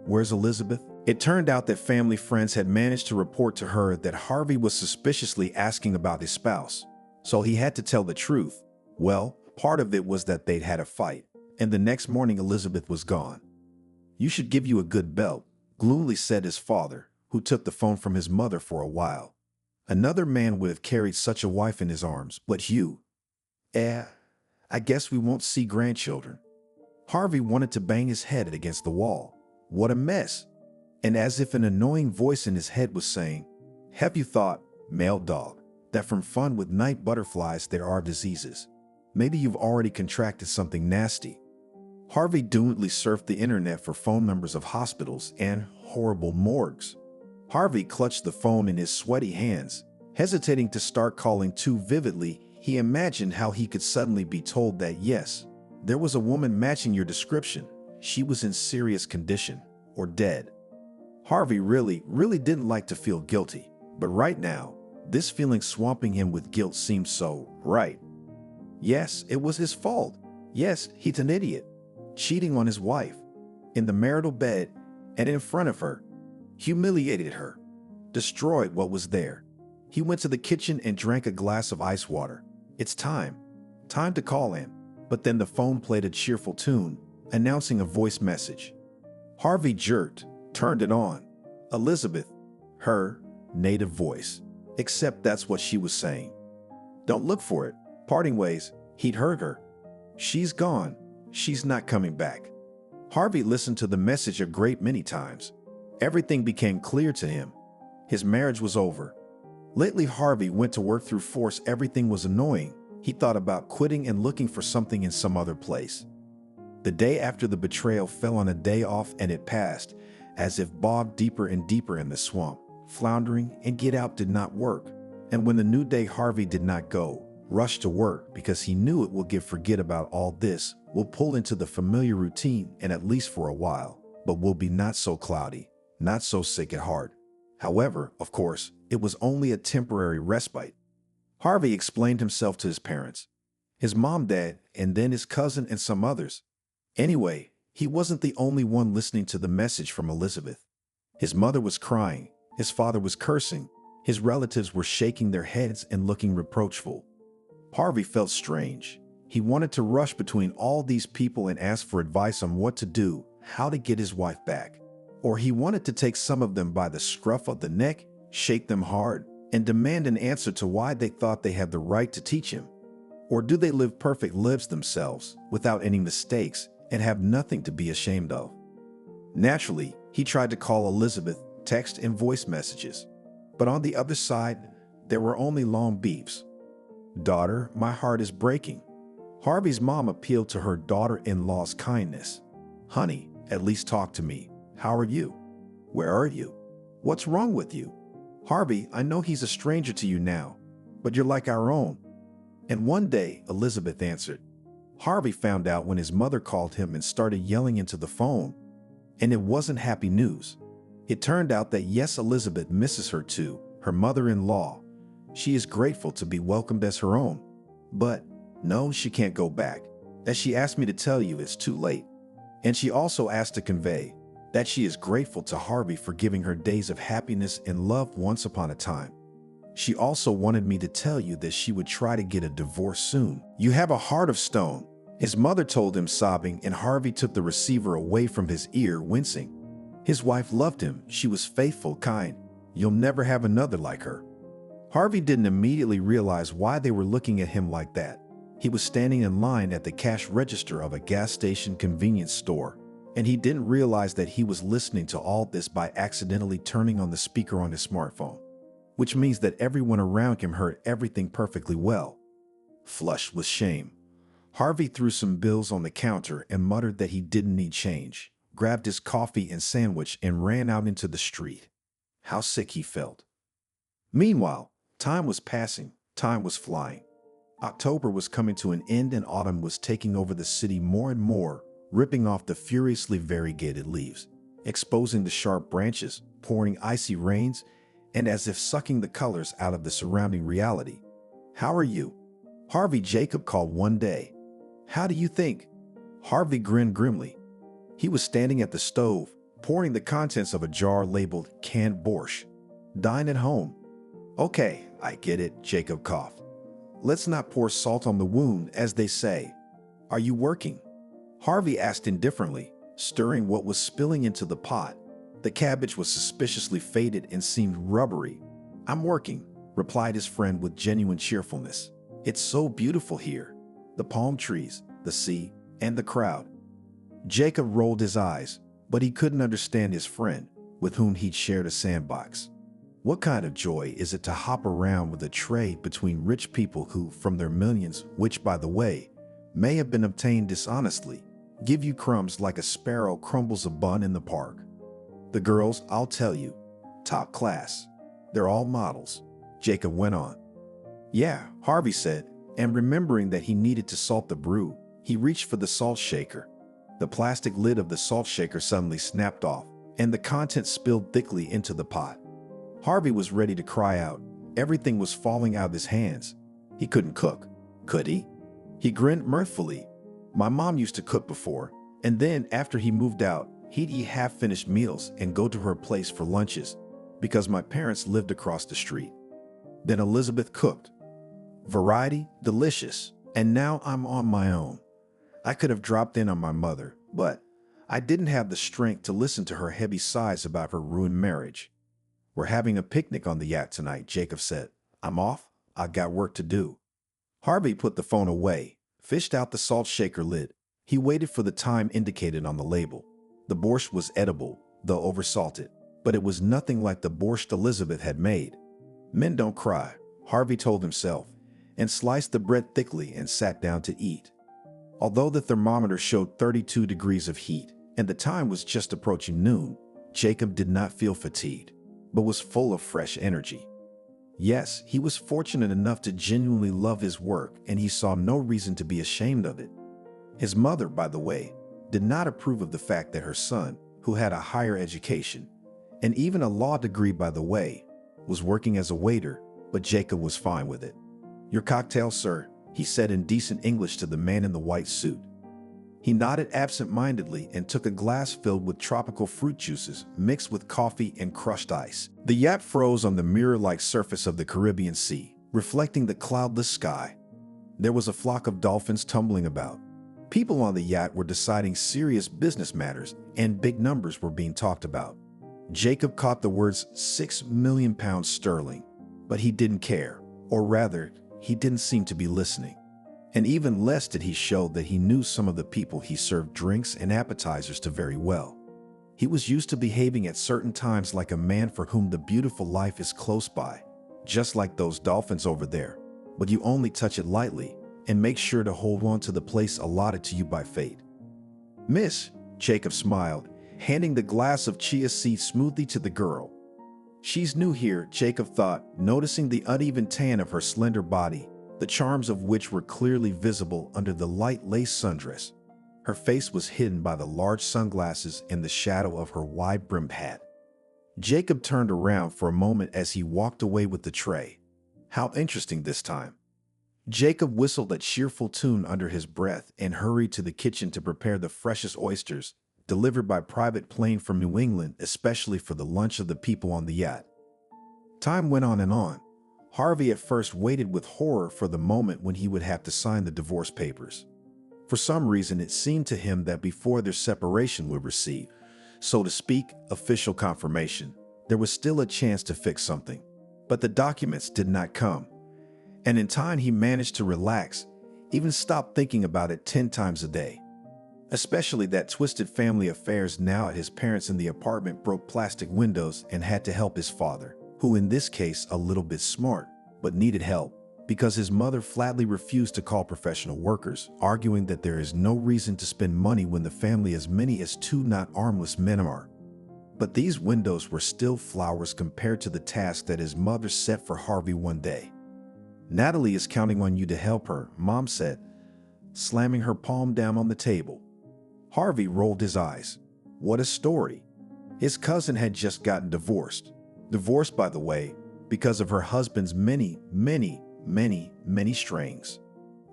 Where's Elizabeth?" It turned out that family friends had managed to report to her that Harvey was suspiciously asking about his spouse. So he had to tell the truth. Well, part of it was that they'd had a fight, and the next morning Elizabeth was gone. "You should give you a good belt," gloomily said his father, who took the phone from his mother for a while. "Another man would have carried such a wife in his arms, but you. I guess we won't see grandchildren." Harvey wanted to bang his head against the wall. What a mess. And as if an annoying voice in his head was saying, "Have you thought, male dog, that from fun with night butterflies there are diseases? Maybe you've already contracted something nasty." Harvey doggedly surfed the internet for phone numbers of hospitals and horrible morgues. Harvey clutched the phone in his sweaty hands, hesitating to start calling too vividly. He imagined how he could suddenly be told that yes, there was a woman matching your description. She was in serious condition or dead. Harvey really didn't like to feel guilty, but right now, this feeling swamping him with guilt seemed so right. Yes, it was his fault. Yes, he's an idiot. Cheating on his wife. In the marital bed and in front of her. Humiliated her. Destroyed what was there. He went to the kitchen and drank a glass of ice water. It's time. Time to call him. But then the phone played a cheerful tune, announcing a voice message. Harvey jerked, turned it on. Elizabeth, her native voice. Except that's what she was saying. Don't look for it. Parting ways, he'd heard her. She's gone. She's not coming back. Harvey listened to the message a great many times. Everything became clear to him. His marriage was over. Lately, Harvey went to work through force. Everything was annoying. He thought about quitting and looking for something in some other place. The day after the betrayal fell on a day off, and it passed, as if bogged deeper and deeper in the swamp. Floundering and get out did not work. And when the new day, Harvey did not go, rushed to work because he knew it would forget about all this, will pull into the familiar routine, and at least for a while, but will be not so cloudy, not so sick at heart. However, of course, it was only a temporary respite. Harvey explained himself to his parents, his mom, dad, and then his cousin and some others. Anyway, he wasn't the only one listening to the message from Elizabeth. His mother was crying, his father was cursing, his relatives were shaking their heads and looking reproachful. Harvey felt strange. He wanted to rush between all these people and ask for advice on what to do, how to get his wife back. Or he wanted to take some of them by the scruff of the neck, shake them hard, and demand an answer to why they thought they had the right to teach him. Or do they live perfect lives themselves, without any mistakes, and have nothing to be ashamed of? Naturally, he tried to call Elizabeth, text and voice messages. But on the other side, there were only long beeps. Daughter, my heart is breaking. Harvey's mom appealed to her daughter-in-law's kindness. Honey, at least talk to me. How are you? Where are you? What's wrong with you? Harvey, I know he's a stranger to you now, but you're like our own. And one day, Elizabeth answered. Harvey found out when his mother called him and started yelling into the phone. And it wasn't happy news. It turned out that yes, Elizabeth misses her too, her mother-in-law. She is grateful to be welcomed as her own. But no, she can't go back. That she asked me to tell you it's too late. And she also asked to convey that she is grateful to Harvey for giving her days of happiness and love once upon a time. She also wanted me to tell you that she would try to get a divorce soon. You have a heart of stone. His mother told him, sobbing, and Harvey took the receiver away from his ear, wincing. His wife loved him. She was faithful, kind. You'll never have another like her. Harvey didn't immediately realize why they were looking at him like that. He was standing in line at the cash register of a gas station convenience store, and he didn't realize that he was listening to all this by accidentally turning on the speaker on his smartphone, which means that everyone around him heard everything perfectly well. Flushed with shame, Harvey threw some bills on the counter and muttered that he didn't need change, grabbed his coffee and sandwich and ran out into the street. How sick he felt. Meanwhile, time was passing, time was flying. October was coming to an end and autumn was taking over the city more and more, ripping off the furiously variegated leaves, exposing the sharp branches, pouring icy rains, and as if sucking the colors out of the surrounding reality. How are you? Harvey Jacob called one day. How do you think? Harvey grinned grimly. He was standing at the stove, pouring the contents of a jar labeled canned borscht. Dine at home. Okay, I get it, Jacob coughed. Let's not pour salt on the wound, as they say. Are you working? Harvey asked indifferently, stirring what was spilling into the pot. The cabbage was suspiciously faded and seemed rubbery. I'm working, replied his friend with genuine cheerfulness. It's so beautiful here. The palm trees, the sea, and the crowd. Jacob rolled his eyes, but he couldn't understand his friend, with whom he'd shared a sandbox. What kind of joy is it to hop around with a tray between rich people who, from their millions, which, by the way, may have been obtained dishonestly, give you crumbs like a sparrow crumbles a bun in the park? The girls, I'll tell you, top class. They're all models, Jacob went on. Yeah, Harvey said, and remembering that he needed to salt the brew, he reached for the salt shaker. The plastic lid of the salt shaker suddenly snapped off, and the contents spilled thickly into the pot. Harvey was ready to cry out. Everything was falling out of his hands. He couldn't cook, could he? He grinned mirthfully. My mom used to cook before, and then after he moved out, he'd eat half-finished meals and go to her place for lunches because my parents lived across the street. Then Elizabeth cooked. Variety, delicious, and now I'm on my own. I could have dropped in on my mother, but I didn't have the strength to listen to her heavy sighs about her ruined marriage. We're having a picnic on the yacht tonight, Jacob said. I'm off. I got work to do. Harvey put the phone away, fished out the salt shaker lid. He waited for the time indicated on the label. The borscht was edible, though oversalted, but it was nothing like the borscht Elizabeth had made. Men don't cry, Harvey told himself, and sliced the bread thickly and sat down to eat. Although the thermometer showed 32 degrees of heat and the time was just approaching noon, Jacob did not feel fatigued, but was full of fresh energy. Yes, he was fortunate enough to genuinely love his work, and he saw no reason to be ashamed of it. His mother, by the way, did not approve of the fact that her son, who had a higher education, and even a law degree by the way, was working as a waiter, but Jacob was fine with it. Your cocktail, sir, he said in decent English to the man in the white suit. He nodded absent-mindedly and took a glass filled with tropical fruit juices mixed with coffee and crushed ice. The yacht froze on the mirror-like surface of the Caribbean Sea, reflecting the cloudless sky. There was a flock of dolphins tumbling about. People on the yacht were deciding serious business matters, and big numbers were being talked about. Jacob caught the words £6 million sterling, but he didn't care, or rather, he didn't seem to be listening. And even less did he show that he knew some of the people he served drinks and appetizers to very well. He was used to behaving at certain times like a man for whom the beautiful life is close by, just like those dolphins over there, but you only touch it lightly and make sure to hold on to the place allotted to you by fate. Miss, Jacob smiled, handing the glass of chia seed smoothie to the girl. She's new here, Jacob thought, noticing the uneven tan of her slender body, the charms of which were clearly visible under the light lace sundress. Her face was hidden by the large sunglasses and the shadow of her wide-brimmed hat. Jacob turned around for a moment as he walked away with the tray. How interesting this time. Jacob whistled a cheerful tune under his breath and hurried to the kitchen to prepare the freshest oysters, delivered by private plane from New England, especially for the lunch of the people on the yacht. Time went on and on. Harvey at first waited with horror for the moment when he would have to sign the divorce papers. For some reason, it seemed to him that before their separation would receive, so to speak, official confirmation, there was still a chance to fix something. But the documents did not come. And in time, he managed to relax, even stop thinking about it 10 times a day. Especially that twisted family affairs now at his parents in the apartment broke plastic windows and had to help his father, who in this case a little bit smart, but needed help, because his mother flatly refused to call professional workers, arguing that there is no reason to spend money when the family as many as 2 not armless men are. But these windows were still flowers compared to the task that his mother set for Harvey one day. Natalie is counting on you to help her, Mom said, slamming her palm down on the table. Harvey rolled his eyes. What a story. His cousin had just gotten divorced. Divorced, by the way, because of her husband's many strings.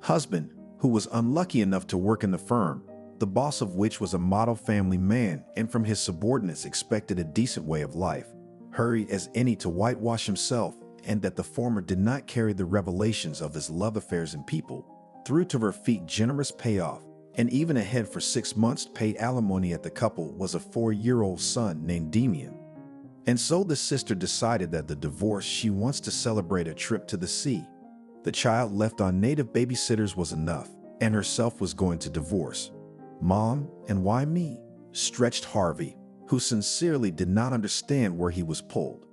Husband, who was unlucky enough to work in the firm, the boss of which was a model family man and from his subordinates expected a decent way of life, hurried as any to whitewash himself, and that the former did not carry the revelations of his love affairs and people, threw to her feet generous payoff, and even ahead for 6 months paid alimony at the couple was a 4-year-old son named Demian. And so the sister decided that the divorce she wants to celebrate a trip to the sea. The child left on native babysitters was enough, and herself was going to divorce. Mom, and why me? Stretched Harvey, who sincerely did not understand where he was pulled.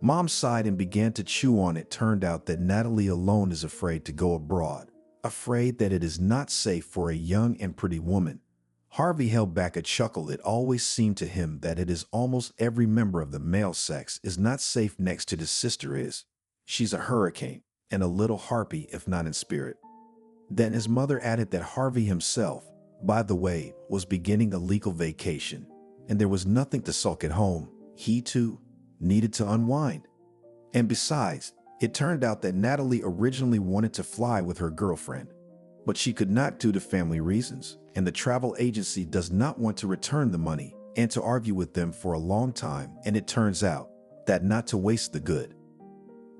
Mom sighed and began to chew on it. Turned out that Natalie alone is afraid to go abroad, afraid that it is not safe for a young and pretty woman. Harvey held back a chuckle. It always seemed to him that it is almost every member of the male sex is not safe next to his sister is. She's a hurricane, and a little harpy if not in spirit. Then his mother added that Harvey himself, by the way, was beginning a legal vacation, and there was nothing to sulk at home. He, too, needed to unwind. And besides, it turned out that Natalie originally wanted to fly with her girlfriend. but she could not due to family reasons, and the travel agency does not want to return the money and to argue with them for a long time, and it turns out that not to waste the good.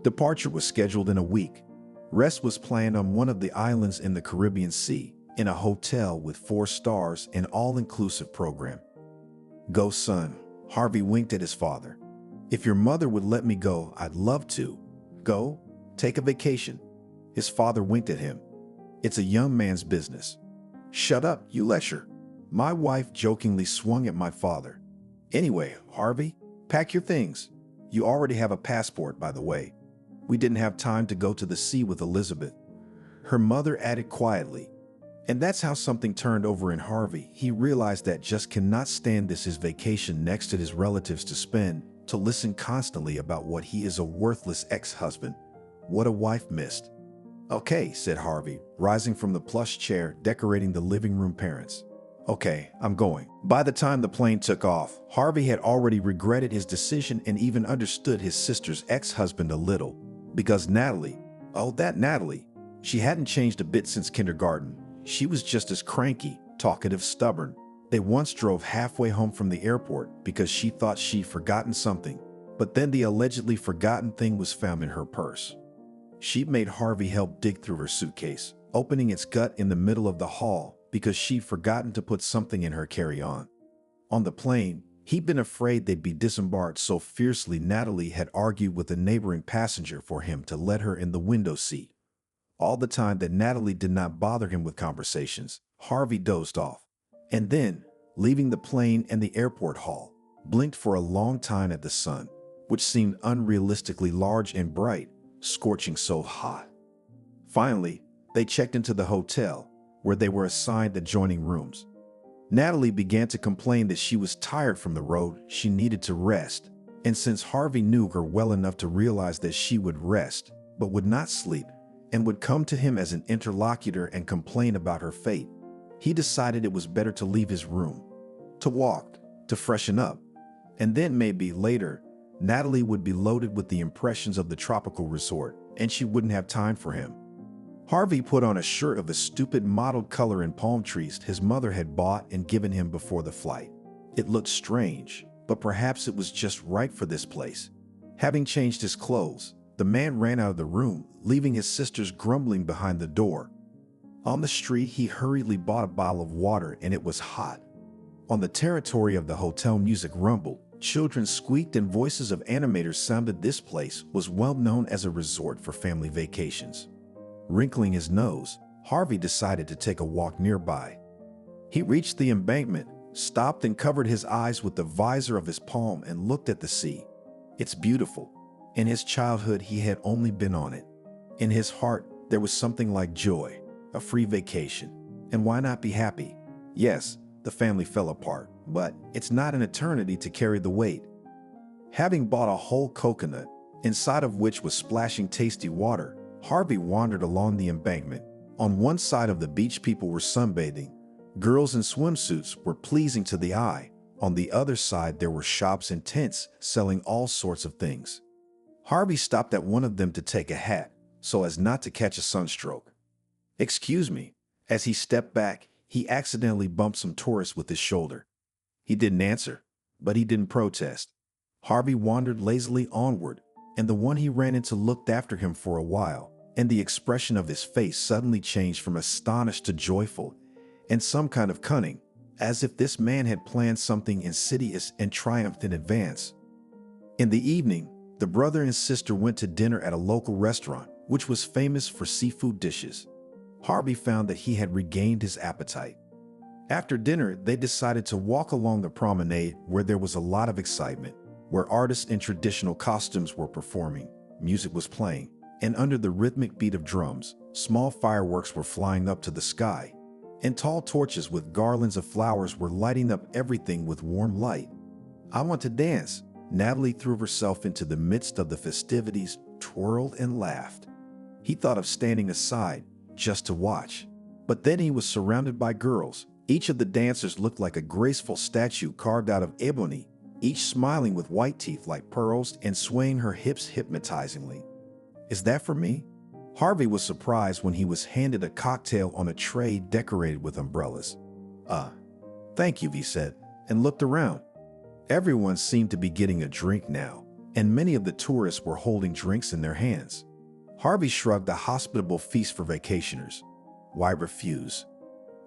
Departure was scheduled in a week. Rest was planned on one of the islands in the Caribbean Sea, in a hotel with 4 stars and all-inclusive program. "Go, son," Harvey winked at his father. "If your mother would let me go, I'd love to. Go, take a vacation." His father winked at him. "It's a young man's business." "Shut up, you lecture." My wife jokingly swung at my father. "Anyway, Harvey, pack your things. You already have a passport, by the way. We didn't have time to go to the sea with Elizabeth." Her mother added quietly. And that's how something turned over in Harvey. He realized that just cannot stand his vacation next to his relatives to spend, to listen constantly about what he is a worthless ex-husband. What a wife missed. "Okay," said Harvey, rising from the plush chair decorating the living room parents. "Okay, I'm going." By the time the plane took off, Harvey had already regretted his decision and even understood his sister's ex-husband a little. Because Natalie, that Natalie, she hadn't changed a bit since kindergarten. She was just as cranky, talkative, stubborn. They once drove halfway home from the airport because she thought she'd forgotten something, but then the allegedly forgotten thing was found in her purse. She made Harvey help dig through her suitcase, opening its gut in the middle of the hall because she'd forgotten to put something in her carry-on. On the plane, he'd been afraid they'd be disembarked, so fiercely Natalie had argued with a neighboring passenger for him to let her in the window seat. All the time that Natalie did not bother him with conversations, Harvey dozed off. And then, leaving the plane and the airport hall, blinked for a long time at the sun, which seemed unrealistically large and bright, scorching so hot. Finally, they checked into the hotel, where they were assigned adjoining rooms. Natalie began to complain that she was tired from the road, she needed to rest, and since Harvey knew her well enough to realize that she would rest, but would not sleep, and would come to him as an interlocutor and complain about her fate, he decided it was better to leave his room, to walk, to freshen up, and then maybe later, Natalie would be loaded with the impressions of the tropical resort, and she wouldn't have time for him. Harvey put on a shirt of a stupid mottled color and palm trees his mother had bought and given him before the flight. It looked strange, but perhaps it was just right for this place. Having changed his clothes, the man ran out of the room, leaving his sisters grumbling behind the door. On the street, he hurriedly bought a bottle of water, and it was hot. On the territory of the hotel, music rumbled, children squeaked, and voices of animators sounded. This place was well known as a resort for family vacations. Wrinkling his nose, Harvey decided to take a walk nearby. He reached the embankment, stopped, and covered his eyes with the visor of his palm and looked at the sea. It's beautiful. In his childhood, he had only been on it. In his heart, there was something like joy, a free vacation. And why not be happy? Yes, the family fell apart, but it's not an eternity to carry the weight. Having bought a whole coconut, inside of which was splashing tasty water, Harvey wandered along the embankment. On one side of the beach, people were sunbathing. Girls in swimsuits were pleasing to the eye. On the other side, there were shops and tents selling all sorts of things. Harvey stopped at one of them to take a hat, so as not to catch a sunstroke. "Excuse me." As he stepped back, he accidentally bumped some tourists with his shoulder. He didn't answer, but he didn't protest. Harvey wandered lazily onward, and the one he ran into looked after him for a while, and the expression of his face suddenly changed from astonished to joyful, and some kind of cunning, as if this man had planned something insidious and triumphed in advance. In the evening, the brother and sister went to dinner at a local restaurant, which was famous for seafood dishes. Harvey found that he had regained his appetite. After dinner, they decided to walk along the promenade, where there was a lot of excitement, where artists in traditional costumes were performing, music was playing, and under the rhythmic beat of drums, small fireworks were flying up to the sky, and tall torches with garlands of flowers were lighting up everything with warm light. "I want to dance." Natalie threw herself into the midst of the festivities, twirled and laughed. He thought of standing aside, just to watch. But then he was surrounded by girls. Each of the dancers looked like a graceful statue carved out of ebony, each smiling with white teeth like pearls and swaying her hips hypnotizingly. "Is that for me?" Harvey was surprised when he was handed a cocktail on a tray decorated with umbrellas. Thank you," he said, and looked around. Everyone seemed to be getting a drink now, and many of the tourists were holding drinks in their hands. Harvey shrugged a hospitable feast for vacationers. Why refuse?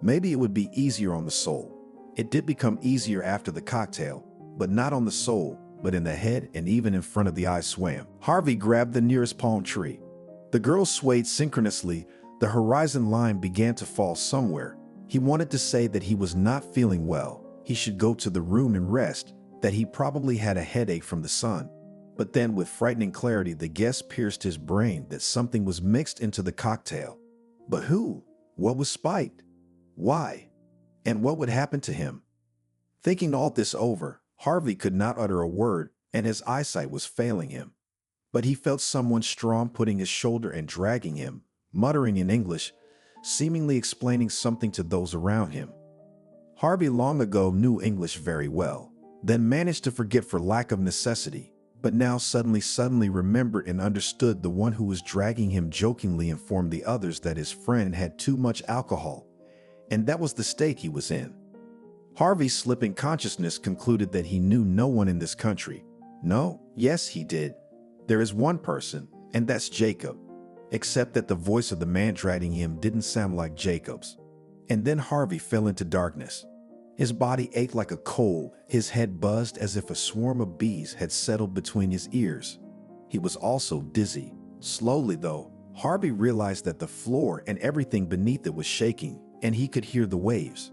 Maybe it would be easier on the soul. It did become easier after the cocktail, but not on the soul, but in the head and even in front of the eyes swam. Harvey grabbed the nearest palm tree. The girls swayed synchronously. The horizon line began to fall somewhere. He wanted to say that he was not feeling well. He should go to the room and rest, that he probably had a headache from the sun. But then with frightening clarity, the guess pierced his brain that something was mixed into the cocktail. But who? What was spiked? Why? And what would happen to him? Thinking all this over, Harvey could not utter a word, and his eyesight was failing him. But he felt someone strong putting his shoulder and dragging him, muttering in English, seemingly explaining something to those around him. Harvey long ago knew English very well, then managed to forget for lack of necessity, but now suddenly remembered and understood. The one who was dragging him jokingly informed the others that his friend had too much alcohol, and that was the state he was in. Harvey's slipping consciousness concluded that he knew no one in this country. No, yes, he did. There is one person, and that's Jacob. Except that the voice of the man dragging him didn't sound like Jacob's. And then Harvey fell into darkness. His body ached like a cold, his head buzzed as if a swarm of bees had settled between his ears. He was also dizzy. Slowly, though, Harvey realized that the floor and everything beneath it was shaking, and he could hear the waves.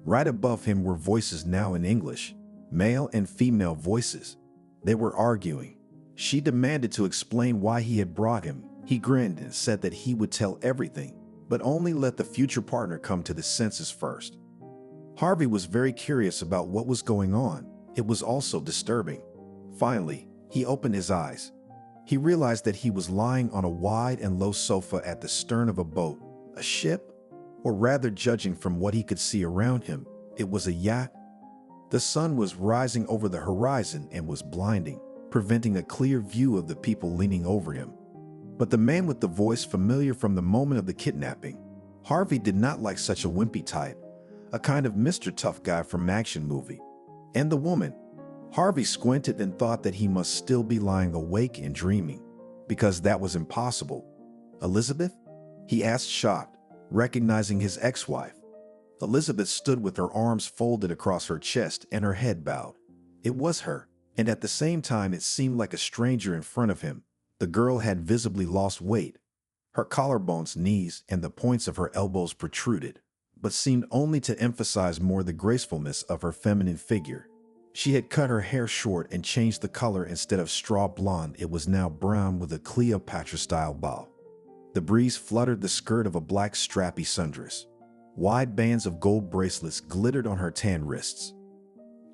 Right above him were voices now in English, male and female voices. They were arguing. She demanded to explain why he had brought him. He grinned and said that he would tell everything, but only let the future partner come to the senses first. Harvey was very curious about what was going on. It was also disturbing. Finally, he opened his eyes. He realized that he was lying on a wide and low sofa at the stern of a boat, a ship, or rather, judging from what he could see around him, it was a yacht. The sun was rising over the horizon and was blinding, preventing a clear view of the people leaning over him. But the man with the voice familiar from the moment of the kidnapping, Harvey did not like such a wimpy type, a kind of Mr. Tough guy from an action movie. And the woman, Harvey squinted and thought that he must still be lying awake and dreaming, because that was impossible. Elizabeth? He asked, shocked, recognizing his ex-wife. Elizabeth stood with her arms folded across her chest and her head bowed. It was her, and at the same time it seemed like a stranger in front of him. The girl had visibly lost weight. Her collarbones, knees, and the points of her elbows protruded, but seemed only to emphasize more the gracefulness of her feminine figure. She had cut her hair short and changed the color. Instead of straw blonde, it was now brown with a Cleopatra-style bow. The breeze fluttered the skirt of a black strappy sundress. Wide bands of gold bracelets glittered on her tan wrists.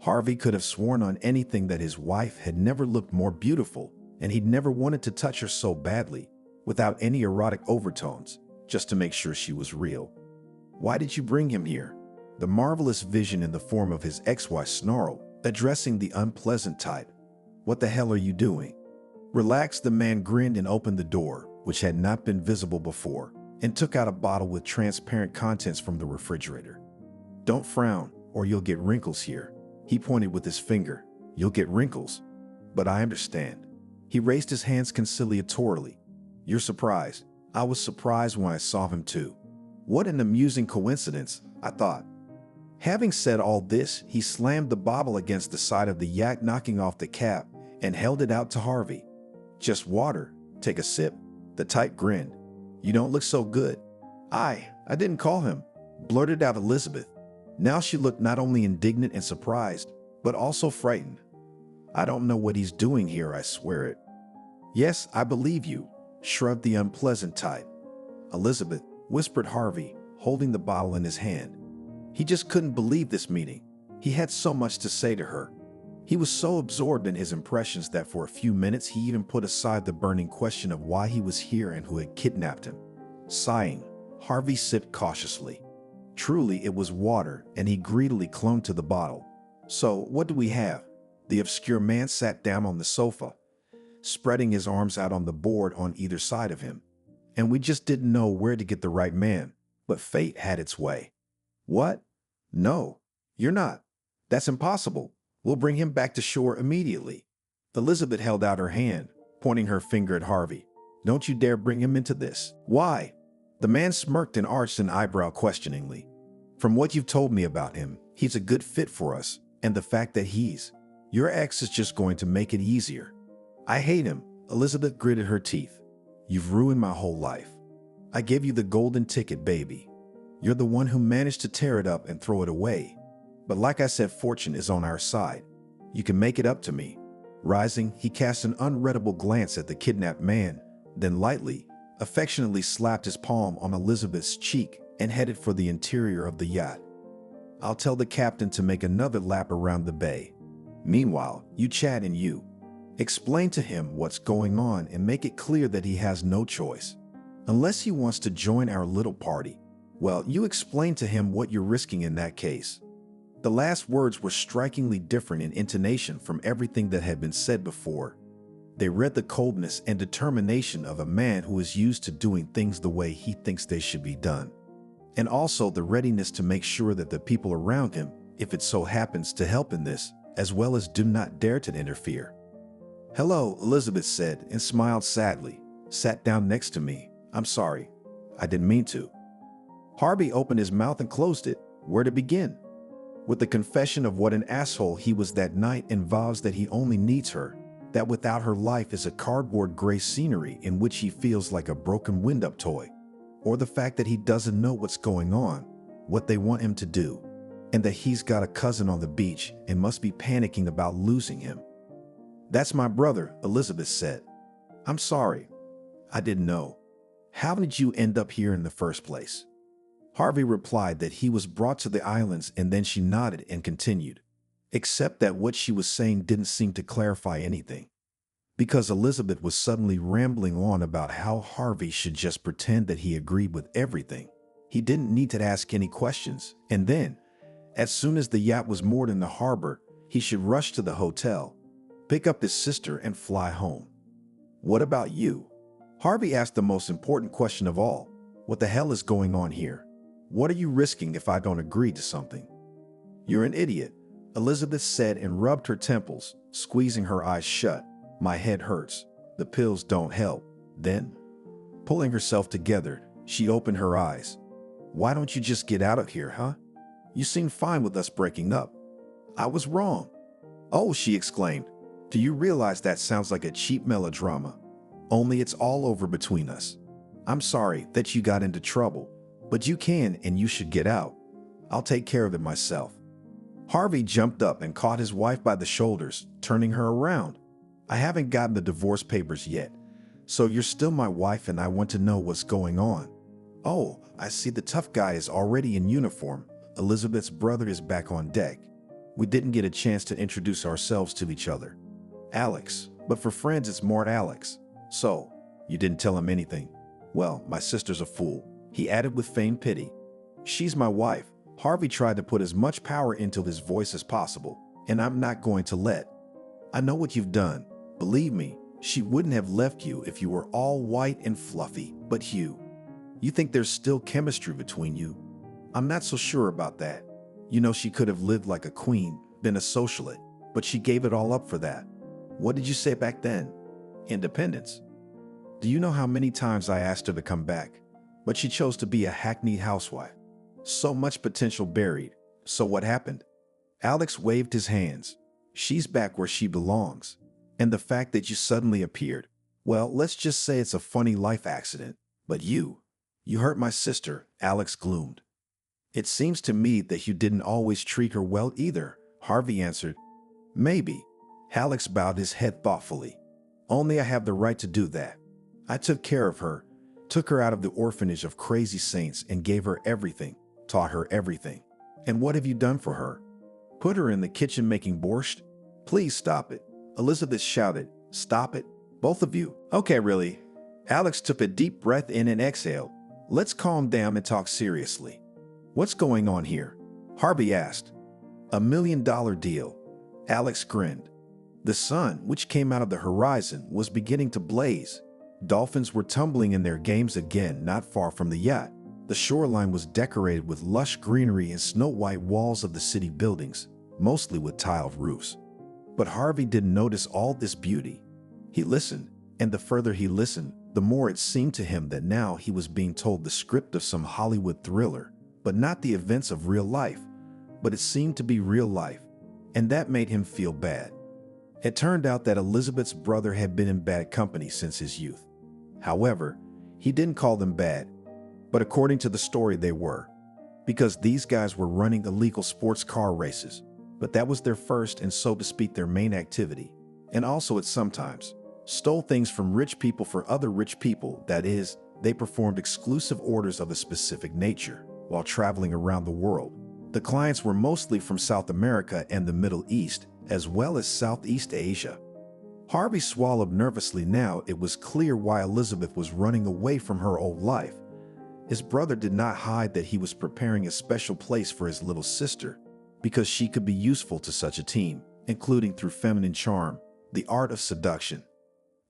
Harvey could have sworn on anything that his wife had never looked more beautiful, and he'd never wanted to touch her so badly, without any erotic overtones, just to make sure she was real. Why did you bring him here? The marvelous vision in the form of his ex-wife snarled, addressing the unpleasant type. What the hell are you doing? Relaxed, the man grinned and opened the door, which had not been visible before, and took out a bottle with transparent contents from the refrigerator. Don't frown, or you'll get wrinkles here. He pointed with his finger. You'll get wrinkles. But I understand. He raised his hands conciliatorily. You're surprised. I was surprised when I saw him too. What an amusing coincidence, I thought. Having said all this, he slammed the bottle against the side of the yacht, knocking off the cap, and held it out to Harvey. Just water. Take a sip. The type grinned. You don't look so good. I didn't call him, blurted out Elizabeth. Now she looked not only indignant and surprised, but also frightened. I don't know what he's doing here, I swear it. Yes, I believe you, shrugged the unpleasant type. Elizabeth, whispered Harvey, holding the bottle in his hand. He just couldn't believe this meeting. He had so much to say to her. He was so absorbed in his impressions that for a few minutes he even put aside the burning question of why he was here and who had kidnapped him. Sighing, Harvey sipped cautiously. Truly, it was water, and he greedily clung to the bottle. So, what do we have? The obscure man sat down on the sofa, spreading his arms out on the board on either side of him. and we just didn't know where to get the right man, but fate had its way. What? No, you're not. That's impossible. We'll bring him back to shore immediately. Elizabeth held out her hand, pointing her finger at Harvey. Don't you dare bring him into this. Why? The man smirked and arched an eyebrow questioningly. From what you've told me about him, he's a good fit for us, and the fact that your ex is just going to make it easier. I hate him. Elizabeth gritted her teeth. You've ruined my whole life. I gave you the golden ticket, baby. You're the one who managed to tear it up and throw it away. But like I said, fortune is on our side. You can make it up to me. Rising, he cast an unreadable glance at the kidnapped man, then lightly, affectionately slapped his palm on Elizabeth's cheek and headed for the interior of the yacht. I'll tell the captain to make another lap around the bay. Meanwhile, you Chad and you. Explain to him what's going on and make it clear that he has no choice. Unless he wants to join our little party, well, you explain to him what you're risking in that case. The last words were strikingly different in intonation from everything that had been said before. They read the coldness and determination of a man who is used to doing things the way he thinks they should be done, and also the readiness to make sure that the people around him, if it so happens to help in this, as well as do not dare to interfere. Hello, Elizabeth said and smiled sadly, sat down next to me. I'm sorry. I didn't mean to. Harvey opened his mouth and closed it. Where to begin? With the confession of what an asshole he was that night and vows that he only needs her, that without her life is a cardboard gray scenery in which he feels like a broken wind-up toy, or the fact that he doesn't know what's going on, what they want him to do, and that he's got a cousin on the beach and must be panicking about losing him. That's my brother, Elizabeth said. I'm sorry. I didn't know. How did you end up here in the first place? Harvey replied that he was brought to the islands, and then she nodded and continued, except that what she was saying didn't seem to clarify anything, because Elizabeth was suddenly rambling on about how Harvey should just pretend that he agreed with everything. He didn't need to ask any questions, and then, as soon as the yacht was moored in the harbor, he should rush to the hotel, pick up his sister, and fly home. What about you? Harvey asked the most important question of all. What the hell is going on here? What are you risking if I don't agree to something? You're an idiot, Elizabeth said and rubbed her temples, squeezing her eyes shut. My head hurts. The pills don't help. Then, pulling herself together, she opened her eyes. Why don't you just get out of here, huh? You seemed fine with us breaking up. I was wrong. Oh, she exclaimed. Do you realize that sounds like a cheap melodrama? Only it's all over between us. I'm sorry that you got into trouble, but you can and you should get out. I'll take care of it myself. Harvey jumped up and caught his wife by the shoulders, turning her around. I haven't gotten the divorce papers yet, so you're still my wife and I want to know what's going on. Oh, I see the tough guy is already in uniform. Elizabeth's brother is back on deck. We didn't get a chance to introduce ourselves to each other. Alex, but for friends it's Mort Alex. So, you didn't tell him anything. Well, my sister's a fool, he added with feigned pity. She's my wife. Harvey tried to put as much power into his voice as possible, and I'm not going to let. I know what you've done. Believe me, she wouldn't have left you if you were all white and fluffy, but you think there's still chemistry between you. I'm not so sure about that. You know, she could have lived like a queen, been a socialite, but she gave it all up for that. What did you say back then? Independence. Do you know how many times I asked her to come back? But she chose to be a hackneyed housewife. So much potential buried. So what happened? Alex waved his hands. She's back where she belongs. And the fact that you suddenly appeared, well, let's just say it's a funny life accident. But you hurt my sister, Alex gloomed. It seems to me that you didn't always treat her well either, Harvey answered. Maybe. Alex bowed his head thoughtfully. Only I have the right to do that. I took care of her, took her out of the orphanage of crazy saints and gave her everything, taught her everything. And what have you done for her? Put her in the kitchen making borscht? Please stop it. Elizabeth shouted. Stop it, both of you. Okay, really. Alex took a deep breath in and exhaled. Let's calm down and talk seriously. What's going on here? Harvey asked. $1 million deal. Alex grinned. The sun, which came out of the horizon, was beginning to blaze. Dolphins were tumbling in their games again not far from the yacht. The shoreline was decorated with lush greenery and snow-white walls of the city buildings, mostly with tiled roofs. But Harvey didn't notice all this beauty. He listened, and the further he listened, the more it seemed to him that now he was being told the script of some Hollywood thriller, but not the events of real life. But it seemed to be real life, and that made him feel bad. It turned out that Elizabeth's brother had been in bad company since his youth. However, he didn't call them bad, but according to the story they were, because these guys were running illegal sports car races, but that was their first and, so to speak, their main activity. And also it sometimes stole things from rich people for other rich people. That is, they performed exclusive orders of a specific nature while traveling around the world. The clients were mostly from South America and the Middle East, as well as Southeast Asia. Harvey swallowed nervously. Now it was clear why Elizabeth was running away from her old life. His brother did not hide that he was preparing a special place for his little sister, because she could be useful to such a team, including through feminine charm, the art of seduction.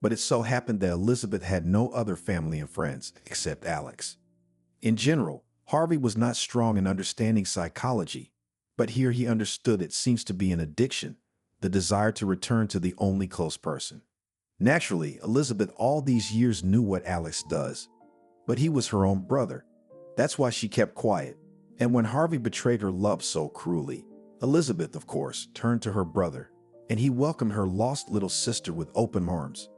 But it so happened that Elizabeth had no other family and friends except Alex. In general, Harvey was not strong in understanding psychology, but here he understood it seems to be an addiction, the desire to return to the only close person. Naturally, Elizabeth all these years knew what Alex does, but he was her own brother. That's why she kept quiet. And when Harvey betrayed her love so cruelly, Elizabeth, of course, turned to her brother, and he welcomed her lost little sister with open arms.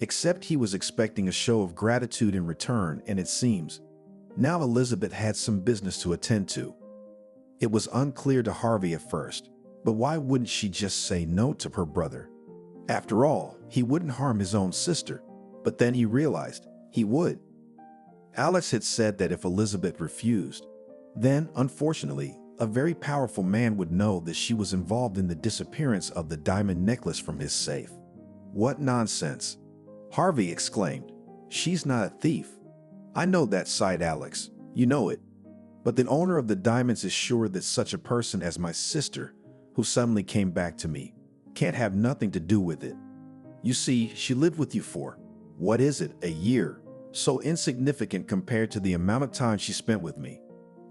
Except he was expecting a show of gratitude in return, and it seems now Elizabeth had some business to attend to. It was unclear to Harvey at first, but why wouldn't she just say no to her brother? After all, he wouldn't harm his own sister, but then he realized he would. Alex had said that if Elizabeth refused, then, unfortunately, a very powerful man would know that she was involved in the disappearance of the diamond necklace from his safe. What nonsense! Harvey exclaimed. She's not a thief. I know that, sighed Alex. You know it. But the owner of the diamonds is sure that such a person as my sister, who suddenly came back to me, can't have nothing to do with it. You see, she lived with you for, what is it, a year? So insignificant compared to the amount of time she spent with me.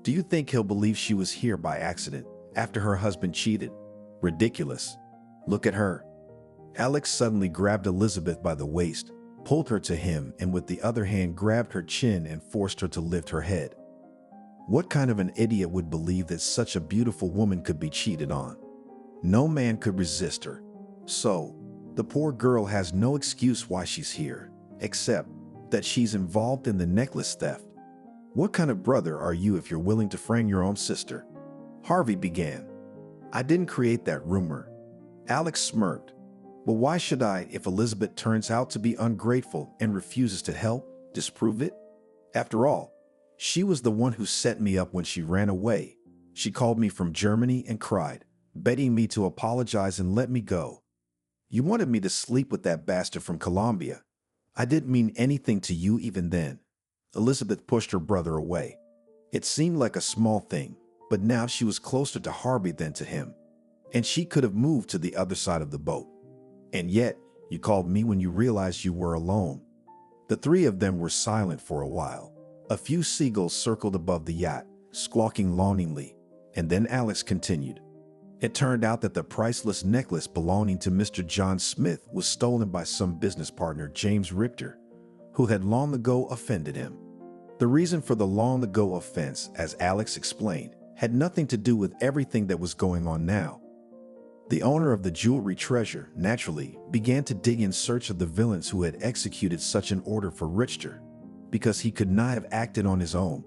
Do you think he'll believe she was here by accident after her husband cheated? Ridiculous. Look at her. Alex suddenly grabbed Elizabeth by the waist, pulled her to him, and with the other hand grabbed her chin and forced her to lift her head. What kind of an idiot would believe that such a beautiful woman could be cheated on? No man could resist her. So, the poor girl has no excuse why she's here, except that she's involved in the necklace theft. What kind of brother are you if you're willing to frame your own sister? Harvey began. I didn't create that rumor. Alex smirked. But why should I if Elizabeth turns out to be ungrateful and refuses to help, disprove it? After all, she was the one who set me up when she ran away. She called me from Germany and cried, begging me to apologize and let me go. You wanted me to sleep with that bastard from Colombia. I didn't mean anything to you even then. Elizabeth pushed her brother away. It seemed like a small thing, but now she was closer to Harvey than to him, and she could have moved to the other side of the boat. And yet, you called me when you realized you were alone. The three of them were silent for a while. A few seagulls circled above the yacht, squawking longingly, and then Alex continued. It turned out that the priceless necklace belonging to Mr. John Smith was stolen by some business partner, James Richter, who had long ago offended him. The reason for the long ago offense, as Alex explained, had nothing to do with everything that was going on now. The owner of the jewelry treasure, naturally, began to dig in search of the villains who had executed such an order for Richter, because he could not have acted on his own.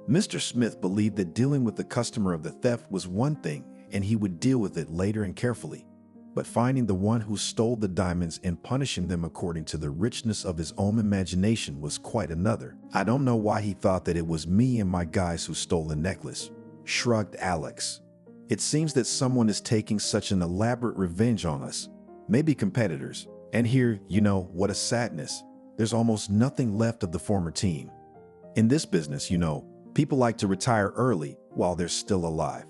Mr. Smith believed that dealing with the customer of the theft was one thing, and he would deal with it later and carefully. But finding the one who stole the diamonds and punishing them according to the richness of his own imagination was quite another. I don't know why he thought that it was me and my guys who stole the necklace, shrugged Alex. It seems that someone is taking such an elaborate revenge on us. Maybe competitors. And here, you know, what a sadness. There's almost nothing left of the former team. In this business, you know, people like to retire early while they're still alive.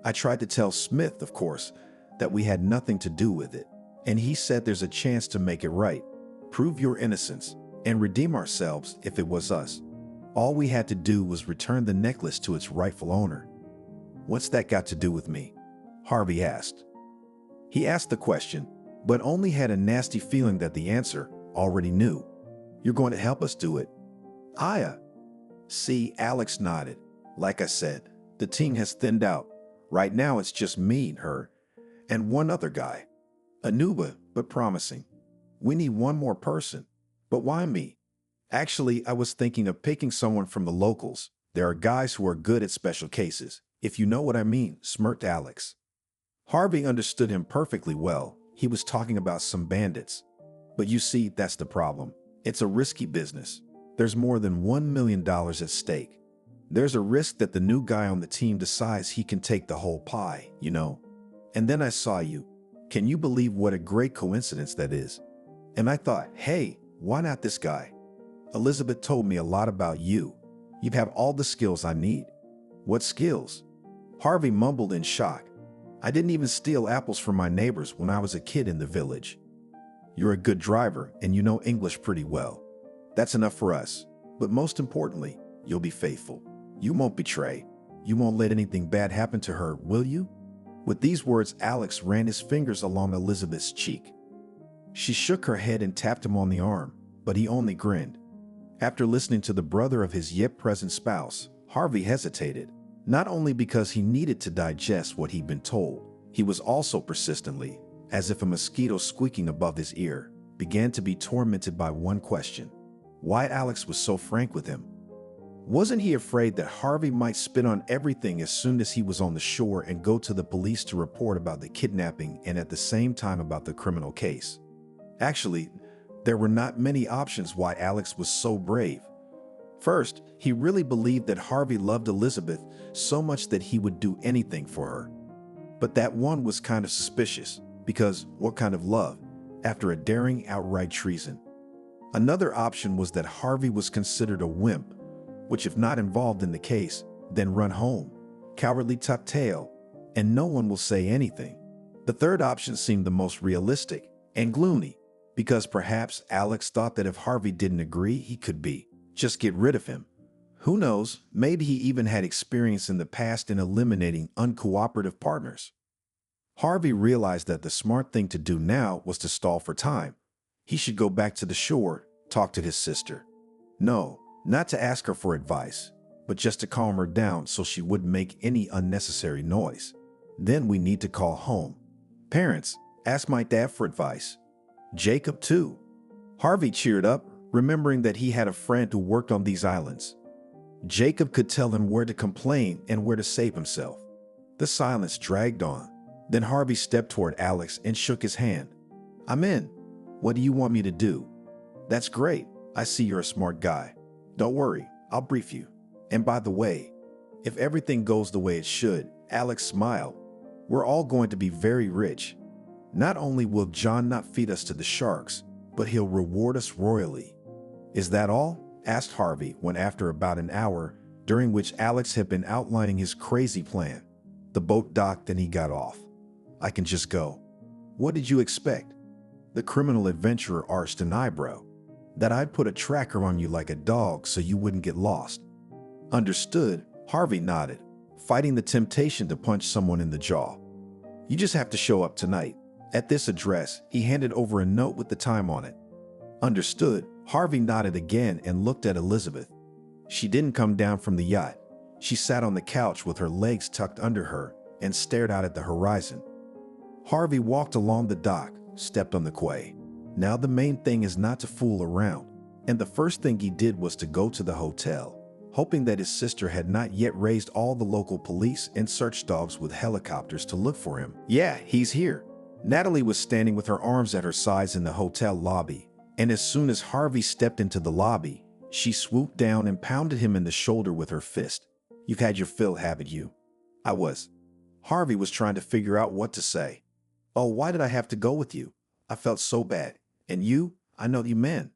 I tried to tell Smith, of course, that we had nothing to do with it. And he said there's a chance to make it right. Prove your innocence. and redeem ourselves if it was us. All we had to do was return the necklace to its rightful owner. What's that got to do with me? Harvey asked. He asked the question, but only had a nasty feeling that the answer already knew. You're going to help us do it? Aya. See, Alex nodded. Like I said, the team has thinned out. Right now it's just me and her, and one other guy. A newbie, but promising. We need one more person. But why me? Actually, I was thinking of picking someone from the locals. There are guys who are good at special cases, if you know what I mean, smirked Alex. Harvey understood him perfectly well. He was talking about some bandits. But you see, that's the problem. It's a risky business. There's more than $1 million at stake. There's a risk that the new guy on the team decides he can take the whole pie, you know. And then I saw you. Can you believe what a great coincidence that is? And I thought, hey, why not this guy? Elizabeth told me a lot about you. You have all the skills I need. What skills? Harvey mumbled in shock. I didn't even steal apples from my neighbors when I was a kid in the village. You're a good driver and you know English pretty well. That's enough for us. But most importantly, you'll be faithful. You won't betray. You won't let anything bad happen to her, will you? With these words, Alex ran his fingers along Elizabeth's cheek. She shook her head and tapped him on the arm, but he only grinned. After listening to the brother of his yet-present spouse, Harvey hesitated, not only because he needed to digest what he'd been told, he was also persistently, as if a mosquito squeaking above his ear, began to be tormented by one question: why Alex was so frank with him. Wasn't he afraid that Harvey might spit on everything as soon as he was on the shore and go to the police to report about the kidnapping and at the same time about the criminal case? Actually, there were not many options why Alex was so brave. First, he really believed that Harvey loved Elizabeth so much that he would do anything for her. But that one was kind of suspicious, because what kind of love, after a daring outright treason? Another option was that Harvey was considered a wimp, which if not involved in the case, then run home, cowardly tuck tail, and no one will say anything. The third option seemed the most realistic and gloomy, because perhaps Alex thought that if Harvey didn't agree, he could just get rid of him. Who knows, maybe he even had experience in the past in eliminating uncooperative partners. Harvey realized that the smart thing to do now was to stall for time. He should go back to the shore, talk to his sister. No, not to ask her for advice, but just to calm her down so she wouldn't make any unnecessary noise. Then we need to call home. Parents, ask my dad for advice. Jacob too. Harvey cheered up, remembering that he had a friend who worked on these islands. Jacob could tell him where to complain and where to save himself. The silence dragged on. Then Harvey stepped toward Alex and shook his hand. I'm in. What do you want me to do? That's great. I see you're a smart guy. Don't worry, I'll brief you. And by the way, if everything goes the way it should, Alex smiled, we're all going to be very rich. Not only will John not feed us to the sharks, but he'll reward us royally. Is that all? Asked Harvey when after about an hour, during which Alex had been outlining his crazy plan, the boat docked and he got off. I can just go. What did you expect? The criminal adventurer arched an eyebrow. That I'd put a tracker on you like a dog so you wouldn't get lost. Understood, Harvey nodded, fighting the temptation to punch someone in the jaw. You just have to show up tonight. At this address, he handed over a note with the time on it. Understood, Harvey nodded again and looked at Elizabeth. She didn't come down from the yacht. She sat on the couch with her legs tucked under her and stared out at the horizon. Harvey walked along the dock, stepped on the quay. Now the main thing is not to fool around, and the first thing he did was to go to the hotel, hoping that his sister had not yet raised all the local police and search dogs with helicopters to look for him. Yeah, he's here. Natalie was standing with her arms at her sides in the hotel lobby, and as soon as Harvey stepped into the lobby, she swooped down and pounded him in the shoulder with her fist. You've had your fill, haven't you? I was. Harvey was trying to figure out what to say. Oh, why did I have to go with you? I felt so bad. And you? I know you men.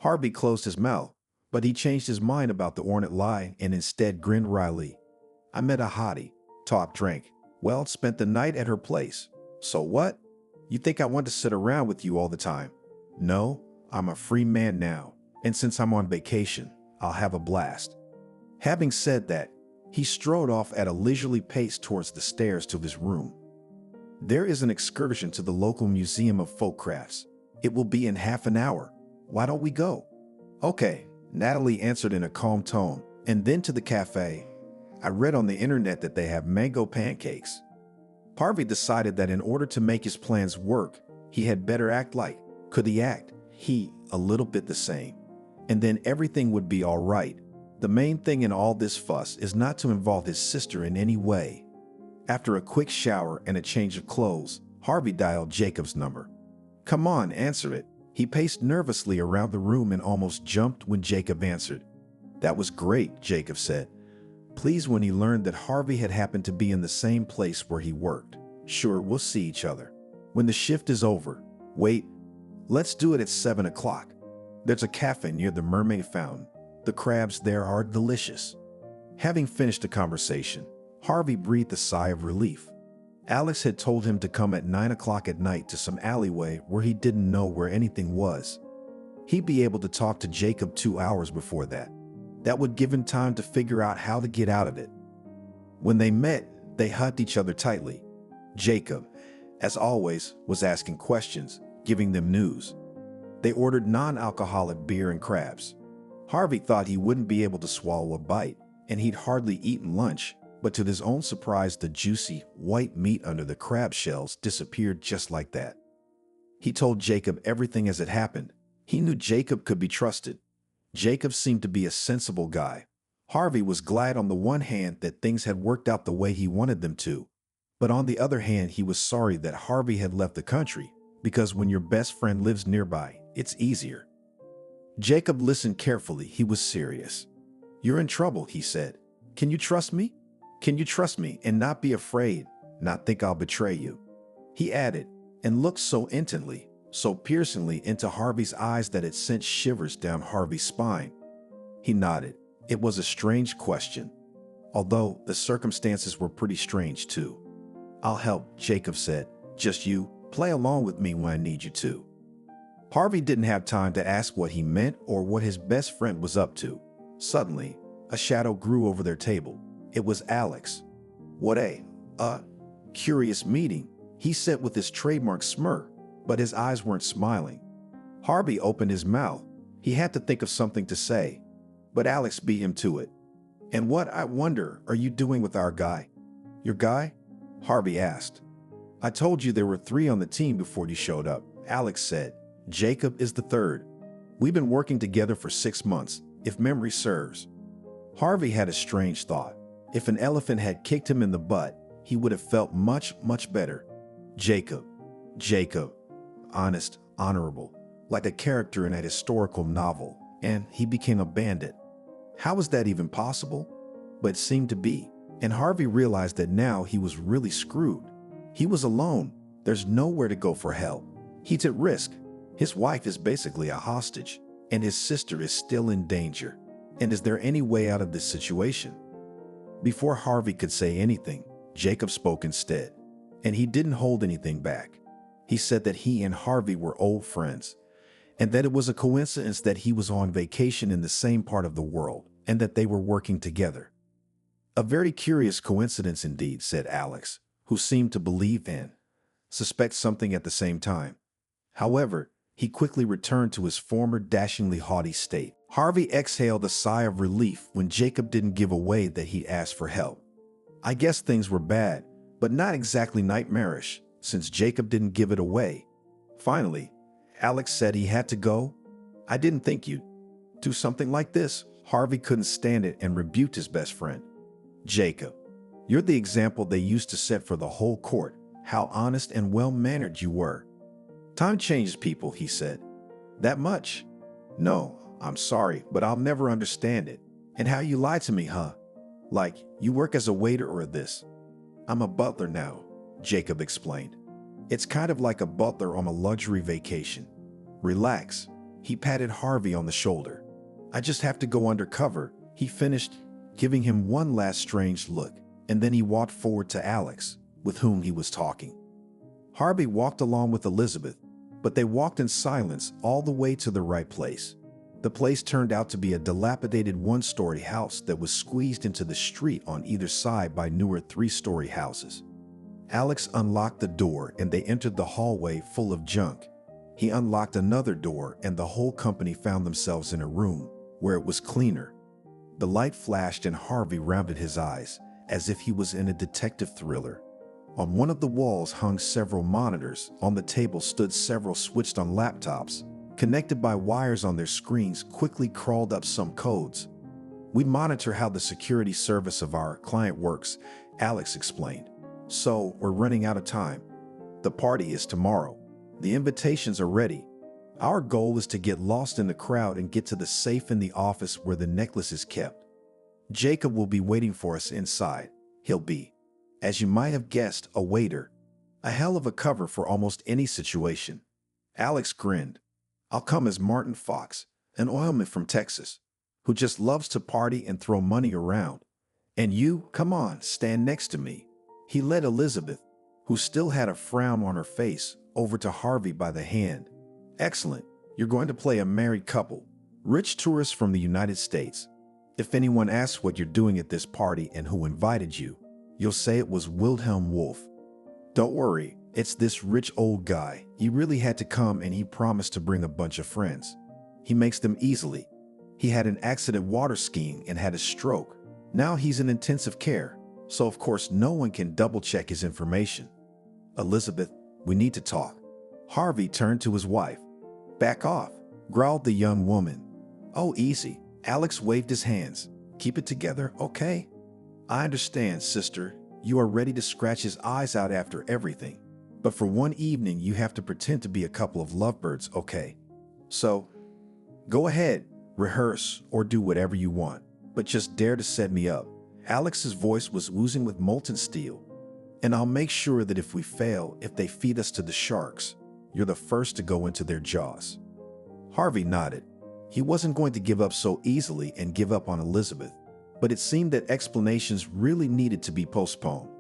Harvey closed his mouth, but he changed his mind about the ornate lie and instead grinned wryly. I met a hottie, talked, drank, well, spent the night at her place. So what? You think I want to sit around with you all the time? No, I'm a free man now. and since I'm on vacation, I'll have a blast. Having said that, he strode off at a leisurely pace towards the stairs to his room. There is an excursion to the local Museum of Folk Crafts. It will be in half an hour. Why don't we go? Okay, Natalie answered in a calm tone, and then to the cafe. I read on the internet that they have mango pancakes. Harvey decided that in order to make his plans work, he had better act like, could he act? He, a little bit the same. And then everything would be all right. The main thing in all this fuss is not to involve his sister in any way. After a quick shower and a change of clothes, Harvey dialed Jacob's number. Come on, answer it. He paced nervously around the room and almost jumped when Jacob answered. That was great, Jacob said, pleased when he learned that Harvey had happened to be in the same place where he worked. Sure, we'll see each other. When the shift is over. Wait, let's do it at 7 o'clock. There's a cafe near the Mermaid Fountain. The crabs there are delicious. Having finished the conversation, Harvey breathed a sigh of relief. Alex had told him to come at 9 o'clock at night to some alleyway where he didn't know where anything was. He'd be able to talk to Jacob 2 hours before that. That would give him time to figure out how to get out of it. When they met, they hugged each other tightly. Jacob, as always, was asking questions, giving them news. They ordered non-alcoholic beer and crabs. Harvey thought he wouldn't be able to swallow a bite, and he'd hardly eaten lunch, but to his own surprise, the juicy, white meat under the crab shells disappeared just like that. He told Jacob everything as it happened. He knew Jacob could be trusted. Jacob seemed to be a sensible guy. Harvey was glad on the one hand that things had worked out the way he wanted them to, but on the other hand, he was sorry that Harvey had left the country, because when your best friend lives nearby, it's easier. Jacob listened carefully. He was serious. You're in trouble, he said. Can you trust me? Can you trust me and not be afraid, not think I'll betray you? He added, and looked so intently, so piercingly into Harvey's eyes that it sent shivers down Harvey's spine. He nodded. It was a strange question, although the circumstances were pretty strange too. I'll help, Jacob said. Just you, play along with me when I need you to. Harvey didn't have time to ask what he meant or what his best friend was up to. Suddenly, a shadow grew over their table. It was Alex. What a curious meeting, he said with his trademark smirk, but his eyes weren't smiling. Harvey opened his mouth. He had to think of something to say, but Alex beat him to it. And what, I wonder, are you doing with our guy? Your guy? Harvey asked. I told you there were 3 on the team before you showed up, Alex said. Jacob is the 3rd. We've been working together for 6 months, if memory serves. Harvey had a strange thought. If an elephant had kicked him in the butt, he would have felt much, much better. Jacob, honest, honorable, like a character in a historical novel, and he became a bandit. How was that even possible? But it seemed to be, and Harvey realized that now he was really screwed. He was alone. There's nowhere to go for help. He's at risk. His wife is basically a hostage, and his sister is still in danger. And is there any way out of this situation? Before Harvey could say anything, Jacob spoke instead, and he didn't hold anything back. He said that he and Harvey were old friends, and that it was a coincidence that he was on vacation in the same part of the world, and that they were working together. A very curious coincidence indeed, said Alex, who seemed to believe and suspect something at the same time. However, he quickly returned to his former dashingly haughty state. Harvey exhaled a sigh of relief when Jacob didn't give away that he'd asked for help. I guess things were bad, but not exactly nightmarish, since Jacob didn't give it away. Finally, Alex said he had to go. I didn't think you'd do something like this. Harvey couldn't stand it and rebuked his best friend. Jacob, you're the example they used to set for the whole court, how honest and well-mannered you were. Time changes people, he said. That much? No, I'm sorry, but I'll never understand it. And how you lied to me, huh? Like, you work as a waiter or this. I'm a butler now, Jacob explained. It's kind of like a butler on a luxury vacation. Relax. He patted Harvey on the shoulder. I just have to go undercover, he finished, giving him one last strange look, and then he walked forward to Alex, with whom he was talking. Harvey walked along with Elizabeth, but they walked in silence all the way to the right place. The place turned out to be a dilapidated one-story house that was squeezed into the street on either side by newer three-story houses. Alex unlocked the door and they entered the hallway full of junk. He unlocked another door and the whole company found themselves in a room where it was cleaner. The light flashed and Harvey rounded his eyes as if he was in a detective thriller. On one of the walls hung several monitors. On the table stood several switched-on laptops. Connected by wires on their screens quickly crawled up some codes. "We monitor how the security service of our client works," Alex explained. "So we're running out of time. The party is tomorrow. The invitations are ready. Our goal is to get lost in the crowd and get to the safe in the office where the necklace is kept. Jacob will be waiting for us inside. He'll be, as you might have guessed, a waiter. A hell of a cover for almost any situation." Alex grinned. "I'll come as Martin Fox, an oilman from Texas, who just loves to party and throw money around. And you, come on, stand next to me." He led Elizabeth, who still had a frown on her face, over to Harvey by the hand. "Excellent. You're going to play a married couple, rich tourists from the United States. If anyone asks what you're doing at this party and who invited you, you'll say it was Wilhelm Wolf. Don't worry, it's this rich old guy. He really had to come and he promised to bring a bunch of friends. He makes them easily. He had an accident water skiing and had a stroke. Now he's in intensive care, so of course no one can double-check his information. Elizabeth, we need to talk." Harvey turned to his wife. "Back off," growled the young woman. "Oh, easy." Alex waved his hands. "Keep it together, okay? I understand, sister. You are ready to scratch his eyes out after everything. But for one evening, you have to pretend to be a couple of lovebirds, okay? So, go ahead, rehearse, or do whatever you want. But just dare to set me up." Alex's voice was oozing with molten steel. "And I'll make sure that if we fail, if they feed us to the sharks, you're the first to go into their jaws." Harvey nodded. He wasn't going to give up so easily and give up on Elizabeth, but it seemed that explanations really needed to be postponed.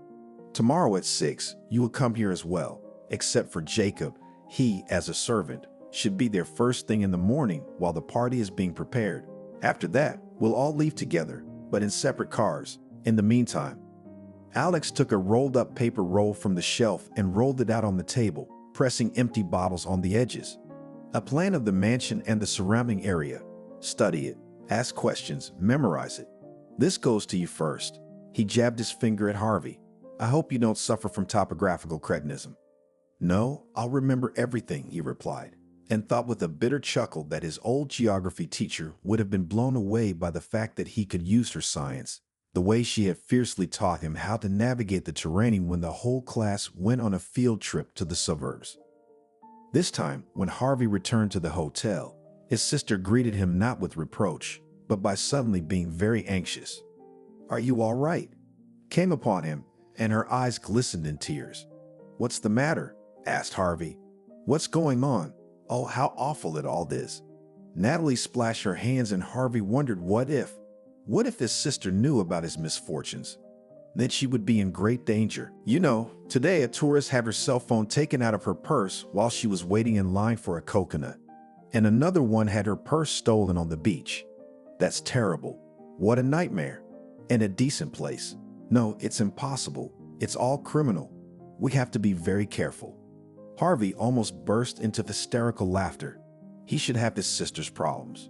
"Tomorrow at 6, you will come here as well, except for Jacob. He, as a servant, should be there first thing in the morning while the party is being prepared. After that, we'll all leave together, but in separate cars. In the meantime..." Alex took a rolled-up paper roll from the shelf and rolled it out on the table, pressing empty bottles on the edges. "A plan of the mansion and the surrounding area. Study it, ask questions, memorize it. This goes to you first." He jabbed his finger at Harvey. "I hope you don't suffer from topographical cretinism." "No, I'll remember everything," he replied, and thought with a bitter chuckle that his old geography teacher would have been blown away by the fact that he could use her science, the way she had fiercely taught him how to navigate the terrain when the whole class went on a field trip to the suburbs. This time, when Harvey returned to the hotel, his sister greeted him not with reproach, but by suddenly being very anxious. "Are you all right?" came upon him, and her eyes glistened in tears. "What's the matter?" asked Harvey. "What's going on? Oh, how awful it all is." Natalie splashed her hands and Harvey wondered what if his sister knew about his misfortunes? Then she would be in great danger. "You know, today a tourist had her cell phone taken out of her purse while she was waiting in line for a coconut. And another one had her purse stolen on the beach. That's terrible. What a nightmare. And a decent place. No, it's impossible. It's all criminal. We have to be very careful." Harvey almost burst into hysterical laughter. He should have his sister's problems.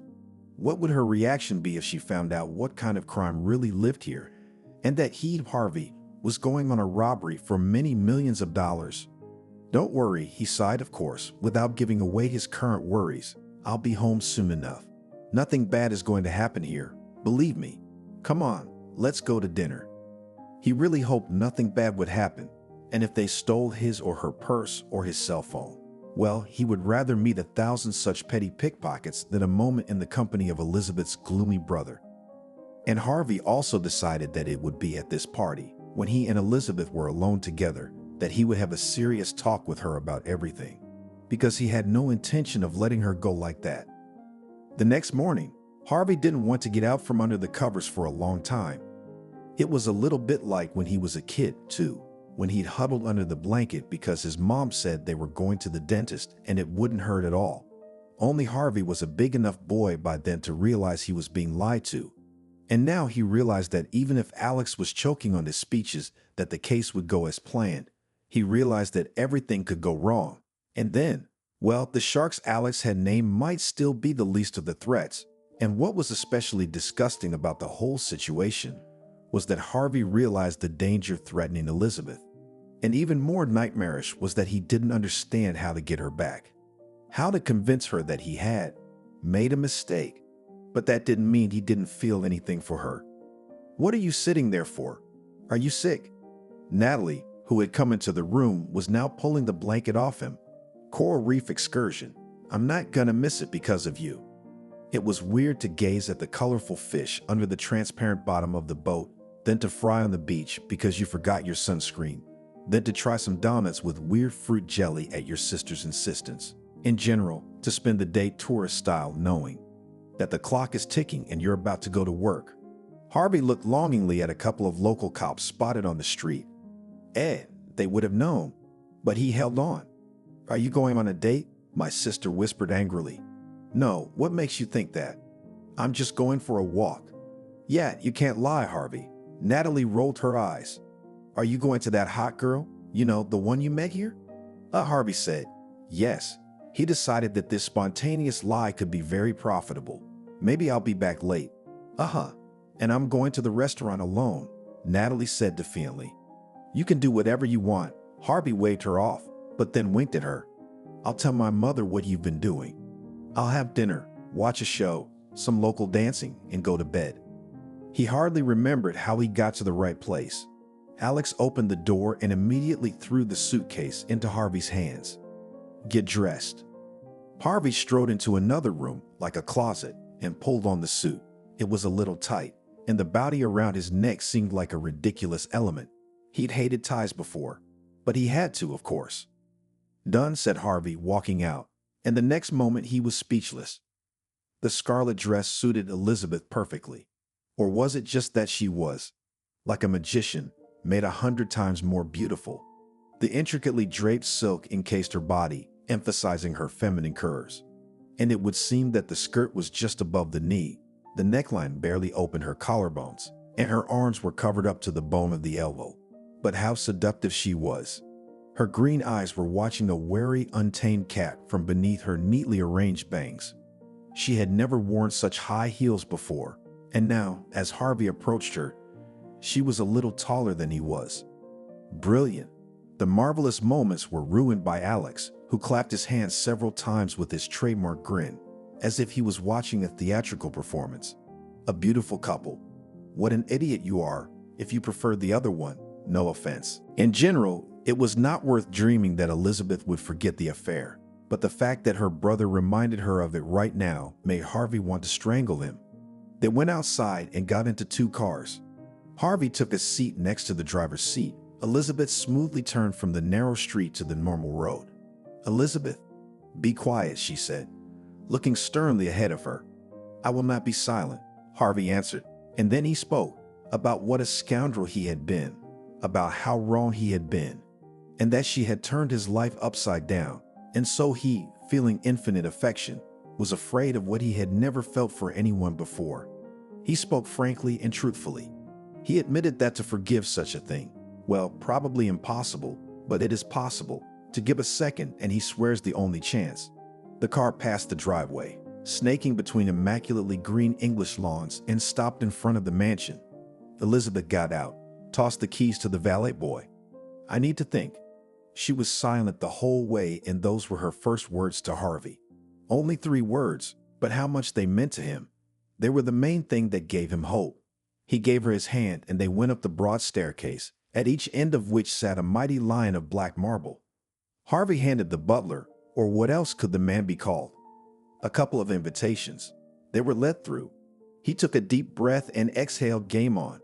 What would her reaction be if she found out what kind of crime really lived here, and that he, Harvey, was going on a robbery for many millions of dollars? "Don't worry," he sighed, of course, without giving away his current worries. "I'll be home soon enough. Nothing bad is going to happen here, believe me. Come on, let's go to dinner." He really hoped nothing bad would happen, and if they stole his or her purse or his cell phone, well, he would rather meet 1,000 such petty pickpockets than a moment in the company of Elizabeth's gloomy brother. And Harvey also decided that it would be at this party, when he and Elizabeth were alone together, that he would have a serious talk with her about everything, because he had no intention of letting her go like that. The next morning, Harvey didn't want to get out from under the covers for a long time. It was a little bit like when he was a kid, too, when he'd huddled under the blanket because his mom said they were going to the dentist and it wouldn't hurt at all. Only Harvey was a big enough boy by then to realize he was being lied to. And now he realized that even if Alex was choking on his speeches that the case would go as planned, he realized that everything could go wrong. And then, well, the sharks Alex had named might still be the least of the threats. And what was especially disgusting about the whole situation was that Harvey realized the danger threatening Elizabeth. And even more nightmarish was that he didn't understand how to get her back, how to convince her that he had made a mistake. But that didn't mean he didn't feel anything for her. "What are you sitting there for? Are you sick?" Natalie, who had come into the room, was now pulling the blanket off him. "Coral Reef excursion. I'm not gonna miss it because of you." It was weird to gaze at the colorful fish under the transparent bottom of the boat, then to fry on the beach because you forgot your sunscreen, then to try some donuts with weird fruit jelly at your sister's insistence. In general, to spend the day tourist style knowing that the clock is ticking and you're about to go to work. Harvey looked longingly at a couple of local cops spotted on the street. They would have known, but he held on. "Are you going on a date?" my sister whispered angrily. "No, what makes you think that?" "I'm just going for a walk." "Yeah, you can't lie, Harvey." Natalie rolled her eyes. "Are you going to that hot girl? You know, the one you met here?" Harvey said. Yes. He decided that this spontaneous lie could be very profitable. "Maybe I'll be back late." "And I'm going to the restaurant alone," Natalie said defiantly. "You can do whatever you want." Harvey waved her off, but then winked at her. "I'll tell my mother what you've been doing. I'll have dinner, watch a show, some local dancing, and go to bed." He hardly remembered how he got to the right place. Alex opened the door and immediately threw the suitcase into Harvey's hands. "Get dressed." Harvey strode into another room, like a closet, and pulled on the suit. It was a little tight, and the bounty around his neck seemed like a ridiculous element. He'd hated ties before, but he had to, of course. "Done," said Harvey, walking out, and the next moment he was speechless. The scarlet dress suited Elizabeth perfectly. Or was it just that she was, like a magician, made 100 times more beautiful? The intricately draped silk encased her body, emphasizing her feminine curves. And it would seem that the skirt was just above the knee. The neckline barely opened her collarbones, and her arms were covered up to the bone of the elbow. But how seductive she was. Her green eyes were watching a wary, untamed cat from beneath her neatly arranged bangs. She had never worn such high heels before, and now, as Harvey approached her, she was a little taller than he was. Brilliant. The marvelous moments were ruined by Alex, who clapped his hands several times with his trademark grin, as if he was watching a theatrical performance. A beautiful couple. What an idiot you are, if you preferred the other one, no offense. In general, it was not worth dreaming that Elizabeth would forget the affair, but the fact that her brother reminded her of it right now made Harvey want to strangle him. They went outside and got into 2 cars. Harvey took a seat next to the driver's seat. Elizabeth smoothly turned from the narrow street to the normal road. "Elizabeth, be quiet," she said, looking sternly ahead of her. "I will not be silent," Harvey answered, and then he spoke about what a scoundrel he had been, about how wrong he had been, and that she had turned his life upside down, and so he, feeling infinite affection, was afraid of what he had never felt for anyone before. He spoke frankly and truthfully. He admitted that to forgive such a thing, well, probably impossible, but it is possible. To give a second, and he swears the only chance. The car passed the driveway, snaking between immaculately green English lawns, and stopped in front of the mansion. Elizabeth got out, tossed the keys to the valet boy. "I need to think." She was silent the whole way, and those were her first words to Harvey. Only 3 words, but how much they meant to him. They were the main thing that gave him hope. He gave her his hand, and they went up the broad staircase, at each end of which sat a mighty lion of black marble. Harvey handed the butler, or what else could the man be called, a couple of invitations. They were let through. He took a deep breath and exhaled game on.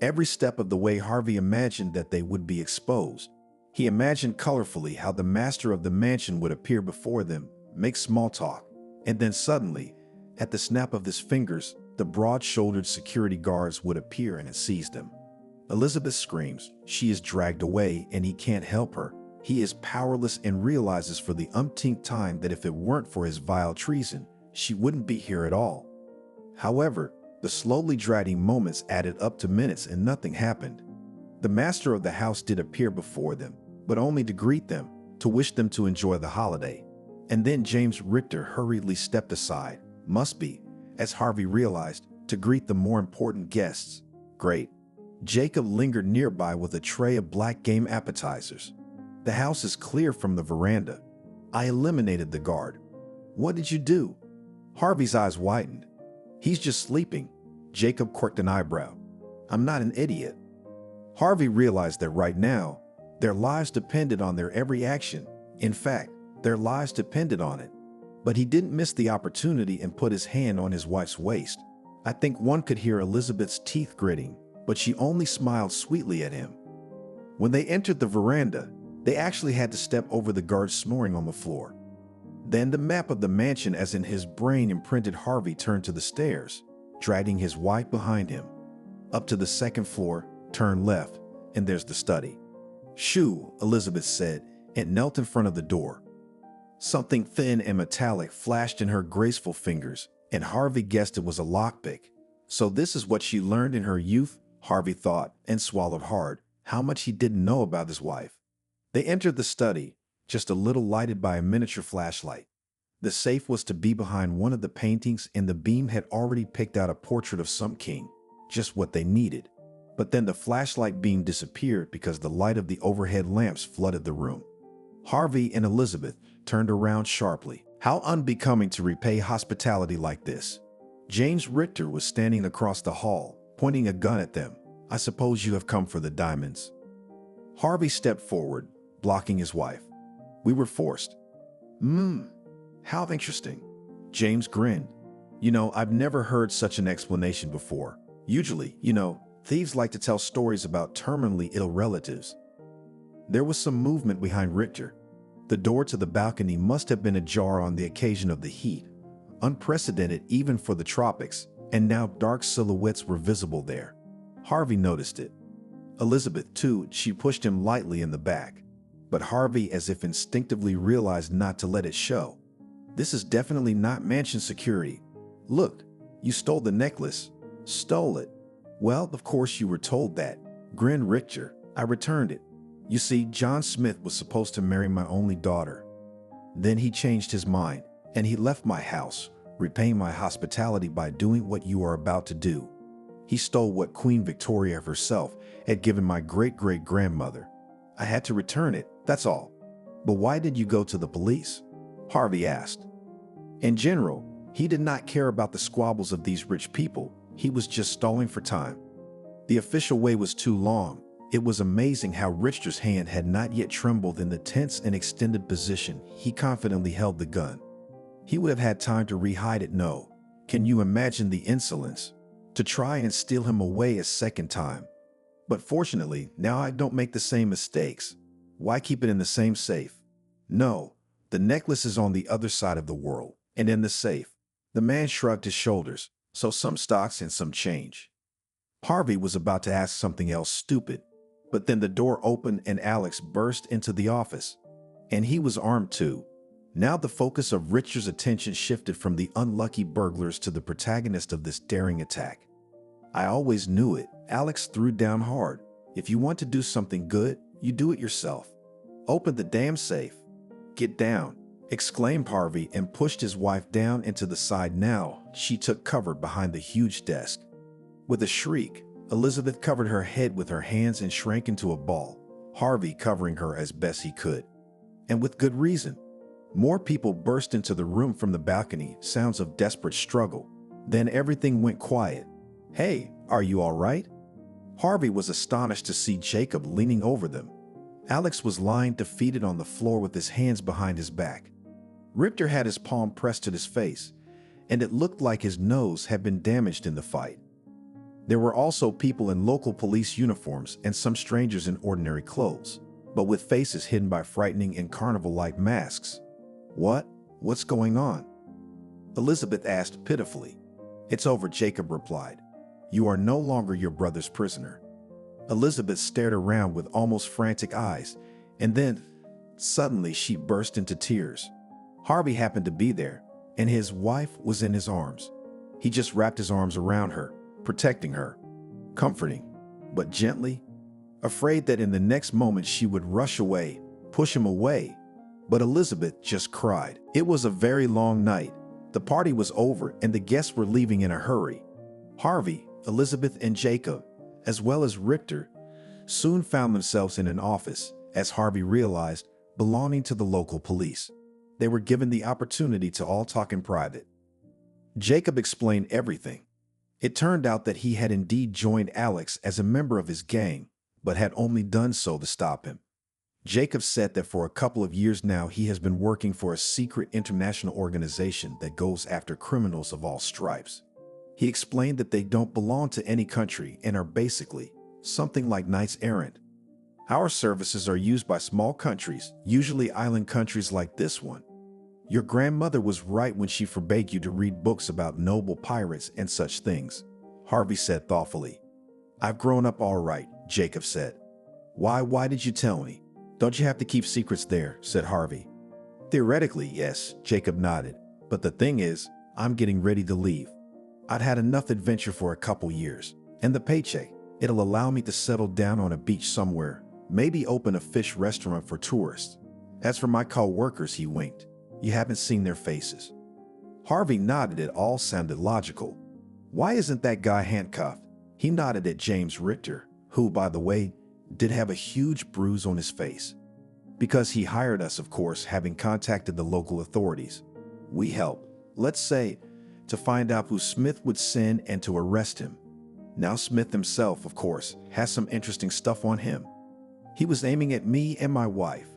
Every step of the way Harvey imagined that they would be exposed. He imagined colorfully how the master of the mansion would appear before them, make small talk, and then suddenly, at the snap of his fingers, the broad-shouldered security guards would appear and seize them. Elizabeth screams. She is dragged away, and he can't help her. He is powerless and realizes for the umpteenth time that if it weren't for his vile treason, she wouldn't be here at all. However, the slowly dragging moments added up to minutes and nothing happened. The master of the house did appear before them, but only to greet them, to wish them to enjoy the holiday. And then James Richter hurriedly stepped aside, must be, as Harvey realized, to greet the more important guests. Great. Jacob lingered nearby with a tray of black game appetizers. The house is clear from the veranda. I eliminated the guard. What did you do? Harvey's eyes widened. He's just sleeping. Jacob quirked an eyebrow. I'm not an idiot. Harvey realized that right now, their lives depended on their every action. In fact, their lives depended on it. But he didn't miss the opportunity and put his hand on his wife's waist. I think one could hear Elizabeth's teeth gritting, but she only smiled sweetly at him. When they entered the veranda, they actually had to step over the guard snoring on the floor. Then the map of the mansion as in his brain imprinted Harvey turned to the stairs, dragging his wife behind him. Up to the second floor, turn left, and there's the study. Shoo, Elizabeth said, and knelt in front of the door. Something thin and metallic flashed in her graceful fingers, and Harvey guessed it was a lockpick. So this is what she learned in her youth, Harvey thought, and swallowed hard, how much he didn't know about his wife. They entered the study, just a little lighted by a miniature flashlight. The safe was to be behind one of the paintings, and the beam had already picked out a portrait of some king, just what they needed. But then the flashlight beam disappeared because the light of the overhead lamps flooded the room. Harvey and Elizabeth turned around sharply. How unbecoming to repay hospitality like this. James Richter was standing across the hall, pointing a gun at them. I suppose you have come for the diamonds. Harvey stepped forward, blocking his wife. We were forced. How interesting. James grinned. I've never heard such an explanation before. Usually, thieves like to tell stories about terminally ill relatives. There was some movement behind Richter. The door to the balcony must have been ajar on the occasion of the heat, unprecedented even for the tropics, and now dark silhouettes were visible there. Harvey noticed it. Elizabeth, too, she pushed him lightly in the back. But Harvey, as if instinctively, realized not to let it show. This is definitely not mansion security. Look, you stole the necklace. Stole it. Well, of course you were told that. Grinned Richter. I returned it. You see, John Smith was supposed to marry my only daughter. Then he changed his mind, and he left my house, repaying my hospitality by doing what you are about to do. He stole what Queen Victoria herself had given my great-great-grandmother. I had to return it, that's all. But why did you go to the police? Harvey asked. In general, he did not care about the squabbles of these rich people. He was just stalling for time. The official way was too long. It was amazing how Richter's hand had not yet trembled in the tense and extended position he confidently held the gun. He would have had time to re-hide it. No. Can you imagine the insolence? To try and steal him away a second time. But fortunately, now I don't make the same mistakes. Why keep it in the same safe? No, the necklace is on the other side of the world, and in the safe. The man shrugged his shoulders. So some stocks and some change. Harvey was about to ask something else stupid, but then the door opened and Alex burst into the office. And he was armed too. Now the focus of Richard's attention shifted from the unlucky burglars to the protagonist of this daring attack. I always knew it, Alex threw down hard. If you want to do something good, you do it yourself. Open the damn safe. Get down, exclaimed Harvey and pushed his wife down into the side. Now she took cover behind the huge desk. With a shriek, Elizabeth covered her head with her hands and shrank into a ball, Harvey covering her as best he could. And with good reason. More people burst into the room from the balcony, sounds of desperate struggle. Then everything went quiet. Hey, are you all right? Harvey was astonished to see Jacob leaning over them. Alex was lying defeated on the floor with his hands behind his back. Richter had his palm pressed to his face, and it looked like his nose had been damaged in the fight. There were also people in local police uniforms and some strangers in ordinary clothes, but with faces hidden by frightening and carnival-like masks. What's going on? Elizabeth asked pitifully. It's over, Jacob replied. You are no longer your brother's prisoner. Elizabeth stared around with almost frantic eyes, and then, Suddenly, she burst into tears. Harvey happened to be there, and his wife was in his arms. He just wrapped his arms around her, protecting her, comforting, but gently, afraid that in the next moment she would rush away, push him away. But Elizabeth just cried. It was a very long night. The party was over and the guests were leaving in a hurry. Harvey, Elizabeth, and Jacob, as well as Richter, soon found themselves in an office, as Harvey realized, belonging to the local police. They were given the opportunity to all talk in private. Jacob explained everything. It turned out that he had indeed joined Alex as a member of his gang, but had only done so to stop him. Jacob said that for a couple of years now he has been working for a secret international organization that goes after criminals of all stripes. He explained that they don't belong to any country and are basically something like knights errant. Our services are used by small countries, usually island countries like this one. Your grandmother was right when she forbade you to read books about noble pirates and such things, Harvey said thoughtfully. I've grown up all right, Jacob said. Why did you tell me? Don't you have to keep secrets there, said Harvey. Theoretically, yes, Jacob nodded. But the thing is, I'm getting ready to leave. I'd had enough adventure for a couple years. And the paycheck, it'll allow me to settle down on a beach somewhere, maybe open a fish restaurant for tourists. As for my co-workers, he winked. You haven't seen their faces. Harvey nodded. It all sounded logical. Why isn't that guy handcuffed? He nodded at James Richter, who, by the way, did have a huge bruise on his face. Because he hired us, of course, having contacted the local authorities. We helped, let's say, to find out who Smith would send and to arrest him. Now Smith himself, of course, has some interesting stuff on him. He was aiming at me and my wife.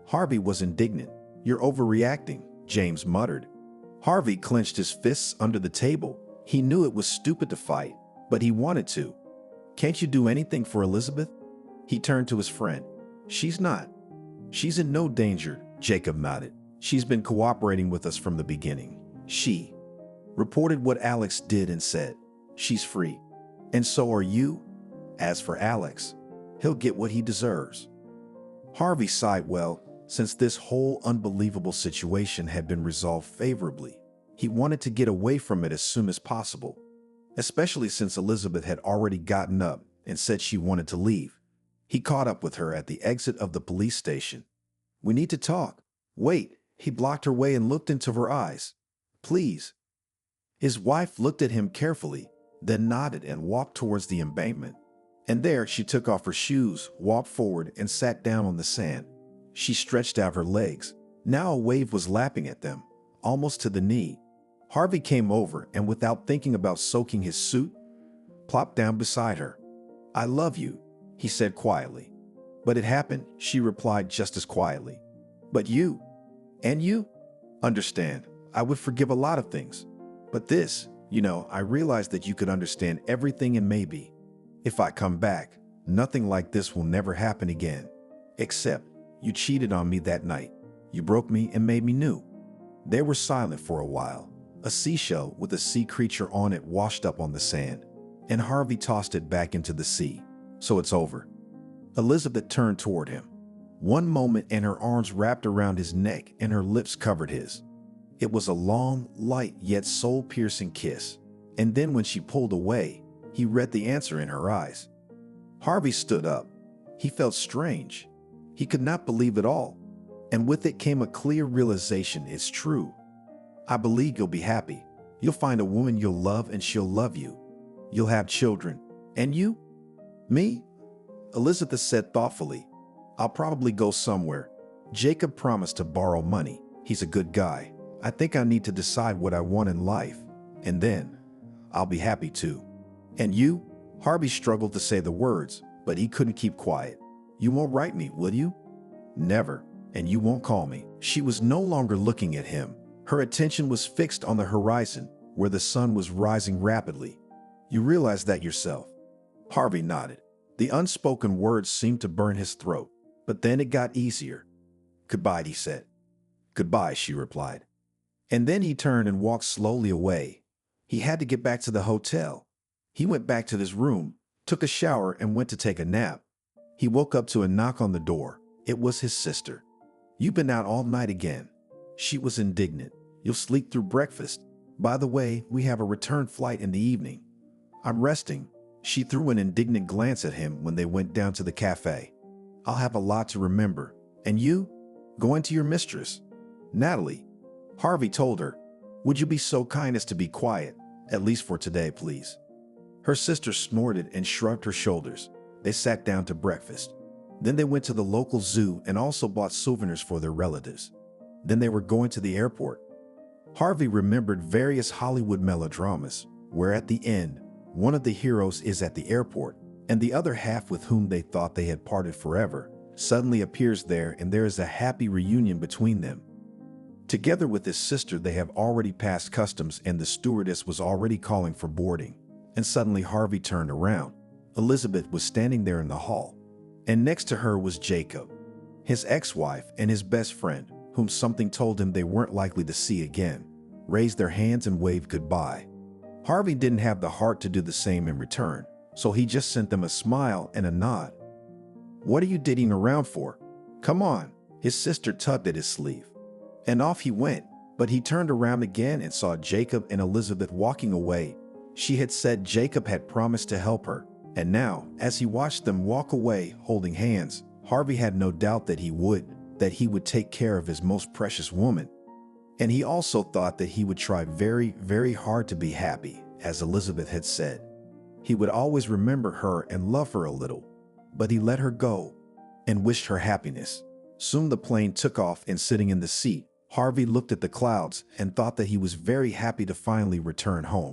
Harvey was indignant. You're overreacting, James muttered. Harvey clenched his fists under the table. He knew it was stupid to fight, but he wanted to. Can't you do anything for Elizabeth? He turned to his friend. She's not. She's in no danger, Jacob nodded. She's been cooperating with us from the beginning. She reported what Alex did and said, she's free. And so are you? As for Alex, he'll get what he deserves. Harvey sighed. Well, since this whole unbelievable situation had been resolved favorably, he wanted to get away from it as soon as possible, especially since Elizabeth had already gotten up and said she wanted to leave. He caught up with her at the exit of the police station. We need to talk. Wait, he blocked her way and looked into her eyes. Please. His wife looked at him carefully, then nodded and walked towards the embankment. And there she took off her shoes, walked forward, and sat down on the sand. She stretched out her legs. Now a wave was lapping at them, almost to the knee. Harvey came over and, without thinking about soaking his suit, plopped down beside her. I love you, he said quietly. But it happened, she replied just as quietly. But you? And you? Understand, I would forgive a lot of things. But this, I realized that you could understand everything, and maybe, if I come back, nothing like this will never happen again. Except, you cheated on me that night. You broke me and made me new. They were silent for a while. A seashell with a sea creature on it washed up on the sand, and Harvey tossed it back into the sea. So it's over. Elizabeth turned toward him. One moment and her arms wrapped around his neck and her lips covered his. It was a long, light, yet soul-piercing kiss. And then when she pulled away, he read the answer in her eyes. Harvey stood up. He felt strange. He could not believe it all. And with it came a clear realization. It's true. I believe you'll be happy. You'll find a woman you'll love and she'll love you. You'll have children. And you? Me? Elizabeth said thoughtfully. I'll probably go somewhere. Jacob promised to borrow money. He's a good guy. I think I need to decide what I want in life. And then I'll be happy too. And you? Harvey struggled to say the words, but he couldn't keep quiet. You won't write me, will you? Never. And you won't call me. She was no longer looking at him. Her attention was fixed on the horizon, where the sun was rising rapidly. You realize that yourself? Harvey nodded. The unspoken words seemed to burn his throat, but then it got easier. Goodbye, he said. Goodbye, she replied. And then he turned and walked slowly away. He had to get back to the hotel. He went back to his room, took a shower, and went to take a nap. He woke up to a knock on the door. It was his sister. "You've been out all night again." She was indignant. "You'll sleep through breakfast. By the way, we have a return flight in the evening." "I'm resting." She threw an indignant glance at him when they went down to the cafe. "I'll have a lot to remember. And you? Going to your mistress." "Natalie," Harvey told her, "would you be so kind as to be quiet, at least for today, please?" Her sister snorted and shrugged her shoulders. They sat down to breakfast. Then they went to the local zoo and also bought souvenirs for their relatives. Then they were going to the airport. Harvey remembered various Hollywood melodramas, where at the end, one of the heroes is at the airport, and the other half, with whom they thought they had parted forever, suddenly appears there, and there is a happy reunion between them. Together with his sister, they have already passed customs, and the stewardess was already calling for boarding. And suddenly Harvey turned around. Elizabeth was standing there in the hall, and next to her was Jacob, his ex-wife and his best friend, whom something told him they weren't likely to see again, raised their hands and waved goodbye. Harvey didn't have the heart to do the same in return, so he just sent them a smile and a nod. "What are you digging around for? Come on." His sister tugged at his sleeve. And off he went, but he turned around again and saw Jacob and Elizabeth walking away. She had said Jacob had promised to help her, and now, as he watched them walk away holding hands, Harvey had no doubt that he would take care of his most precious woman. And he also thought that he would try very, very hard to be happy, as Elizabeth had said. He would always remember her and love her a little. But he let her go and wished her happiness. Soon the plane took off, and sitting in the seat, Harvey looked at the clouds and thought that he was very happy to finally return home.